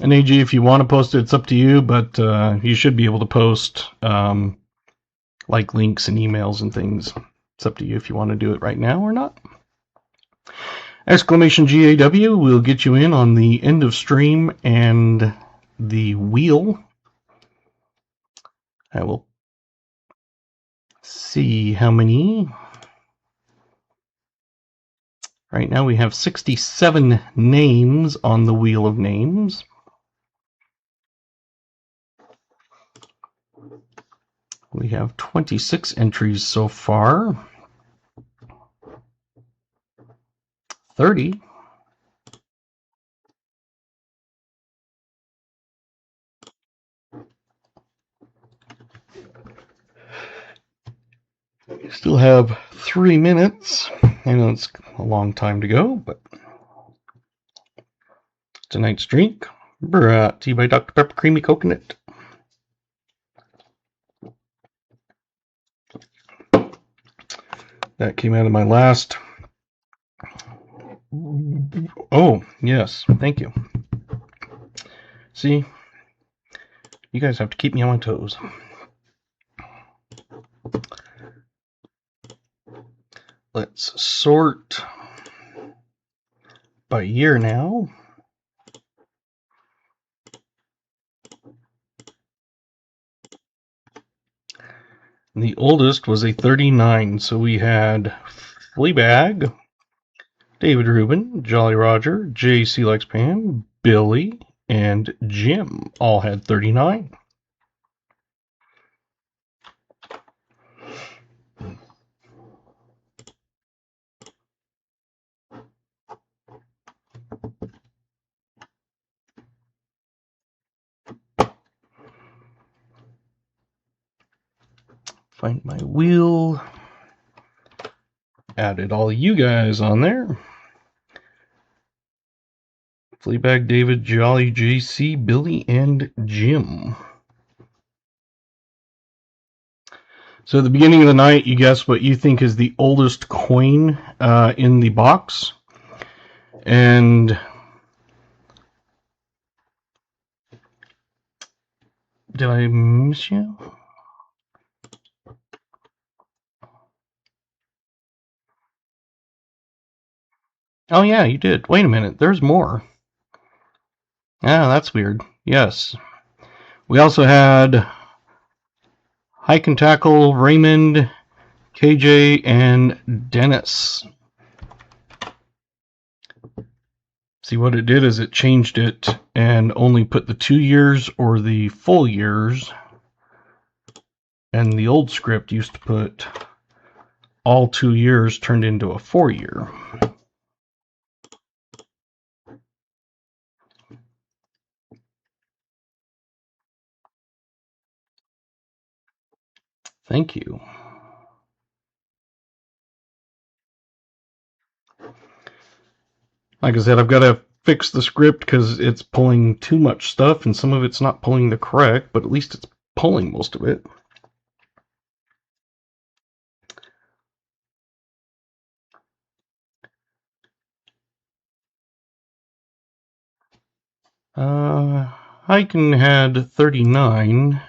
And AG, if you want to post it, it's up to you, but you should be able to post like links and emails and things. It's up to you if you want to do it right now or not. Exclamation GAW will get you in on the end of stream and the wheel. I will see how many. Right now we have 67 names on the wheel of names. We have 26 entries so far. 30. We still have 3 minutes. I know it's a long time to go, but tonight's drink brought to you by Dr. Pepper Creamy Coconut. That came out of my last. Oh, yes. Thank you. See, you guys have to keep me on my toes. Let's sort by year now. The oldest was a 39, so we had Fleabag, David Rubin, Jolly Roger, J.C. Lexpan, Billy, and Jim all had 39. Find my wheel. Added all you guys on there. Fleabag, David, Jolly, JC, Billy, and Jim. So at the beginning of the night, you guess what you think is the oldest coin in the box. And did I miss you? Oh yeah, you did. Wait a minute, there's more. Ah, that's weird. Yes. We also had Hike and Tackle, Raymond, KJ, and Dennis. See, what it did is it changed it and only put the 2 years or the full years. And the old script used to put all 2 years turned into a 4-year. Thank you. Like I said, I've got to fix the script because it's pulling too much stuff and some of it's not pulling the correct, but at least it's pulling most of it. Hyken had 39.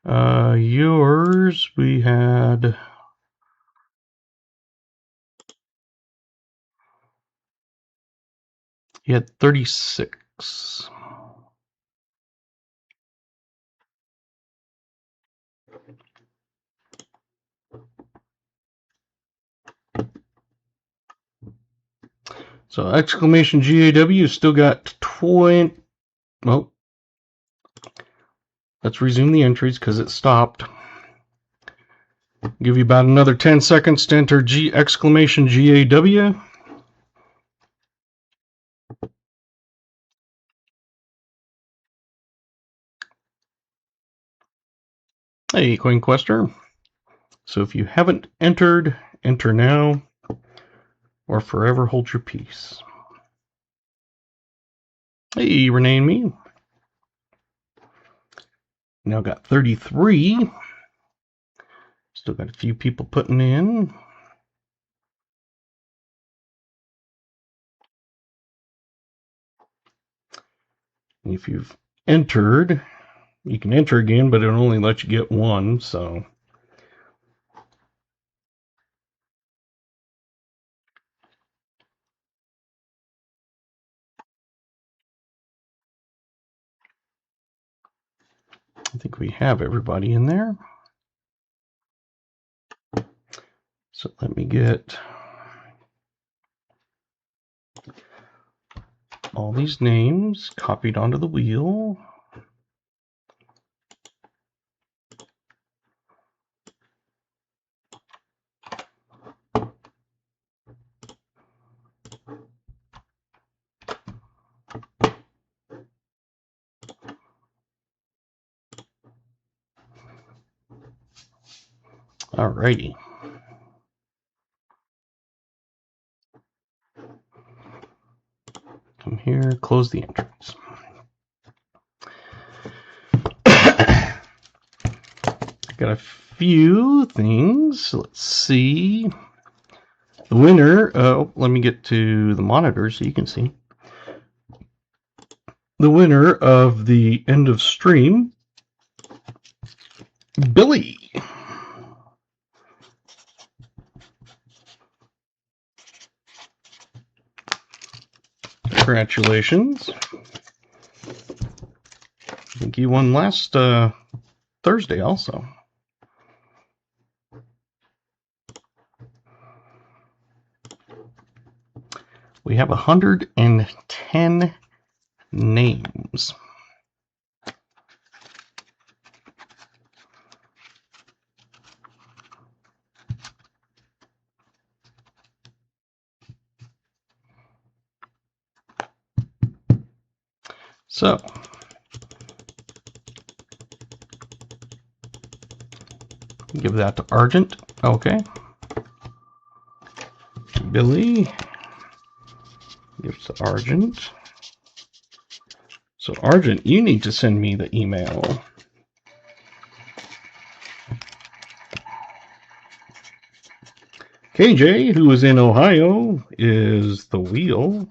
Yours, we had... You had 36. So exclamation GAW still got 20. Well, let's resume the entries because it stopped. Give you about another 10 seconds to enter exclamation GAW. Hey, Coin Quester. So if you haven't entered, enter now or forever hold your peace. Hey, Renee and me. Now got 33. Still got a few people putting in. If you've entered, you can enter again, but it'll only let you get one, so. I think we have everybody in there. So let me get all these names copied onto the wheel. Alrighty. Come here, close the entrance. Got a few things. Let's see. The winner, let me get to the monitor so you can see. The winner of the end of stream, Billy. Congratulations. I think you won last Thursday also. We have 110 names. So, give that to Argent. Okay. Billy gives to Argent. So Argent, you need to send me the email. KJ, who is in Ohio, is the wheel.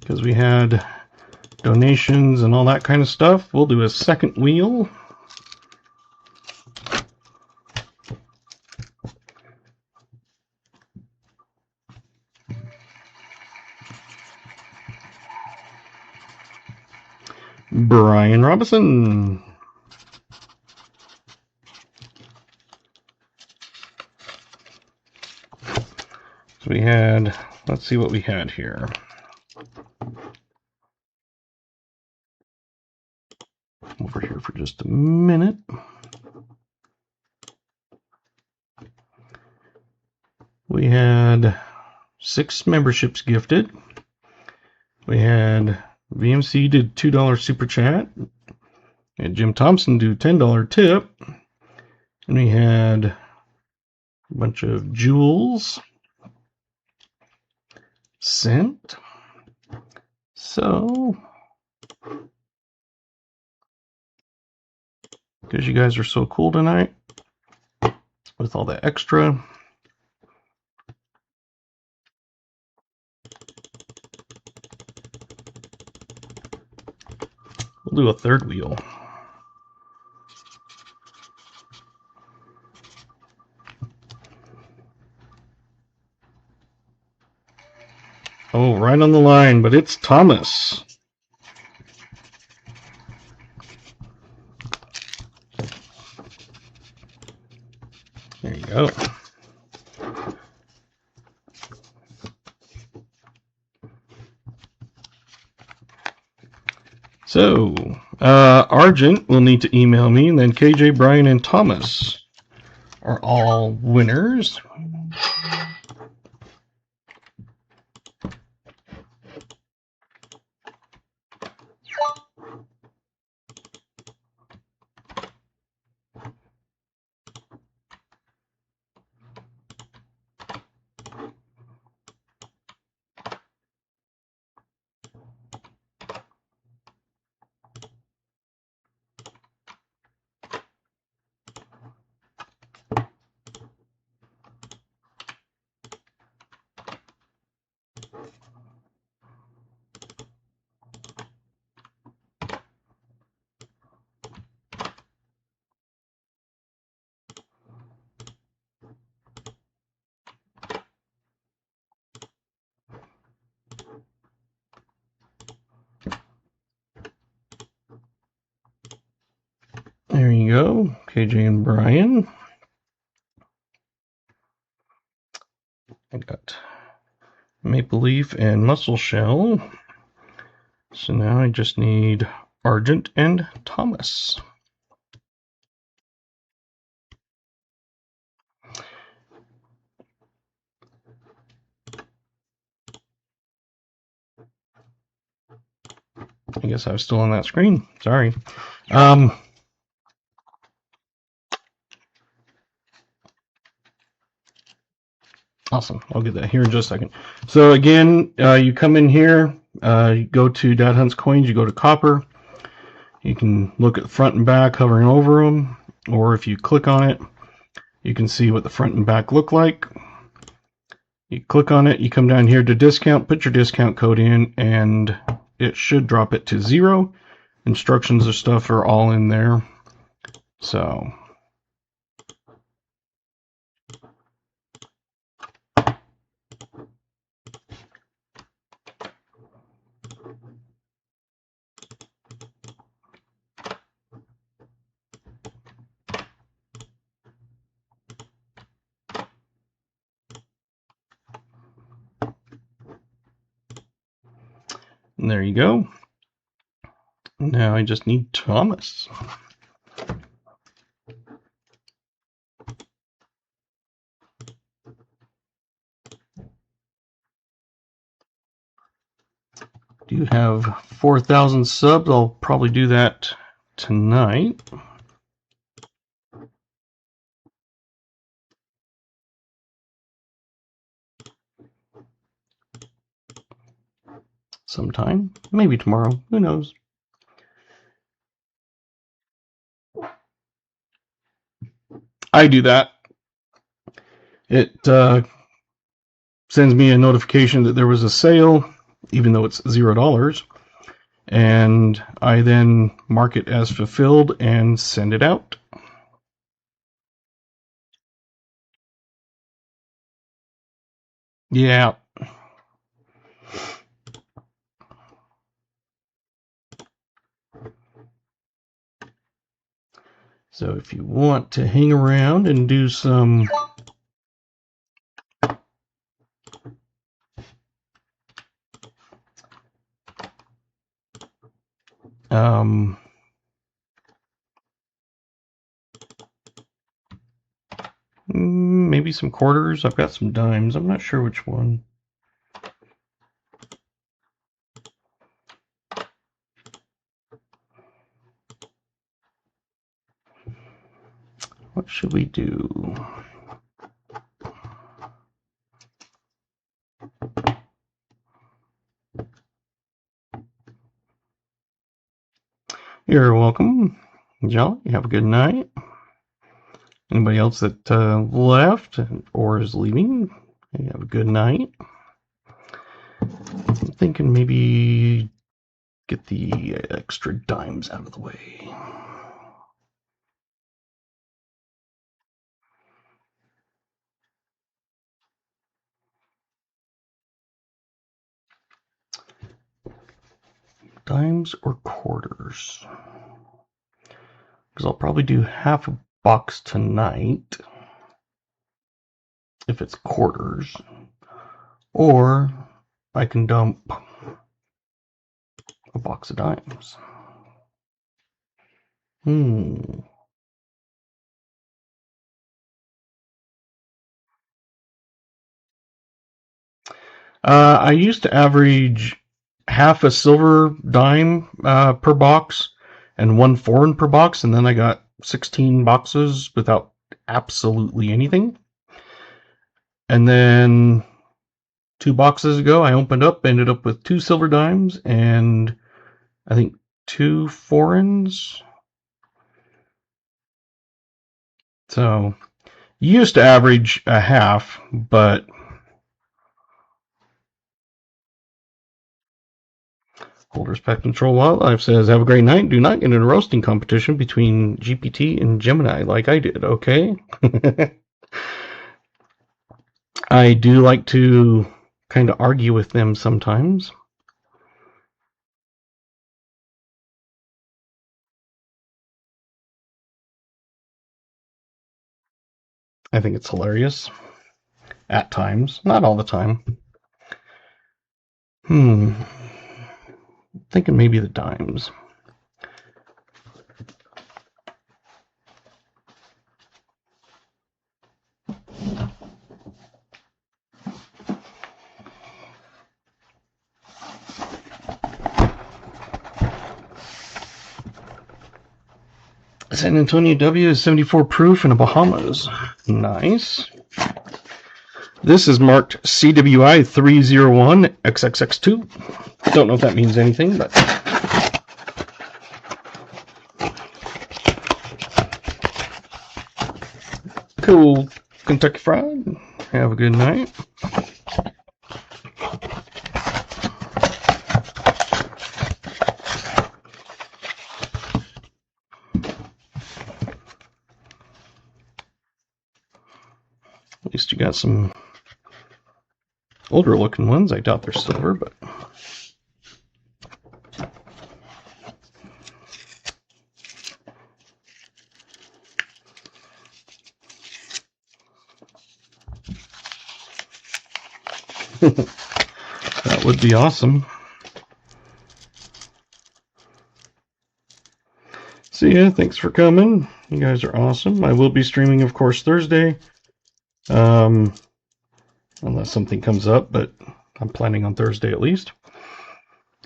Because we had donations and all that kind of stuff, we'll do a second wheel. Brian Robinson. So we had, let's see what we had here. Over here for just a minute. We had 6 memberships gifted. We had VMC did $2 super chat. And Jim Thompson do $10 tip. And we had a bunch of jewels sent. So, because you guys are so cool tonight with all the extra, we'll do a third wheel. Oh, right on the line, but it's Thomas. There you go. So, Argent will need to email me, and then KJ, Brian, and Thomas are all winners. There you go, KJ and Brian. I got Maple Leaf and Muscle Shell. So now I just need Argent and Thomas. guess I was still on that screen. Sorry. Awesome. I'll get that here in just a second. So again, you come in here, you go to Dad Hunt's Coins, you go to Copper. You can look at the front and back hovering over them, or if you click on it, you can see what the front and back look like. You click on it, you come down here to discount, put your discount code in, and it should drop it to 0. Instructions or stuff are all in there. So and there you go. Now I just need Thomas. Do have 4,000 subs. I'll probably do that tonight. Sometime, maybe tomorrow, who knows. I do that. It sends me a notification that there was a sale, even though it's $0, and I then mark it as fulfilled and send it out. Yeah. So if you want to hang around and do some maybe some quarters. I've got some dimes. I'm not sure which one. What should we do? You're welcome, Jolly. Have a good night. Anybody else that left or is leaving, have a good night. I'm thinking maybe get the extra dimes out of the way. Dimes or quarters? Because I'll probably do half a box tonight if it's quarters, or I can dump a box of dimes. I used to average half a silver dime per box and 1 foreign per box, and then I got 16 boxes without absolutely anything. And then 2 boxes ago, I opened up, ended up with 2 silver dimes and I think 2 foreigns. So used to average a half, but Holders Pet Control Wildlife says, have a great night. Do not get in a roasting competition between GPT and Gemini like I did, okay? I do like to kind of argue with them sometimes. I think it's hilarious. At times. Not all the time. Thinking maybe the dimes. San Antonio W is 74 proof in the Bahamas. Nice. This is marked CWI 301 XXX2. Don't know if that means anything, but cool. Kentucky Fried. Have a good night. At least you got some older looking ones. I doubt they're silver, but that would be awesome. See ya. Thanks for coming. You guys are awesome. I will be streaming, of course, Thursday. Unless something comes up, but I'm planning on Thursday at least.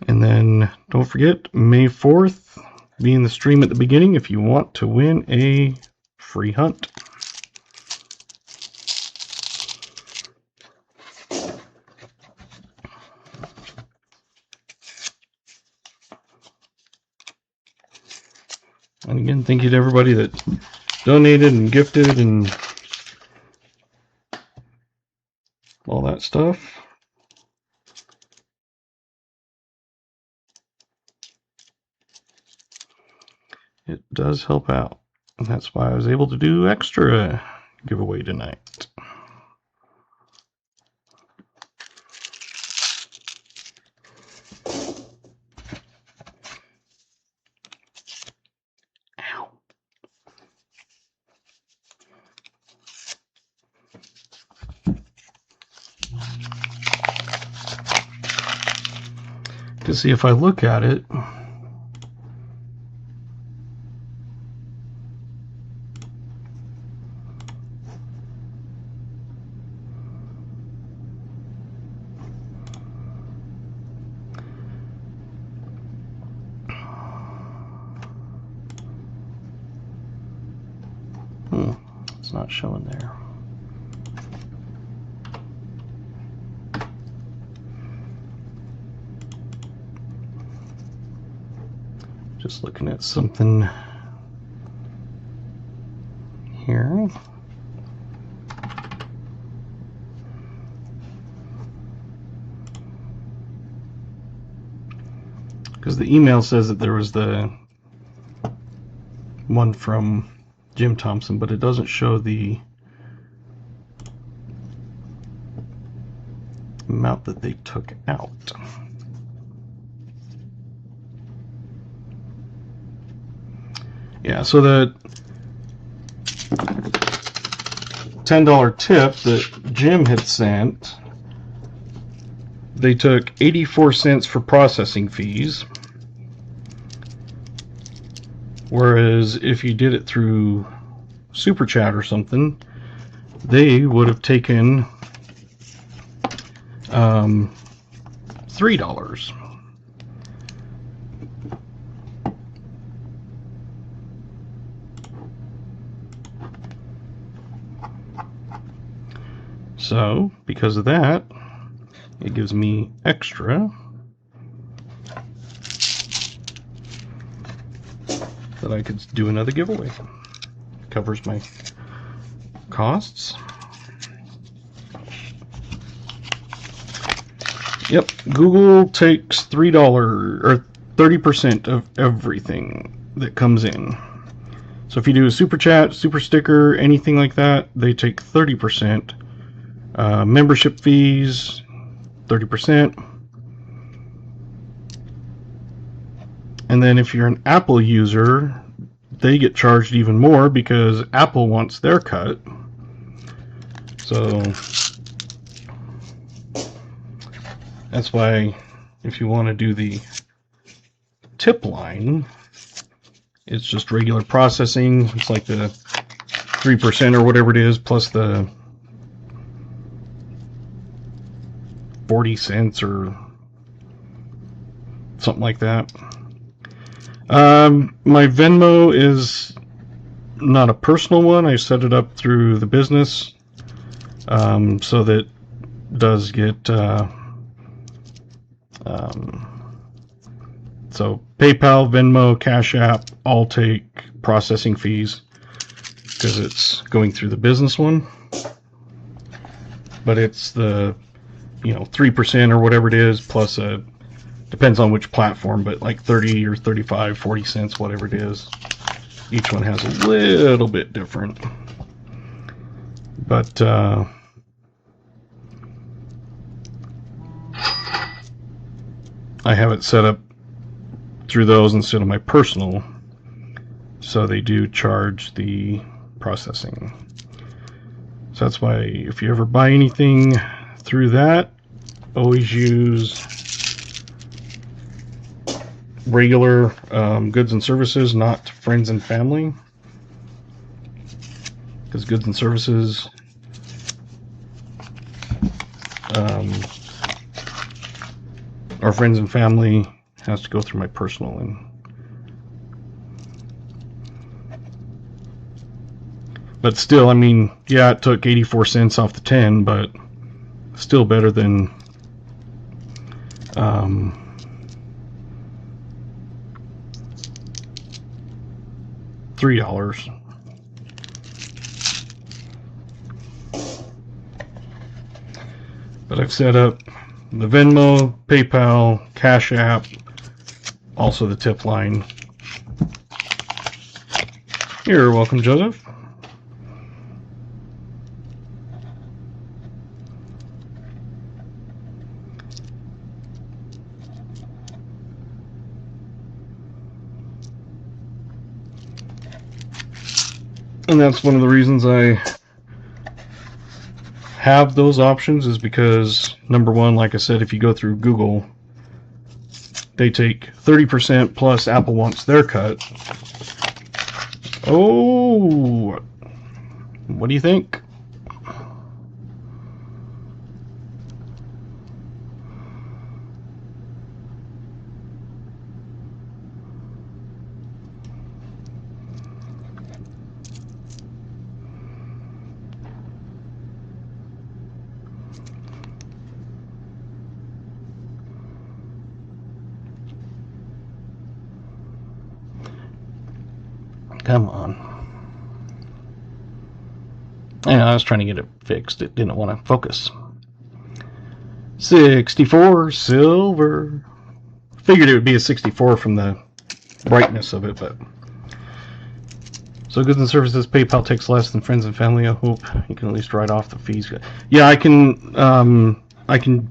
And then don't forget, May 4th, be in the stream at the beginning if you want to win a free hunt. And again, thank you to everybody that donated and gifted and all that stuff. It does help out. And that's why I was able to do extra giveaway tonight. Ow. To see if I look at it, it's not showing there. Just looking at something here. Because the email says that there was the one from Jim Thompson, but it doesn't show the amount that they took out. Yeah, so the $10 tip that Jim had sent, they took 84 cents for processing fees. Whereas if you did it through Super Chat or something, they would have taken $3. So, because of that, it gives me extra that I could do another giveaway. Covers my costs. Yep, Google takes $3 or 30% of everything that comes in. So if you do a super chat, super sticker, anything like that, they take 30%. Membership fees, 30%. And then if you're an Apple user, they get charged even more because Apple wants their cut. So that's why if you want to do the tip line, it's just regular processing. It's like the 3% or whatever it is, plus the 40 cents or something like that. My Venmo is not a personal one. I set it up through the business, so that does get so PayPal, Venmo, Cash App all take processing fees because it's going through the business one. But it's the 3% or whatever it is plus a, depends on which platform, but like 30 or 35, 40 cents, whatever it is. Each one has a little bit different. But I have it set up through those instead of my personal, so they do charge the processing. So that's why if you ever buy anything through that, always use regular goods and services, not friends and family, because goods and services our friends and family has to go through my personal. And but still, I mean, yeah, it took 84 cents off the 10, but still better than $3. But I've set up the Venmo, PayPal, Cash App, also the tip line. You're welcome, Joseph. And that's one of the reasons I have those options, is because number one, like I said, if you go through Google, they take 30% plus Apple wants their cut. Oh, what do you think? Come on. Yeah, I was trying to get it fixed. It didn't want to focus. 64 silver. Figured it would be a 64 from the brightness of it, but so goods and services, PayPal takes less than friends and family. I hope you can at least write off the fees. Yeah, I can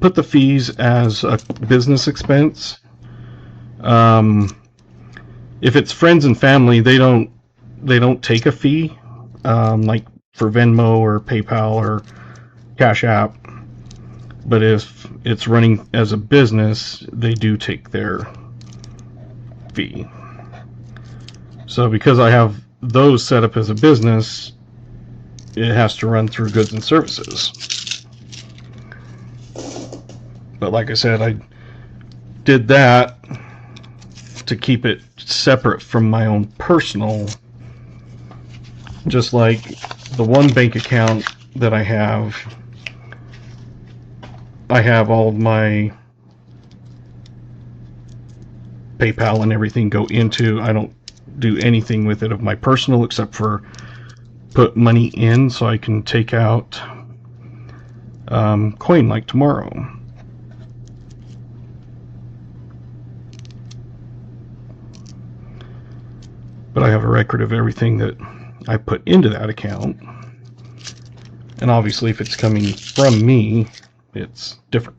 put the fees as a business expense. If it's friends and family, they don't take a fee, like for Venmo or PayPal or Cash App. But if it's running as a business, they do take their fee. So because I have those set up as a business, it has to run through goods and services. But like I said, I did that to keep it separate from my own personal. Just like the one bank account that I have all of my PayPal and everything go into. I don't do anything with it of my personal except for put money in so I can take out coin like tomorrow. But I have a record of everything that I put into that account. And obviously if it's coming from me, it's different.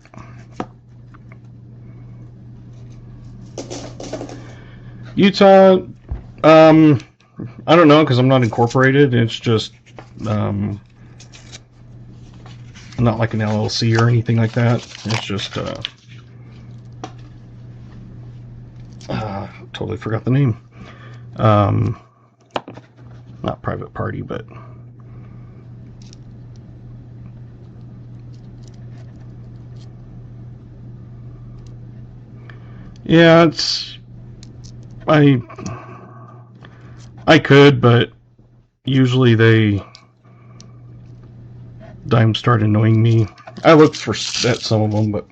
Utah, I don't know, because I'm not incorporated. It's just not like an LLC or anything like that. It's just totally forgot the name. Not private party, but yeah, it's I could, but usually dimes start annoying me. I looked at some of them, but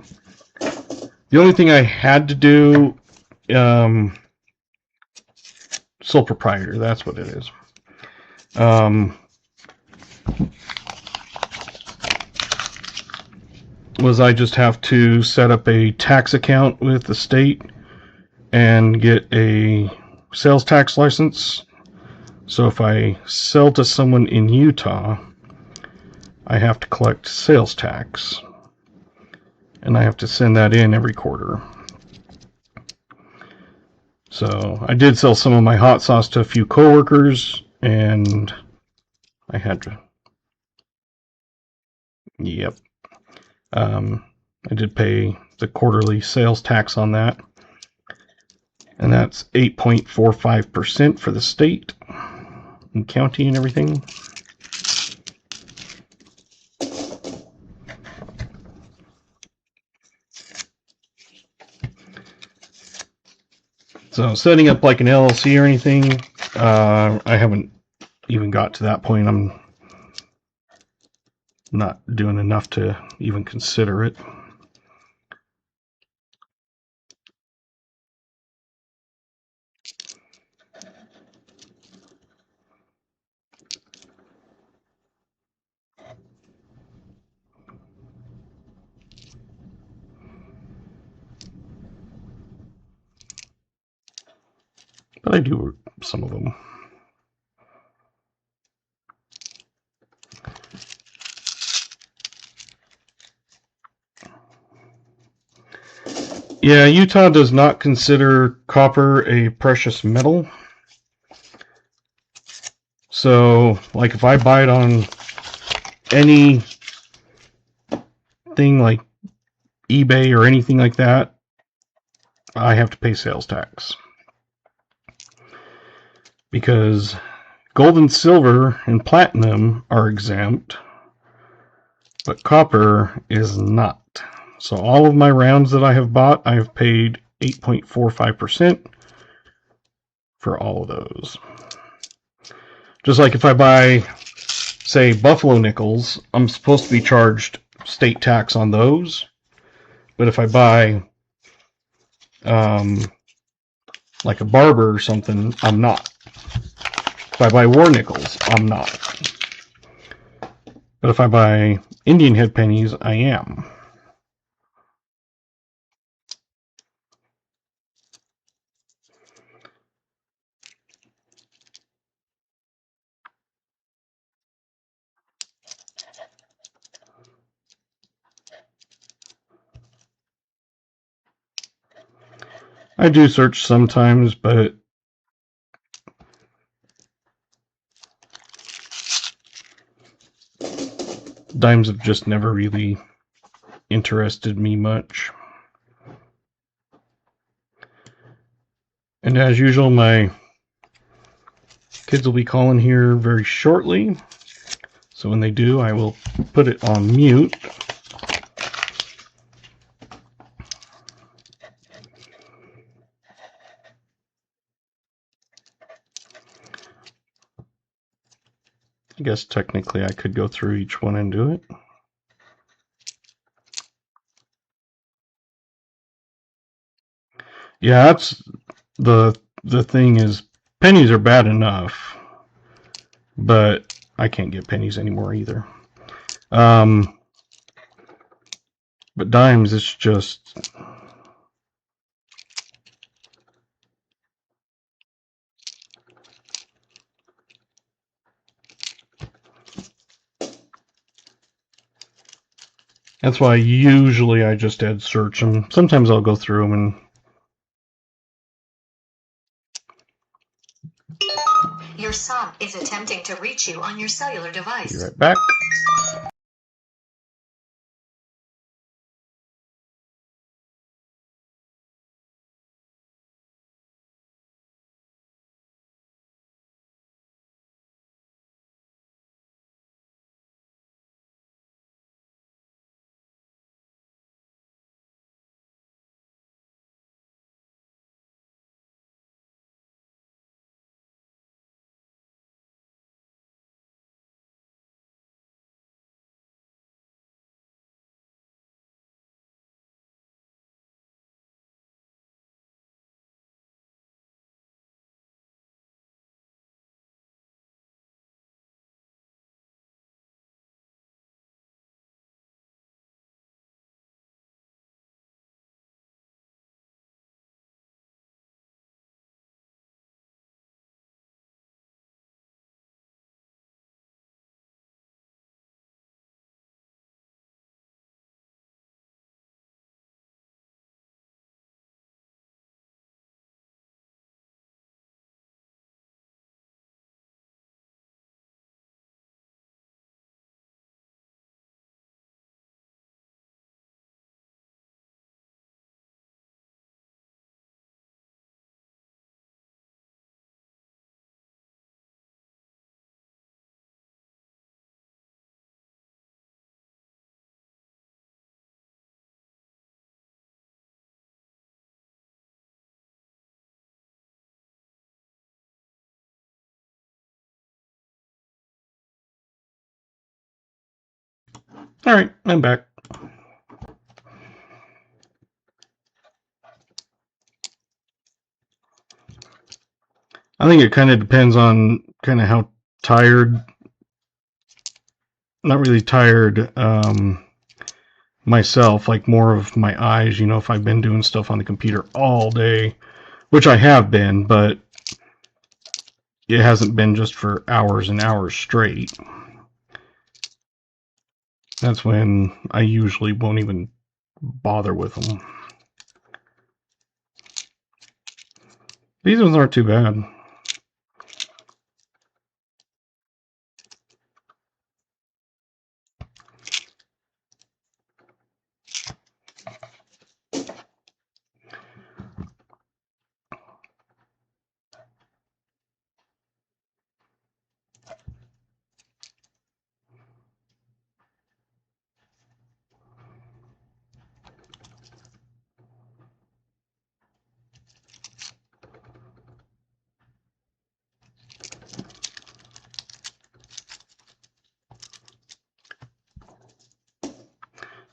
the only thing I had to do, sole proprietor, that's what it is. Was I just have to set up a tax account with the state and get a sales tax license. So if I sell to someone in Utah, I have to collect sales tax, and I have to send that in every quarter. So I did sell some of my hot sauce to a few coworkers, and I had to, yep. I did pay the quarterly sales tax on that, and that's 8.45% for the state and county and everything. So setting up like an LLC or anything, I haven't even got to that point. I'm not doing enough to even consider it. But I do some of them. Yeah, Utah does not consider copper a precious metal. So, like if I buy it on any thing like eBay or anything like that, I have to pay sales tax. Because gold and silver and platinum are exempt, but copper is not. So all of my rounds that I have bought, I have paid 8.45% for all of those. Just like if I buy, say, buffalo nickels, I'm supposed to be charged state tax on those. But if I buy like a barber or something, I'm not. If I buy war nickels, I'm not. But if I buy Indian head pennies, I am. I do search sometimes, but dimes have just never really interested me much. And as usual, my kids will be calling here very shortly. So when they do, I will put it on mute. I guess technically I could go through each one and do it. Yeah, that's the thing is pennies are bad enough, but I can't get pennies anymore either. But dimes, it's just that's why usually I just add search them. Sometimes I'll go through them and. Your son is attempting to reach you on your cellular device. Be right back. Alright, I'm back. I think it kind of depends on kind of how tired, not really tired, myself, like more of my eyes, you know, if I've been doing stuff on the computer all day, which I have been, but it hasn't been just for hours and hours straight. That's when I usually won't even bother with them. These ones aren't too bad.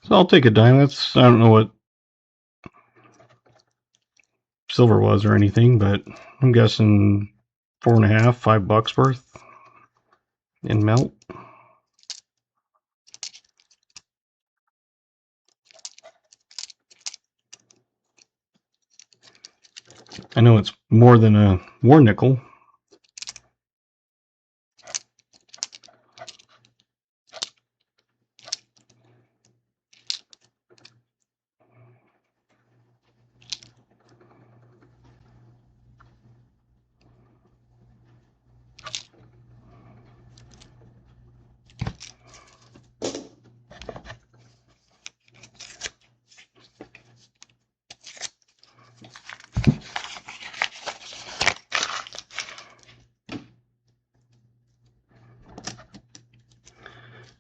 So I'll take a dime. That's, I don't know what silver was or anything, but I'm guessing $4.50, $5 worth in melt. I know it's more than a war nickel.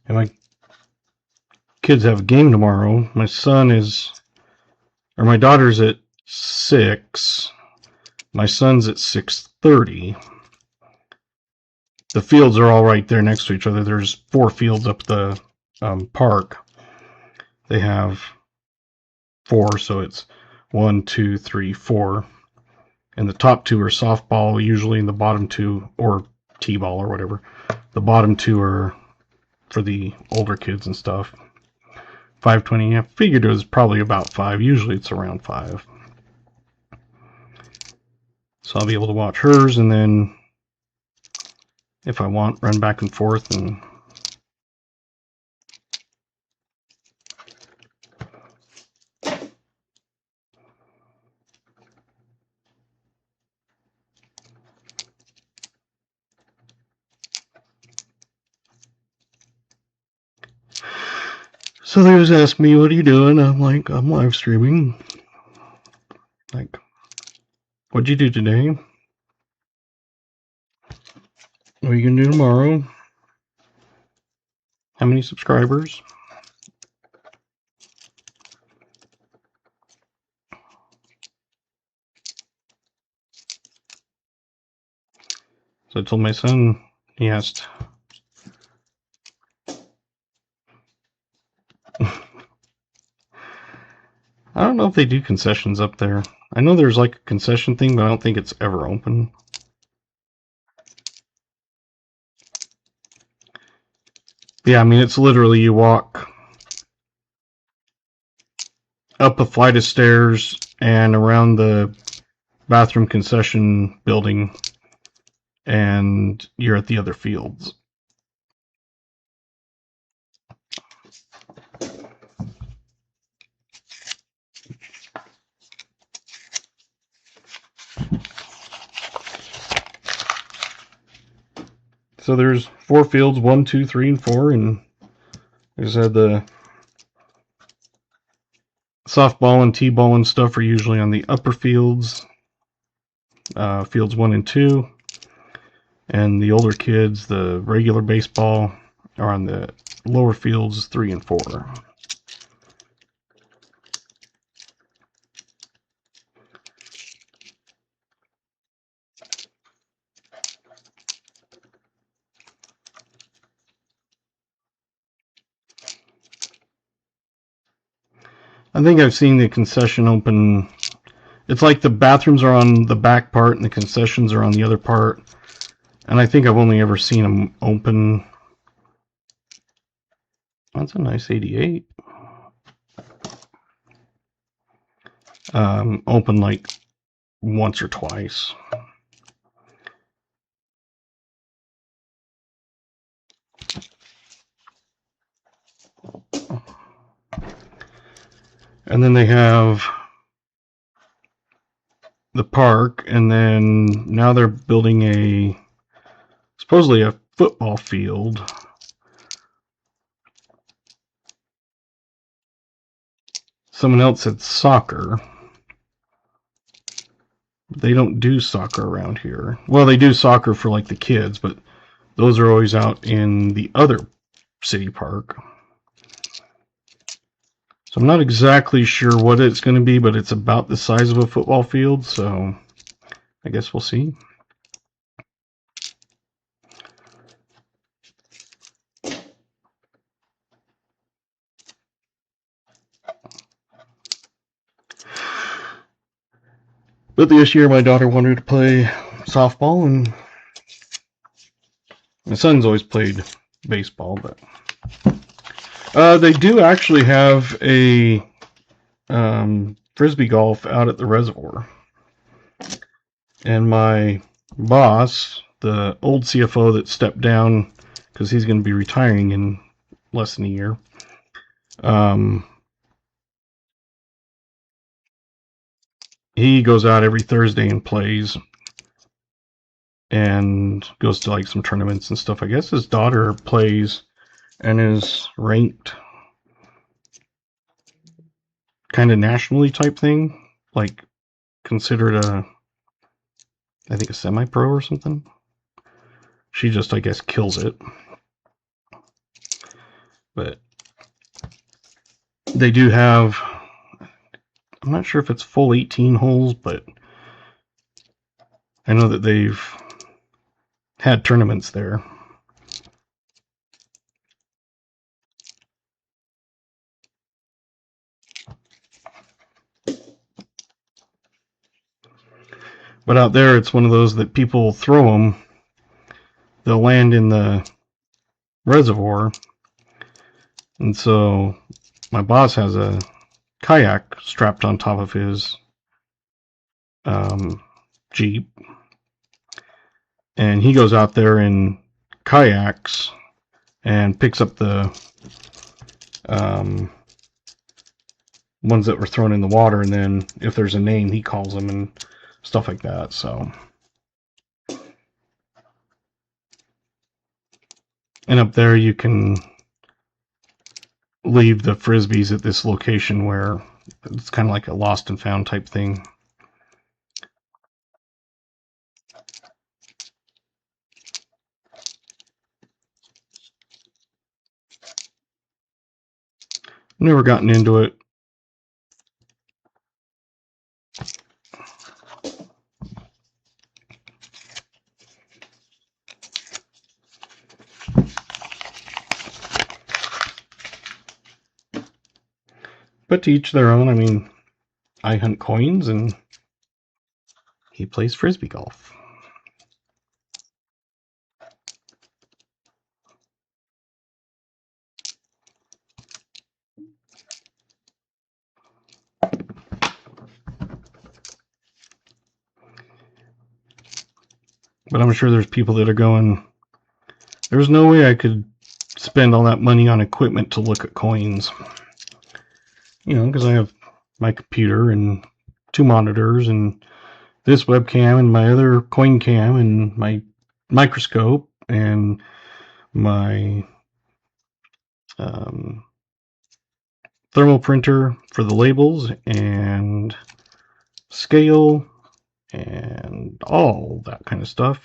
And my kids have a game tomorrow. My daughter's at 6. My son's at 6:30. The fields are all right there next to each other. There's 4 fields up the park. They have 4, so it's 1, 2, 3, 4. And the top 2 are softball, usually, and the bottom 2, or t-ball or whatever. The bottom 2 are for the older kids and stuff. 5:20. I figured it was probably about 5. Usually it's around 5. So I'll be able to watch hers, and then if I want, run back and forth. And so they always ask me, what are you doing? I'm like, I'm live streaming. Like, what'd you do today? What are you gonna do tomorrow? How many subscribers? So I told my son, he asked, I don't know if they do concessions up there. I know there's like a concession thing, but I don't think it's ever open. Yeah, I mean, it's literally you walk up a flight of stairs and around the bathroom concession building, and you're at the other fields. So there's 4 fields, 1, 2, 3, and 4, and like I said, the softball and t-ball and stuff are usually on the upper fields, fields 1 and 2, and the older kids, the regular baseball, are on the lower fields 3 and 4. I think I've seen the concession open. It's like the bathrooms are on the back part and the concessions are on the other part. And I think I've only ever seen them open. That's a nice 88. Open like once or twice. And then they have the park, and then now they're building supposedly a football field. Someone else said soccer. They don't do soccer around here. Well, they do soccer for like the kids, but those are always out in the other city park. So I'm not exactly sure what it's going to be, but it's about the size of a football field, so I guess we'll see. But this year my daughter wanted to play softball, and my son's always played baseball, but they do actually have a frisbee golf out at the reservoir. And my boss, the old CFO that stepped down because he's going to be retiring in less than a year, he goes out every Thursday and plays and goes to like some tournaments and stuff. I guess his daughter plays and is ranked kind of nationally type thing, like considered I think a semi-pro or something. She just, I guess, kills it. But they do have, I'm not sure if it's full 18 holes, but I know that they've had tournaments there. But out there, it's one of those that people throw them. They'll land in the reservoir. And so my boss has a kayak strapped on top of his Jeep. And he goes out there in kayaks and picks up the ones that were thrown in the water. And then if there's a name, he calls them and stuff like that. So, and up there you can leave the frisbees at this location where it's kind of like a lost and found type thing. Never gotten into it. But to each their own. I mean, I hunt coins and he plays frisbee golf. But I'm sure there's people that are going, there's no way I could spend all that money on equipment to look at coins. You know, because I have my computer and 2 monitors and this webcam and my other coin cam and my microscope and my thermal printer for the labels and scale and all that kind of stuff.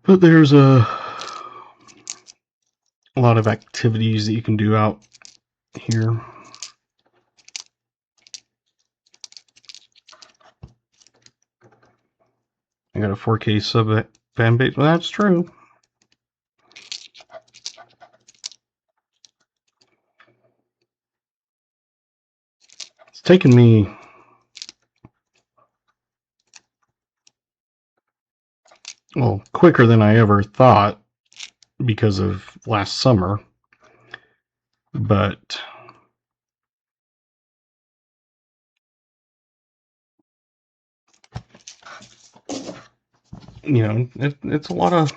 But there's a lot of activities that you can do out here. I got a 4K sub fan base. Well, that's true. It's taken me quicker than I ever thought because of last summer. But you know, it's a lot of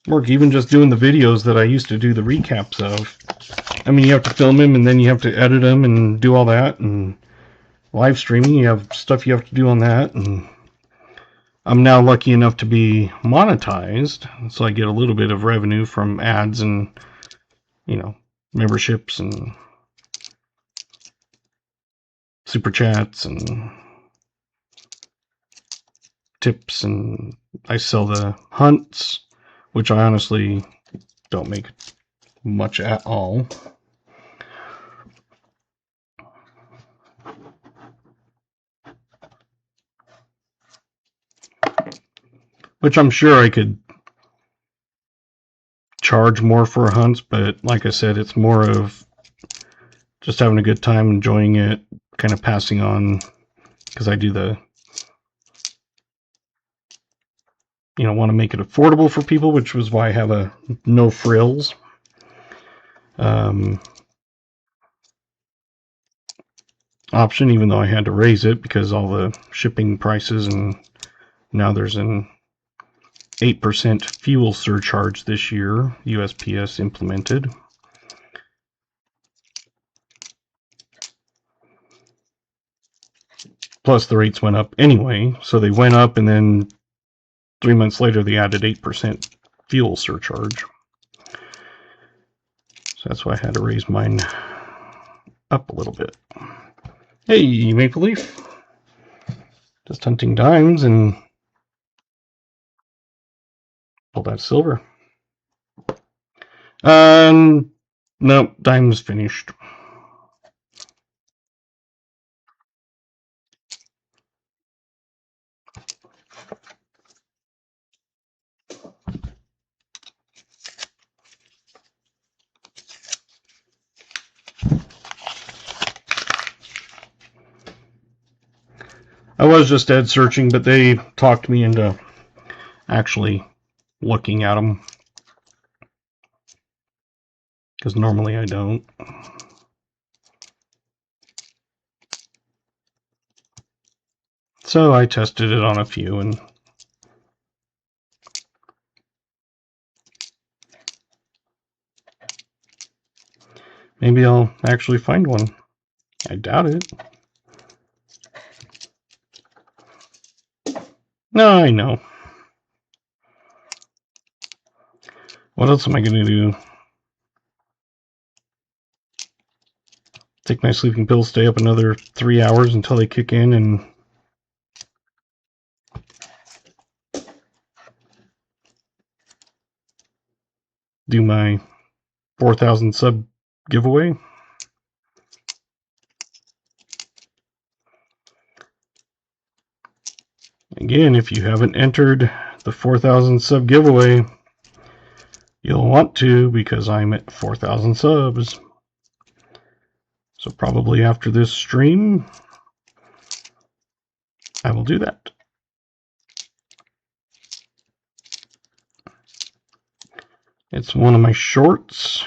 work, even just doing the videos that I used to do the recaps of. I mean, you have to film them, and then you have to edit them and do all that, and live streaming, you have stuff you have to do on that, and I'm now lucky enough to be monetized, so I get a little bit of revenue from ads and, you know, memberships and super chats and tips, and I sell the hunts, which I honestly don't make much at all. Which I'm sure I could charge more for hunts, but like I said, it's more of just having a good time, enjoying it, kind of passing on, because I do the, you know, want to make it affordable for people, which was why I have a no frills. Option, even though I had to raise it because all the shipping prices, and now there's an 8% fuel surcharge this year, USPS implemented. Plus the rates went up anyway, so they went up, and then 3 months later they added 8% fuel surcharge. So that's why I had to raise mine up a little bit. Hey, Maple Leaf. Just hunting dimes and pulled out silver. No, dimes finished. I was just dead searching, but they talked me into actually looking at them, because normally I don't. So I tested it on a few, and maybe I'll actually find one. I doubt it. No, I know. What else am I going to do? Take my sleeping pills, stay up another 3 hours until they kick in, and do my 4,000 sub giveaway. Again, if you haven't entered the 4,000 sub giveaway, you'll want to, because I'm at 4,000 subs. So probably after this stream, I will do that. It's one of my shorts.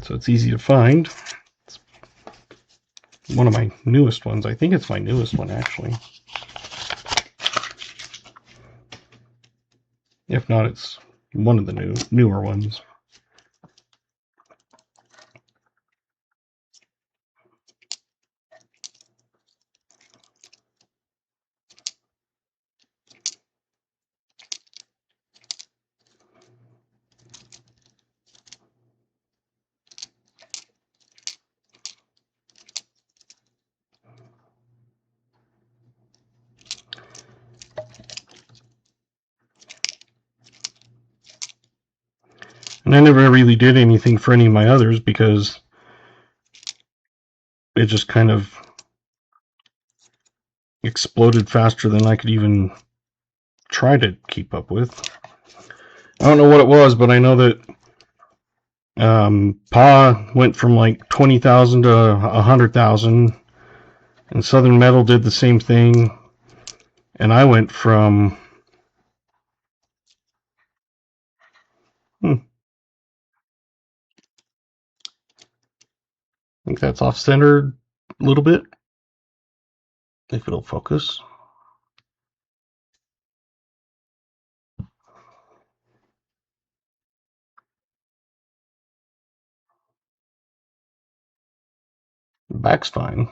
So it's easy to find. It's one of my newest ones. I think it's my newest one, actually. If not, it's one of the newer ones. And I never really did anything for any of my others because it just kind of exploded faster than I could even try to keep up with. I don't know what it was, but I know that Pa went from like 20,000 to 100,000, and Southern Metal did the same thing, and I went from I think that's off-centered a little bit, if it'll focus. The back's fine.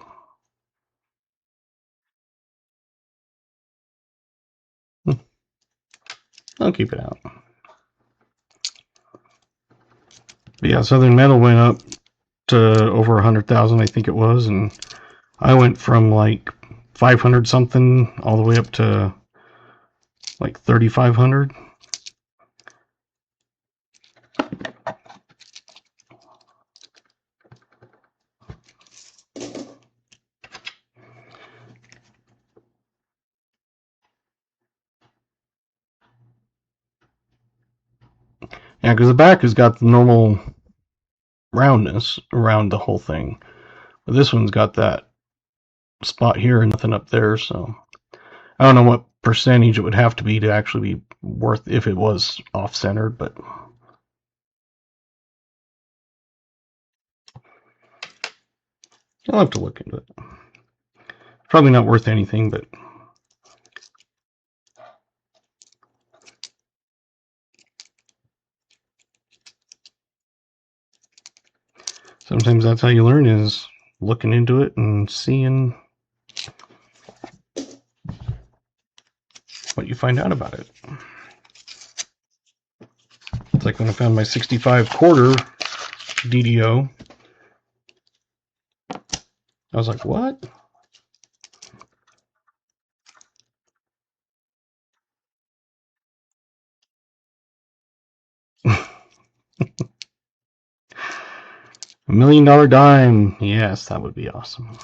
I'll keep it out. But yeah, Southern Metal went up to over 100,000, I think it was, and I went from like 500 something all the way up to like 3,500. Yeah, because the back has got the normal roundness around the whole thing. But this one's got that spot here and nothing up there, so I don't know what percentage it would have to be to actually be worth if it was off-centered, but I'll have to look into it. Probably not worth anything, but sometimes that's how you learn, is looking into it and seeing what you find out about it. It's like when I found my 65 quarter DDO. I was like, what? $1 million dime. Yes, that would be awesome.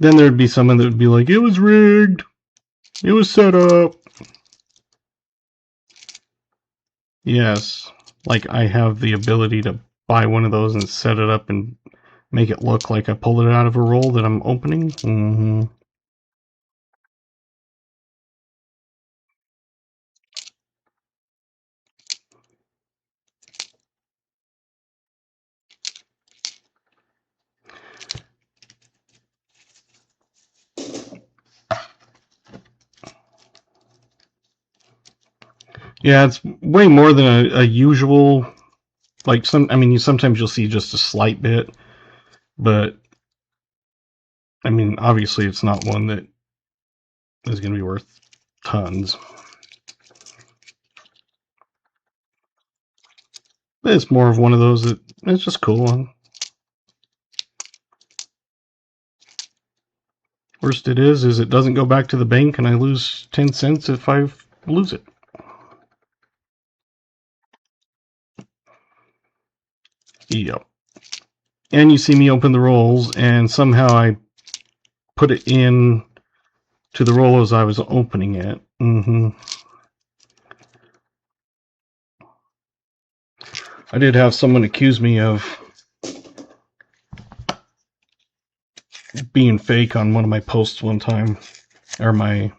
Then there'd be someone that would be like, it was rigged. It was set up. Yes, like I have the ability to buy one of those and set it up and make it look like I pulled it out of a roll that I'm opening. Mm-hmm. Yeah, it's way more than a usual. Like sometimes you'll see just a slight bit, but I mean, obviously it's not one that is going to be worth tons. But it's more of one of those that it's just cool. Worst it is it doesn't go back to the bank and I lose 10 cents if I lose it. Yep. And you see me open the rolls, and somehow I put it in to the roll as I was opening it. I did have someone accuse me of being fake on one of my posts one time, or my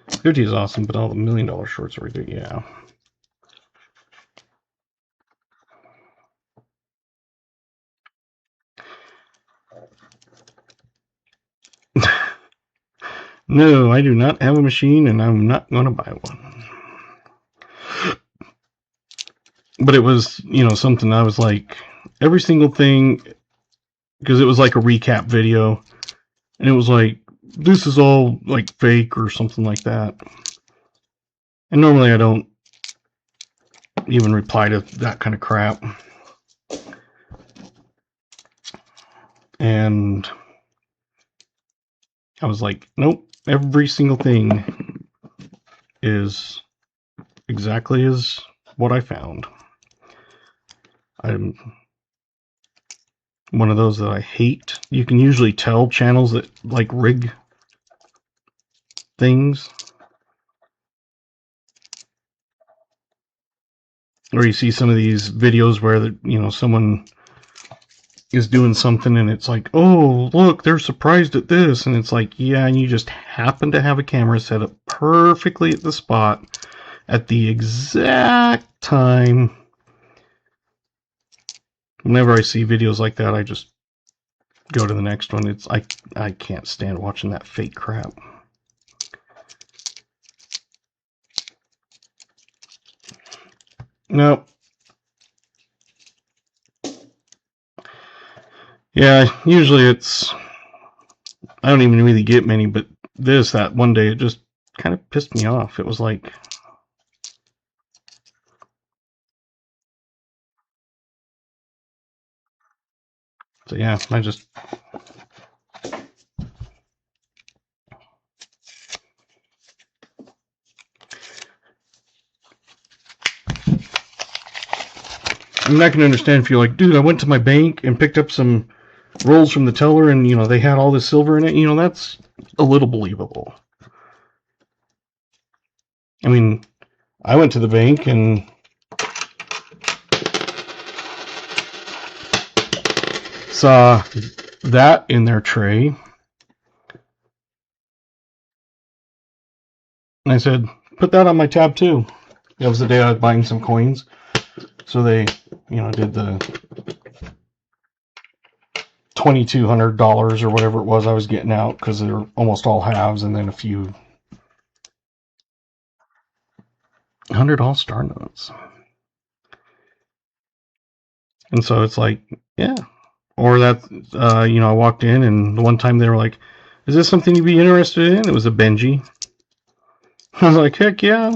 $50 is awesome, but all the $1 million shorts are ridiculous. Yeah. No, I do not have a machine, and I'm not going to buy one. But it was, something I was like, every single thing, because it was like a recap video, and it was like, this is all like fake or something like that. And normally I don't even reply to that kind of crap. And I was like, nope, every single thing is exactly as what I found. I'm one of those that I hate. You can usually tell channels that like rig things, or you see some of these videos where someone is doing something and it's like, oh look, they're surprised at this, and it's like, yeah, and you just happen to have a camera set up perfectly at the spot at the exact time. Whenever I see videos like that, I just go to the next one. It's I can't stand watching that fake crap. No. Yeah, usually it's, I don't even really get many, but that one day, it just kind of pissed me off. It was like, so yeah, I just, I'm not going to understand if you're like, dude, I went to my bank and picked up some rolls from the teller and, they had all this silver in it. That's a little believable. I mean, I went to the bank and saw that in their tray. And I said, put that on my tab too. That was the day I was buying some coins. So they, did the $2,200 or whatever it was I was getting out, because they're almost all halves, and then a few $100 all-star notes. And so it's like, yeah. Or that, I walked in, and the one time they were like, is this something you'd be interested in? It was a Benji. I was like, heck yeah.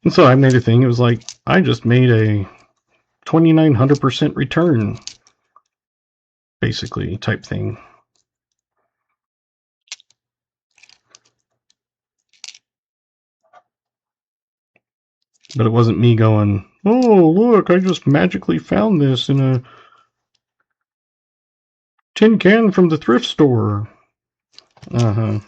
And so I made a thing. It was like, I just made a 2,900% return, basically, type thing. But it wasn't me going, oh, look, I just magically found this in a tin can from the thrift store. Uh-huh.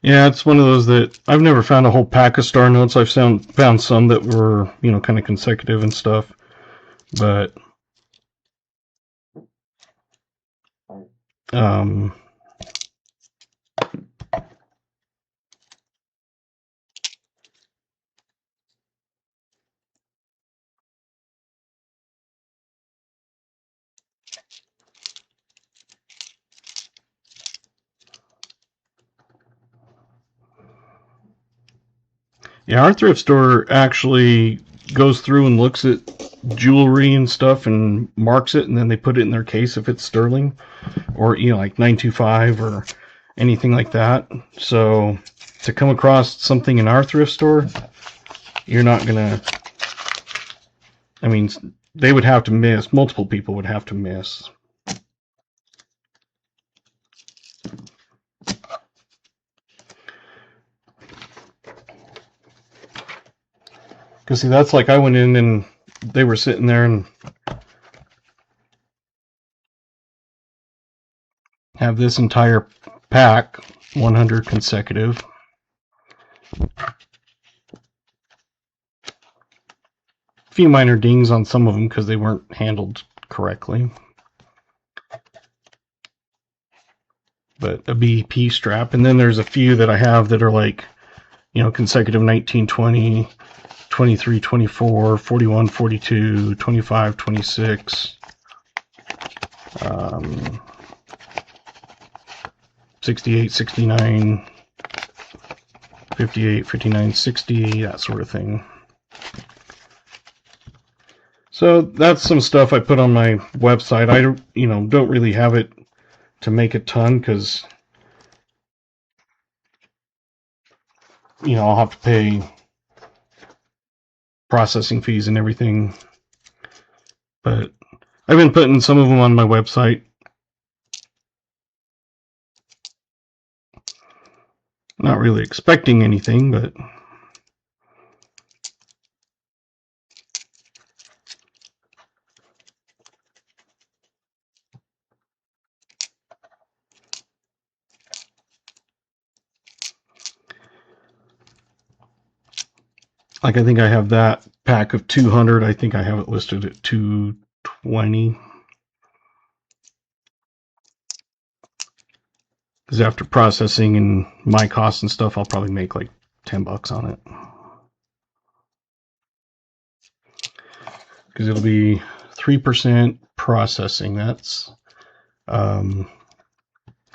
Yeah, it's one of those that I've never found a whole pack of star notes. I've found some that were, kind of consecutive and stuff. But yeah, our thrift store actually goes through and looks at jewelry and stuff and marks it, and then they put it in their case if it's sterling, or like 925 or anything like that. So to come across something in our thrift store, you're not gonna, I mean, they would have to miss, multiple people would have to miss. Because see, that's like I went in and they were sitting there and have this entire pack, 100 consecutive. A few minor dings on some of them because they weren't handled correctly. but a BP strap. And then there's a few that I have that are like, you know, consecutive 19, 20, 23, 24, 41, 42, 25, 26, 68, 69, 58, 59, 60, that sort of thing. So that's some stuff I put on my website. I don't really have it to make a ton because, you know, I'll have to pay processing fees and everything. But I've been putting some of them on my website. Not really expecting anything, but like, I think I have that pack of 200. I think I have it listed at 220. Because after processing and my costs and stuff, I'll probably make like $10 on it. Because it'll be 3% processing. That's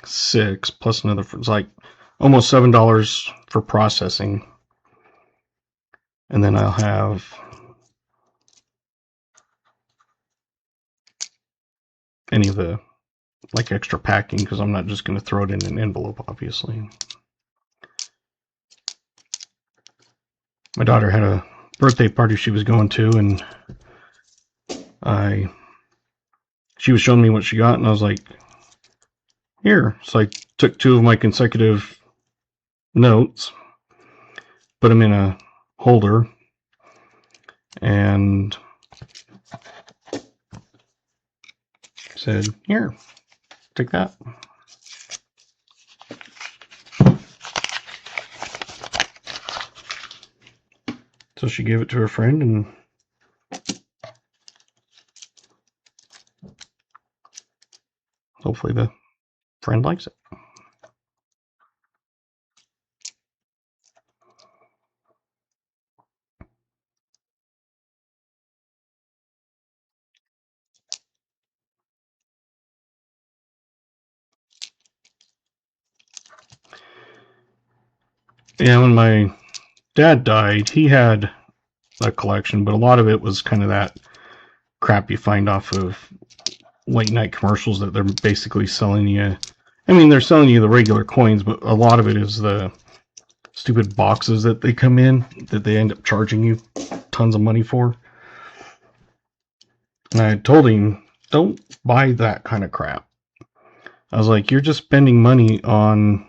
6 plus another. It's like almost $7 for processing. And then I'll have any of the like extra packing, because I'm not just going to throw it in an envelope, obviously. My daughter had a birthday party she was going to, and she was showing me what she got, and I was like, here. So I took 2 of my consecutive notes, put them in a holder, and said, here, take that. So she gave it to her friend, and hopefully the friend likes it. Yeah, when my dad died, he had a collection, but a lot of it was kind of that crap you find off of late night commercials that they're basically selling you. I mean, they're selling you the regular coins, but a lot of it is the stupid boxes that they come in that they end up charging you tons of money for. And I told him, don't buy that kind of crap. I was like, you're just spending money on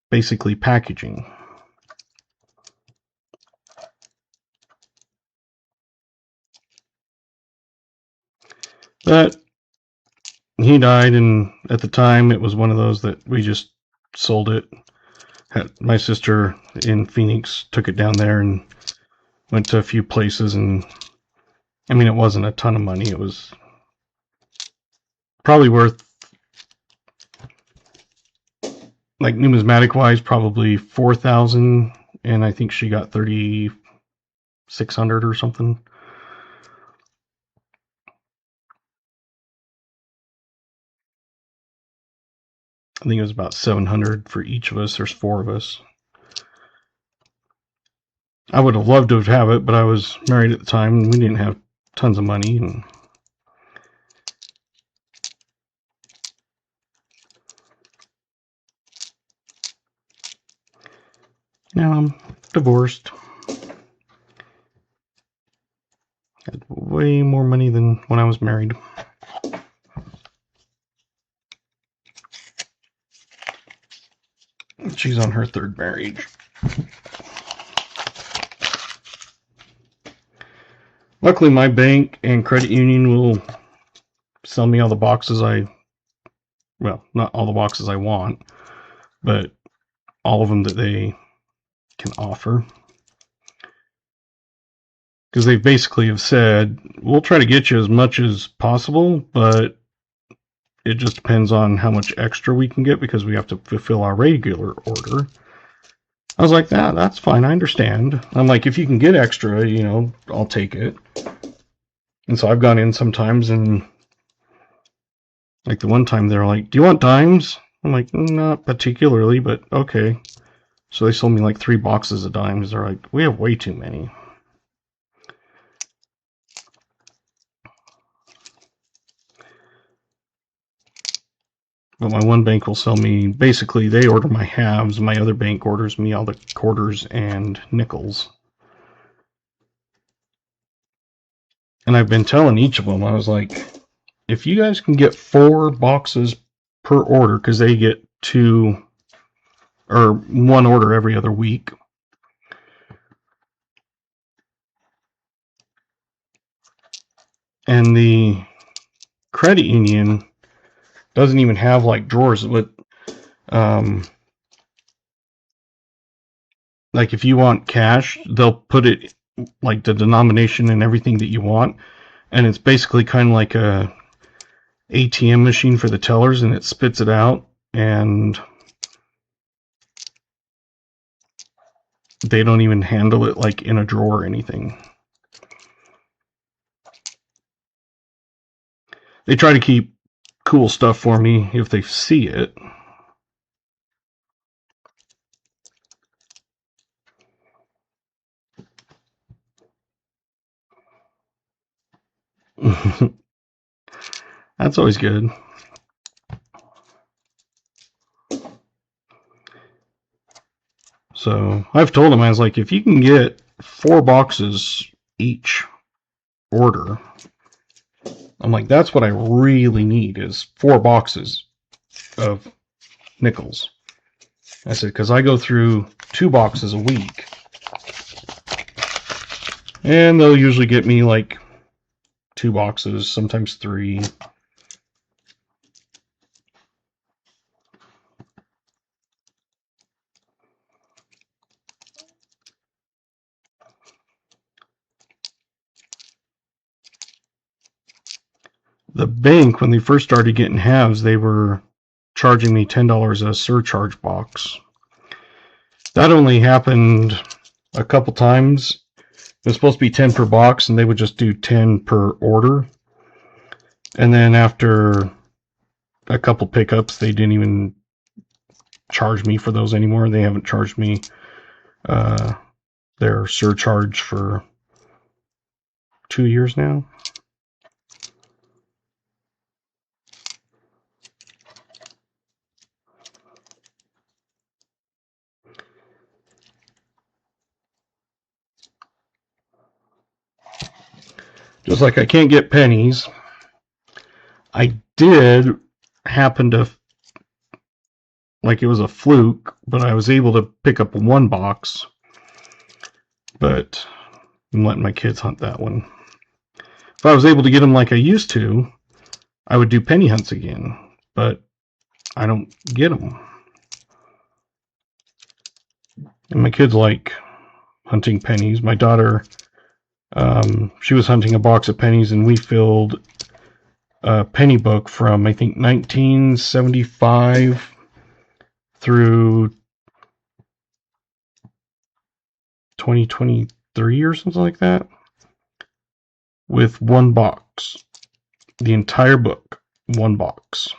basically packaging. But he died, and at the time it was one of those that we just sold it. My sister in Phoenix took it down there and went to a few places, and I mean, it wasn't a ton of money. It was probably worth, like, numismatic wise, probably 4,000, and I think she got 3,600 or something. I think it was about 700 for each of us. There's 4 of us. I would have loved to have it, but I was married at the time, and we didn't have tons of money. And now I'm divorced. Had way more money than when I was married. She's on her 3rd marriage. Luckily, my bank and credit union will sell me all the boxes well, not all the boxes I want, but all of them that they can offer. Because they basically have said, we'll try to get you as much as possible, but It just depends on how much extra we can get because we have to fulfill our regular order. I was like, that's fine, I understand. I'm like, if you can get extra, you know, I'll take it. And so I've gone in sometimes and like the one time they're like, do you want dimes? I'm like, not particularly, but okay. So they sold me like 3 boxes of dimes. They're like, we have way too many. But my one bank will sell me, basically they order my halves, my other bank orders me all the quarters and nickels. And I've been telling each of them, I was like, if you guys can get 4 boxes per order, because they get 2 or 1 order every other week. And the credit union doesn't even have like drawers with, like if you want cash, they'll put it like the denomination and everything that you want. And it's basically kind of like a ATM machine for the tellers, and it spits it out, and they don't even handle it like in a drawer or anything. They try to keep cool stuff for me if they see it. That's always good. So I've told them, I was like, if you can get 4 boxes each order, I'm like, that's what I really need is 4 boxes of nickels. I said, because I go through 2 boxes a week, and they'll usually get me like 2 boxes, sometimes 3. The bank, when they first started getting halves, they were charging me $10 a surcharge box. That only happened a couple times. It was supposed to be 10 per box, and they would just do 10 per order. And then after a couple pickups, they didn't even charge me for those anymore. They haven't charged me their surcharge for 2 years now. Just like I can't get pennies. I did happen to, like it was a fluke, but I was able to pick up 1 box. But I'm letting my kids hunt that one. If I was able to get them like I used to, I would do penny hunts again. But I don't get them. And my kids like hunting pennies. My daughter, she was hunting a box of pennies, and we filled a penny book from, I think, 1975 through 2023 or something like that, with 1 box. The entire book, 1 box.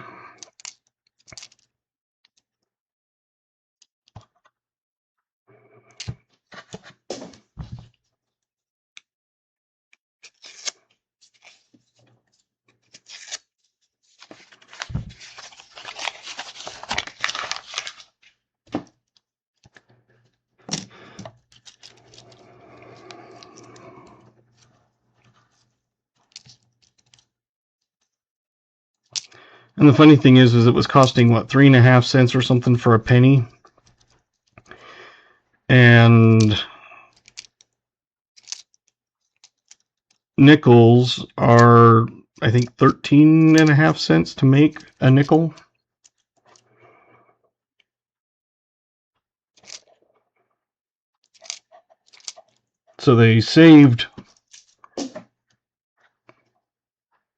And the funny thing is it was costing, what, 3.5 cents or something for a penny? And nickels are, I think, 13.5 cents to make a nickel. So they saved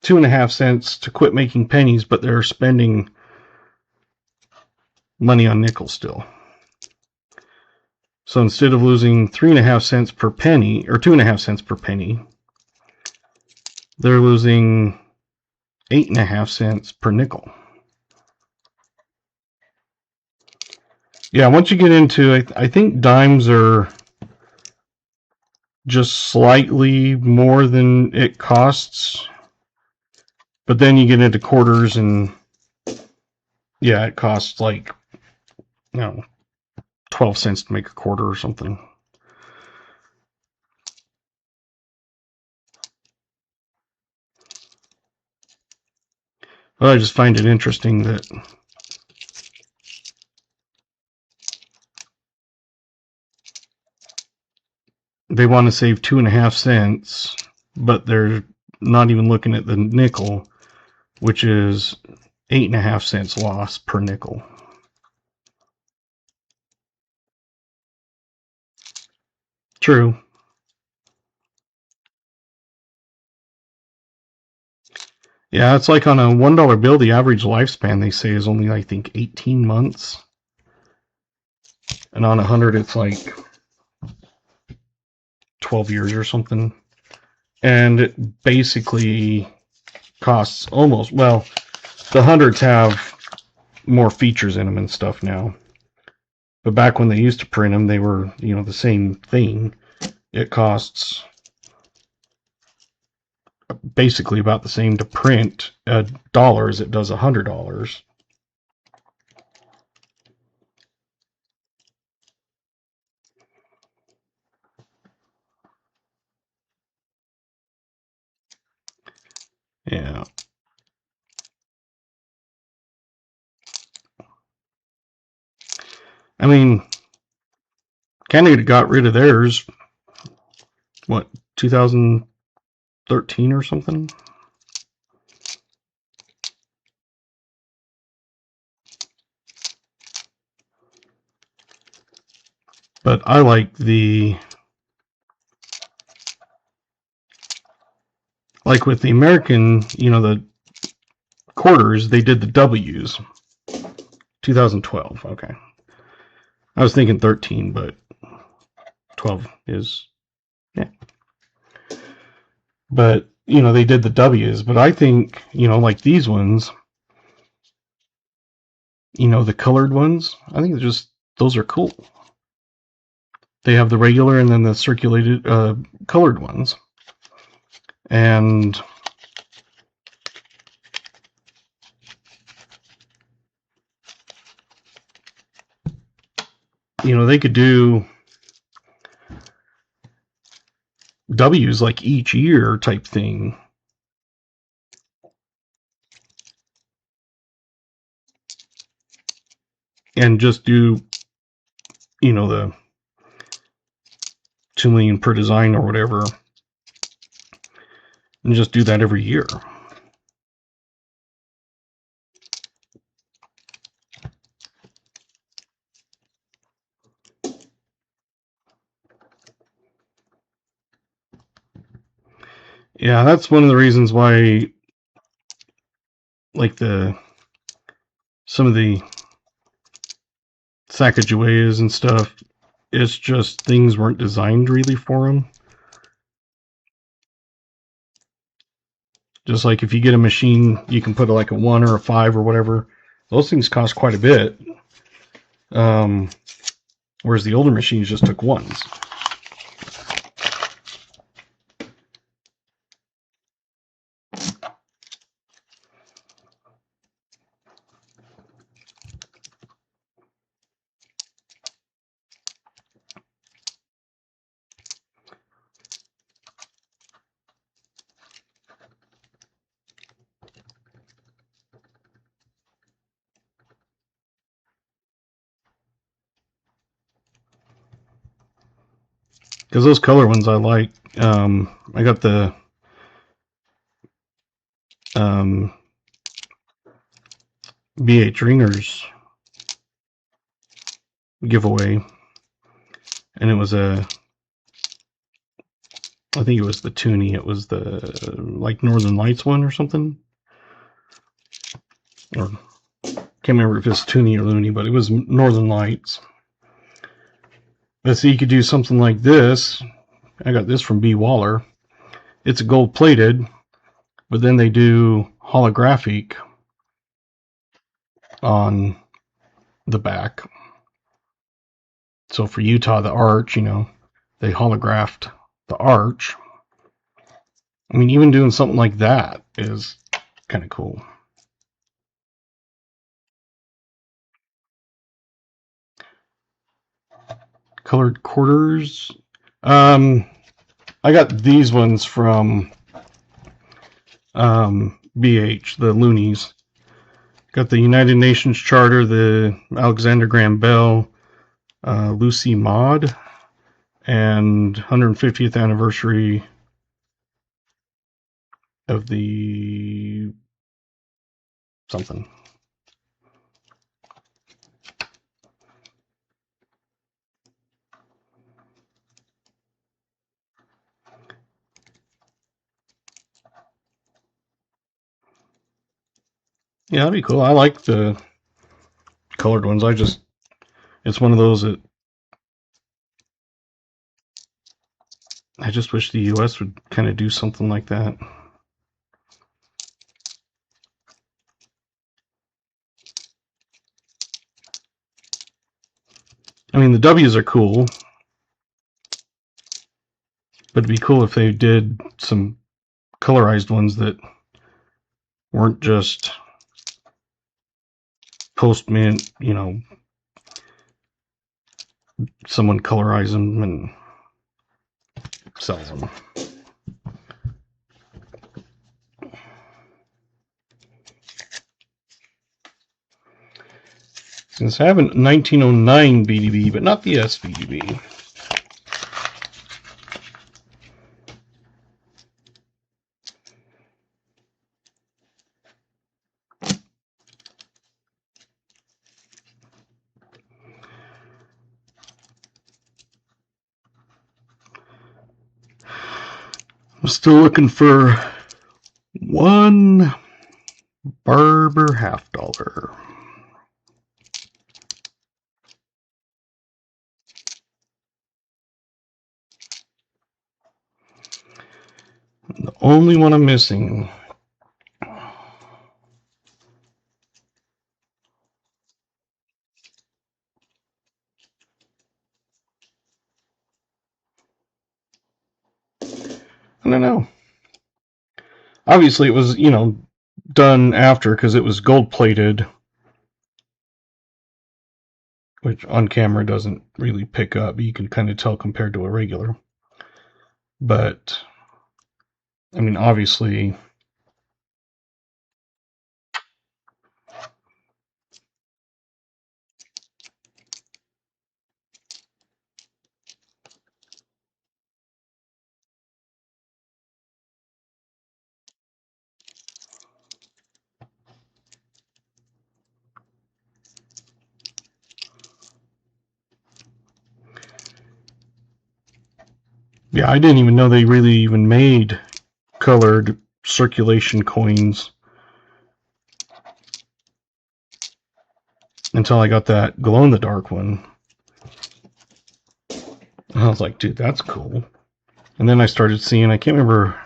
2.5 cents to quit making pennies, but they're spending money on nickel still. So instead of losing 3.5 cents per penny, or 2.5 cents per penny, they're losing 8.5 cents per nickel. Yeah, once you get into, I think dimes are just slightly more than it costs, but then you get into quarters and yeah, it costs like, 12 cents to make a quarter or something. But I just find it interesting that they want to save 2.5 cents, but they're not even looking at the nickel, which is 8.5 cents loss per nickel. True. Yeah, it's like on a $1 bill, the average lifespan they say is only, I think, 18 months. And on 100, it's like 12 years or something. And it basically costs almost, well, the hundreds have more features in them and stuff now. But back when they used to print them, they were, the same thing. It costs basically about the same to print $1 as it does $100. Yeah. I mean, Canada got rid of theirs, 2013 or something? But I like like with the American, the quarters, they did the W's. 2012, okay. I was thinking 13, but 12 is, yeah. But, they did the W's, but I think, like these ones, the colored ones, I think those are cool. They have the regular and then the circulated, colored ones. And they could do W's like each year type thing. And just do, the 2 million per design or whatever. And just do that every year. Yeah, that's one of the reasons why, like some of the Sacagaweas and stuff, it's just things weren't designed really for them. Just like if you get a machine, you can put like a 1 or a 5 or whatever. Those things cost quite a bit. Whereas the older machines just took 1s. Because those color ones I like. I got the BH Ringers giveaway, and it was a I think it was the TUE. It was the like Northern Lights one or something. Or can't remember if it's TUE or Looney, but it was Northern Lights. But see, you could do something like this. I got this from B. Waller. It's gold plated, but then they do holographic on the back. So for Utah, the arch, you know, they holographed the arch. I mean, even doing something like that is kind of cool. Colored quarters. I got these ones from BH, the Loonies. Got the United Nations Charter, the Alexander Graham Bell, Lucy Maud, and 150th anniversary of the something. Yeah, that'd be cool. I like the colored ones. It's one of those that I just wish the US would kind of do something like that. I mean, the W's are cool, but it'd be cool if they did some colorized ones that weren't just post-mint, you know, someone colorize them and sells them. Since I have a 1909 BDB, but not the SBDB. I'm still looking for one Barber $50. The only one I'm missing. I don't know. Obviously, it was, you know, done after because it was gold plated, which on camera doesn't really pick up. You can kind of tell compared to a regular. But, I mean, obviously, yeah, I didn't even know they really even made colored circulation coins until I got that glow-in-the-dark one. And I was like, dude, that's cool. And then I started seeing, I can't remember,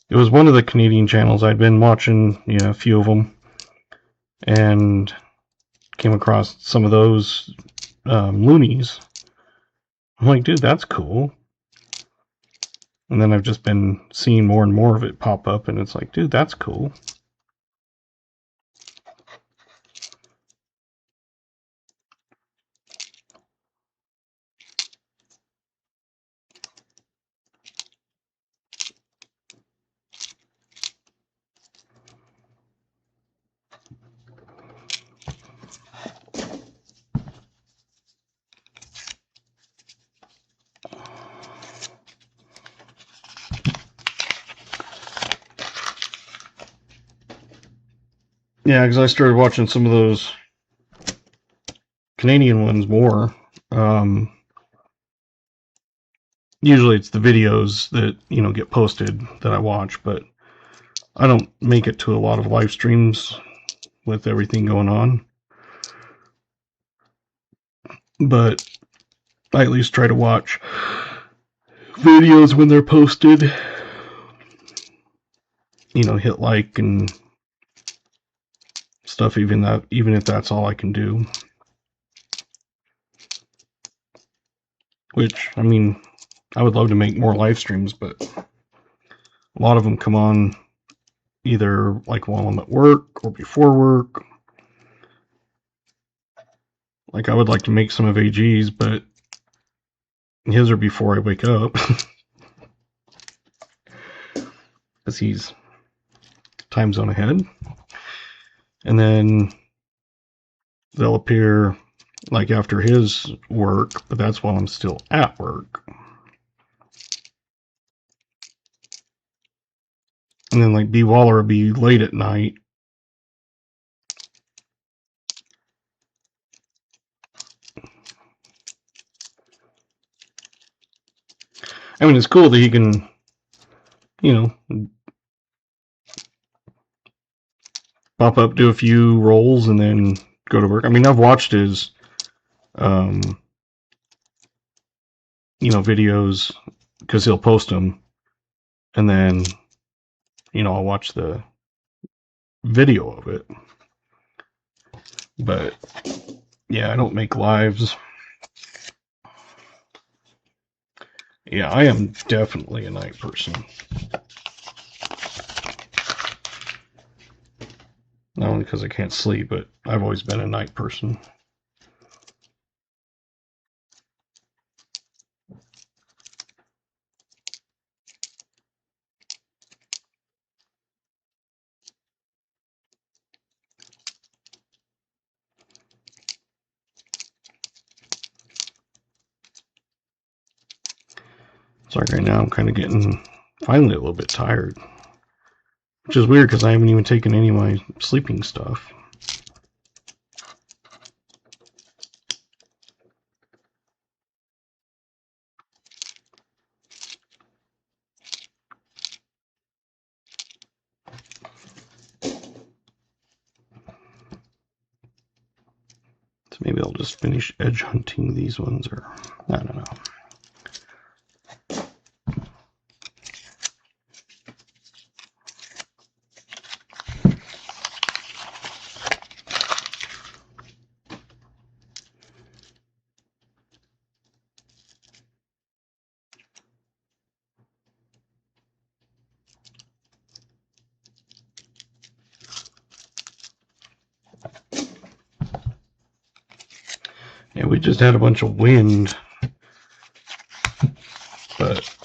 it was one of the Canadian channels. I'd been watching, you know, a few of them, and came across some of those loonies. I'm like, dude, that's cool. And then I've just been seeing more and more of it pop up, and it's like, dude, that's cool. Yeah, because I started watching some of those Canadian ones more. usually it's the videos that, you know, get posted that I watch, but I don't make it to a lot of live streams with everything going on. But I at least try to watch videos when they're posted. You know, hit like and stuff, even if that's all I can do. Which, I mean, I would love to make more live streams, but a lot of them come on either like while I'm at work or before work. Like, I would like to make some of AG's, but his are before I wake up. Because he's time zone ahead. And then they'll appear like after his work, but that's while I'm still at work. And then like B Waller will be late at night. I mean, it's cool that he can, you know, pop up, do a few rolls, and then go to work. I mean, I've watched his, you know, videos because he'll post them, and then, you know, I'll watch the video of it. But yeah, I don't make lives. Yeah, I am definitely a night person. Not only because I can't sleep, but I've always been a night person. Sorry, right now I'm kind of getting finally a little bit tired. Which is weird because I haven't even taken any of my sleeping stuff. So maybe I'll just finish edge hunting these ones, or I don't know. Yeah, we just had a bunch of wind, but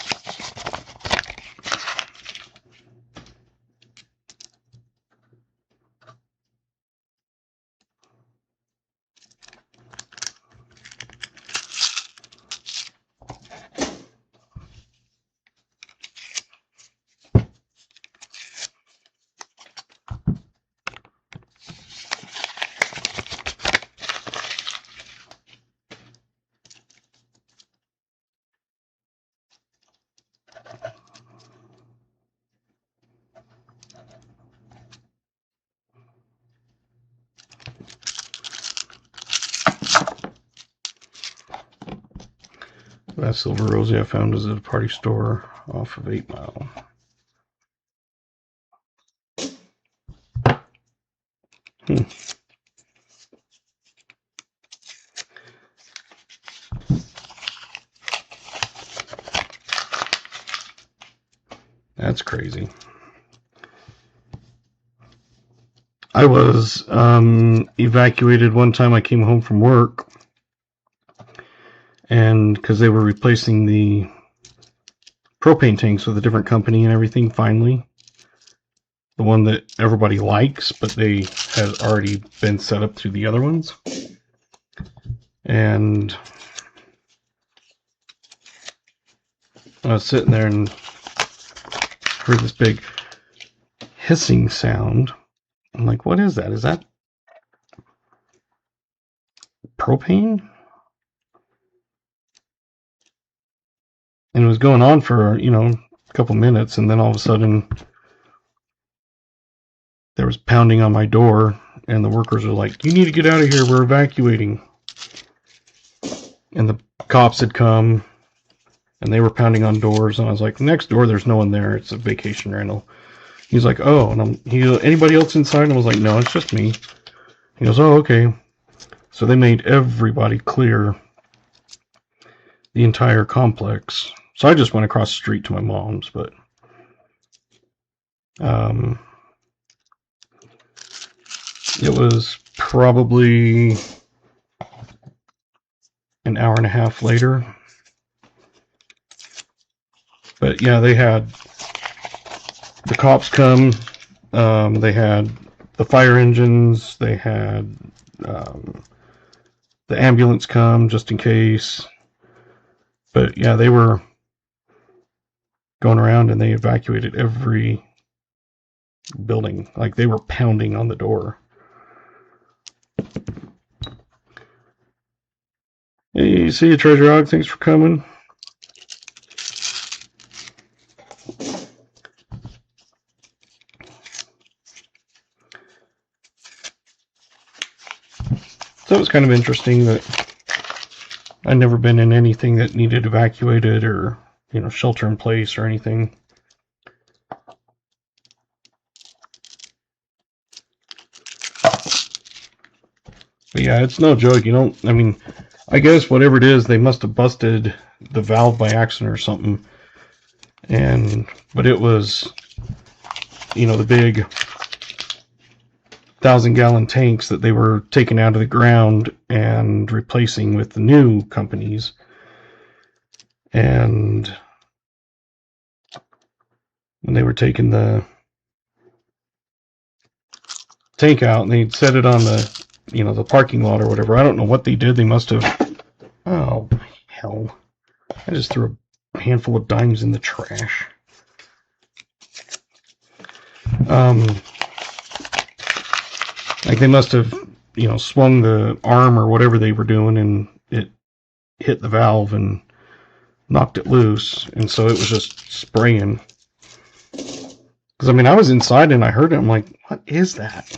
that silver rosy I found was at a party store off of 8 Mile. That's crazy. I was evacuated one time. I came home from work, and because they were replacing the propane tanks with a different company and everything, finally, the one that everybody likes, but they had already been set up through the other ones. And I was sitting there and heard this big hissing sound. I'm like, what is that? Is that propane? And was going on for, you know, a couple minutes, and then all of a sudden there was pounding on my door, and the workers were like, "You need to get out of here, we're evacuating." And the cops had come, and they were pounding on doors, and I was like, "Next door, there's no one there, it's a vacation rental." He's like, "Oh," and he goes, "Anybody else inside?" And I was like, "No, it's just me." He goes, "Oh, okay." So they made everybody clear the entire complex. So I just went across the street to my mom's, but it was probably an hour and a half later. But yeah, they had the cops come, they had the fire engines, they had the ambulance come just in case. But yeah, they were going around and they evacuated every building. Like, they were pounding on the door. Hey, see you, Treasure Hog. Thanks for coming. So it was kind of interesting that I'd never been in anything that needed evacuated or, you know, shelter in place or anything. But yeah, it's no joke. You don't, I mean, I guess whatever it is, they must have busted the valve by accident or something. But it was, you know, the big 1,000-gallon tanks that they were taking out of the ground and replacing with the new companies. And when they were taking the tank out, and they'd set it on the, you know, the parking lot or whatever. I don't know what they did. They must have, oh hell, I just threw a handful of dimes in the trash. Like, they must have, you know, swung the arm or whatever they were doing, and it hit the valve and knocked it loose, and so it was just spraying. Because, I mean, I was inside and I heard it. I'm like, what is that?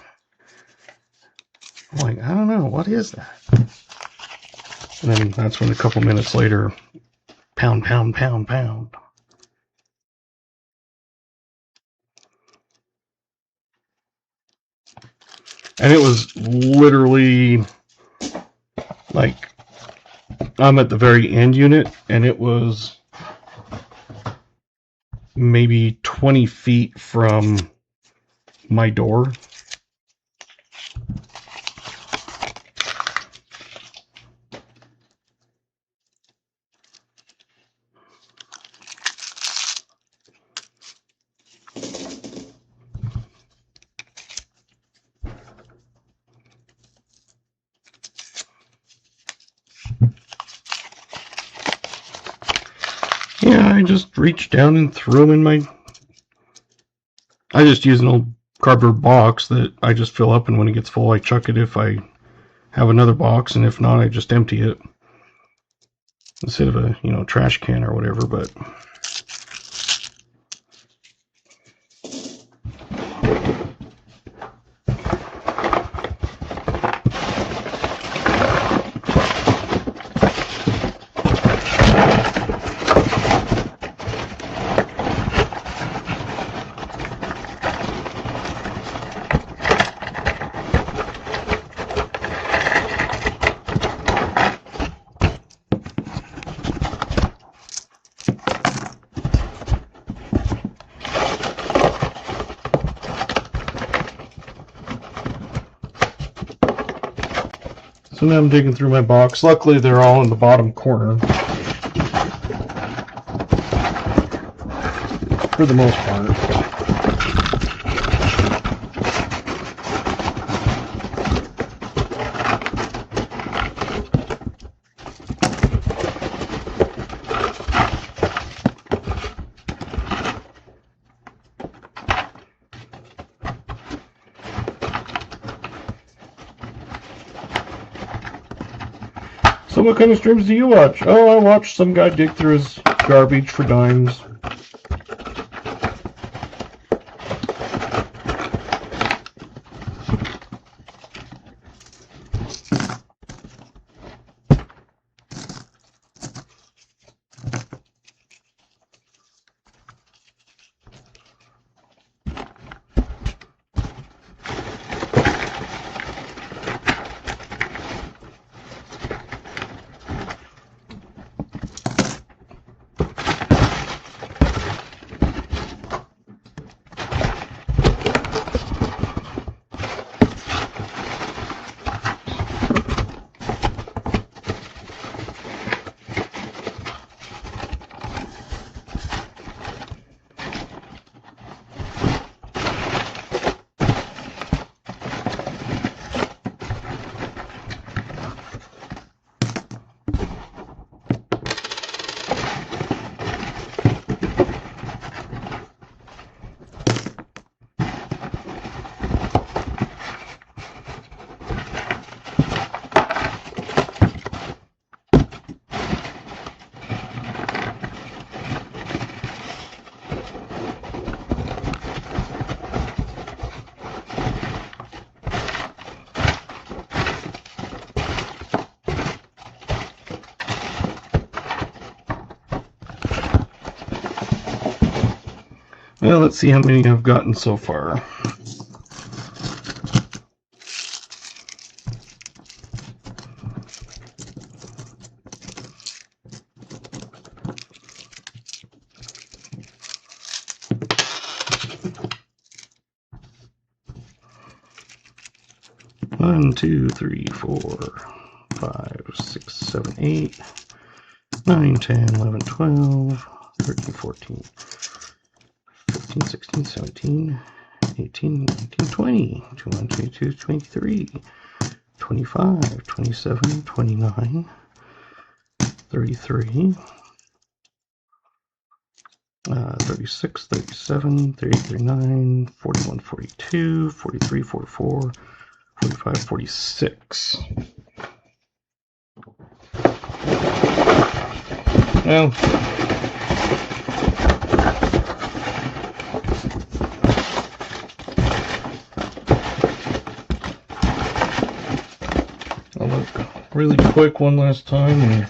I'm like, I don't know, what is that? And then that's when a couple minutes later, pound, pound, pound, pound. And it was literally like, I'm at the very end unit, and it was maybe 20 feet from my door. Yeah, I just reached down and threw them in my... I just use an old cardboard box that I just fill up, and when it gets full, I chuck it if I have another box, and if not, I just empty it. Instead of a, you know, trash can or whatever, but... So now I'm digging through my box. Luckily, they're all in the bottom corner. For the most part. So what kind of streams do you watch? Oh, I watch some guy dig through his garbage for dimes. Well, let's see how many I've gotten so far. One, 2, 3, 4, 5, 6, 7, 8, 9, 10, 11, 12, 13, 14, 15, 16, 17, 18, 19, 20, 21, 22, 23, 25, 27, 29, 33, 36, 37, 38, 39, 41, 42, 43, 44, 45, 46. Well, I'll look really quick one last time. And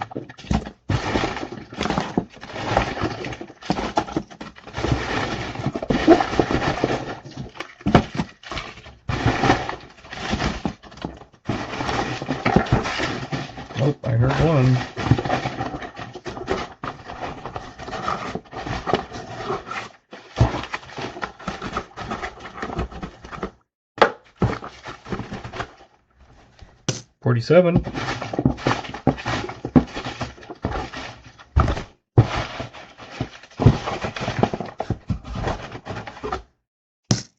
oh, I heard one. $47.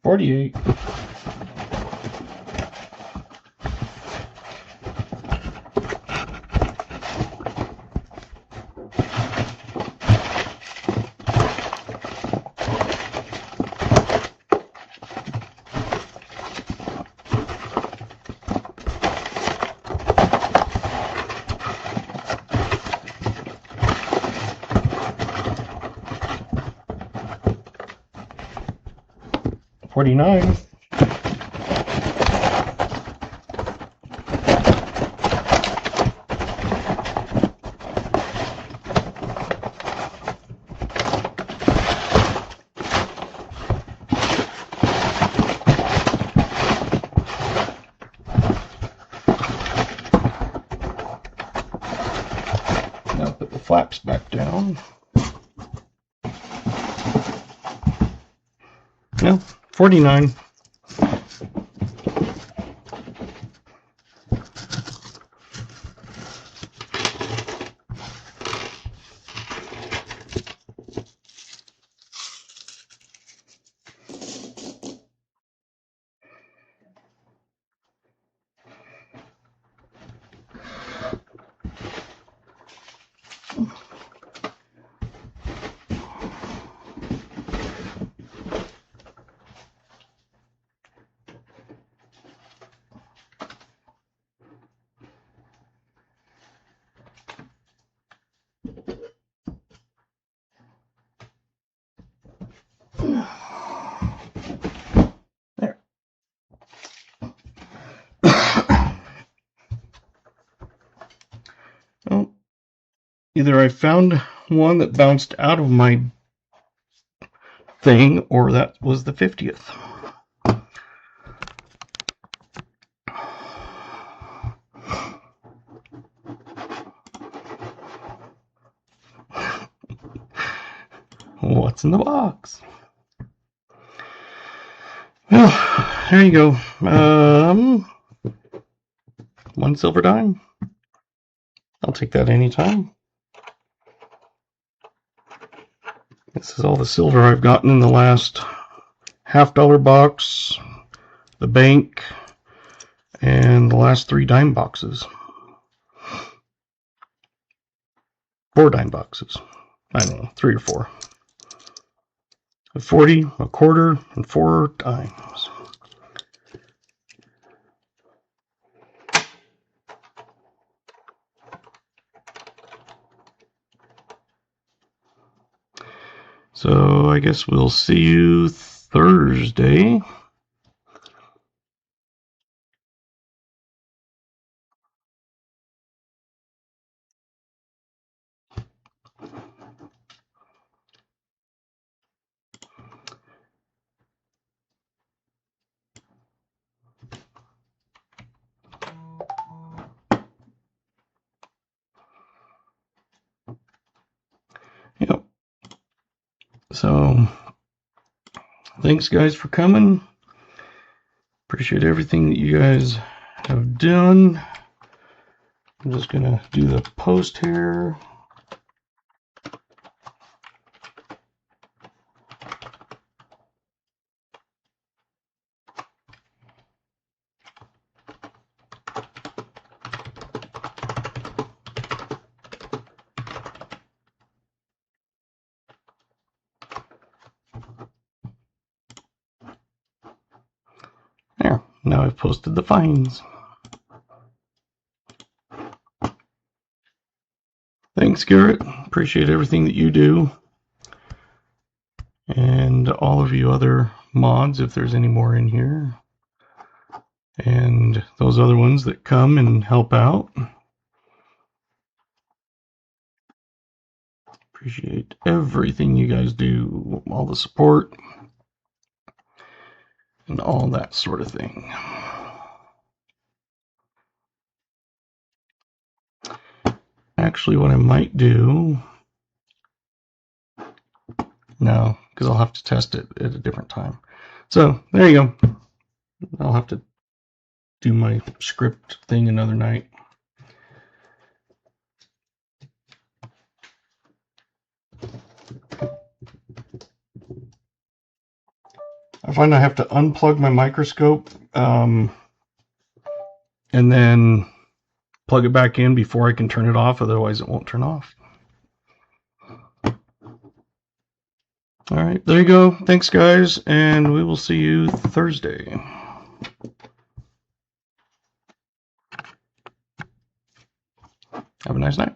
$48. $49. Now put the flaps back down. No, 49. Well, either I found one that bounced out of my thing, or that was the 50th. What's in the box? Well, there you go. One silver dime. I'll take that anytime. This is all the silver I've gotten in the last $50 box, the bank, and the last 3 dime boxes. 4 dime boxes. I don't know, 3 or 4. A 40, a quarter, and 4 dimes. So I guess we'll see you Thursday. Yep. So thanks guys for coming. Appreciate everything that you guys have done. I'm just gonna do the post here. There, now I've posted the finds. Thanks, Garrett. Appreciate everything that you do. And all of you other mods, if there's any more in here. And those other ones that come and help out. Appreciate everything you guys do, all the support, and all that sort of thing. Actually, what I might do, no, because I'll have to test it at a different time. So there you go. I'll have to do my script thing another night. I find I have to unplug my microscope and then plug it back in before I can turn it off, otherwise it won't turn off. All right, there you go. Thanks, guys, and we will see you Thursday. Have a nice night.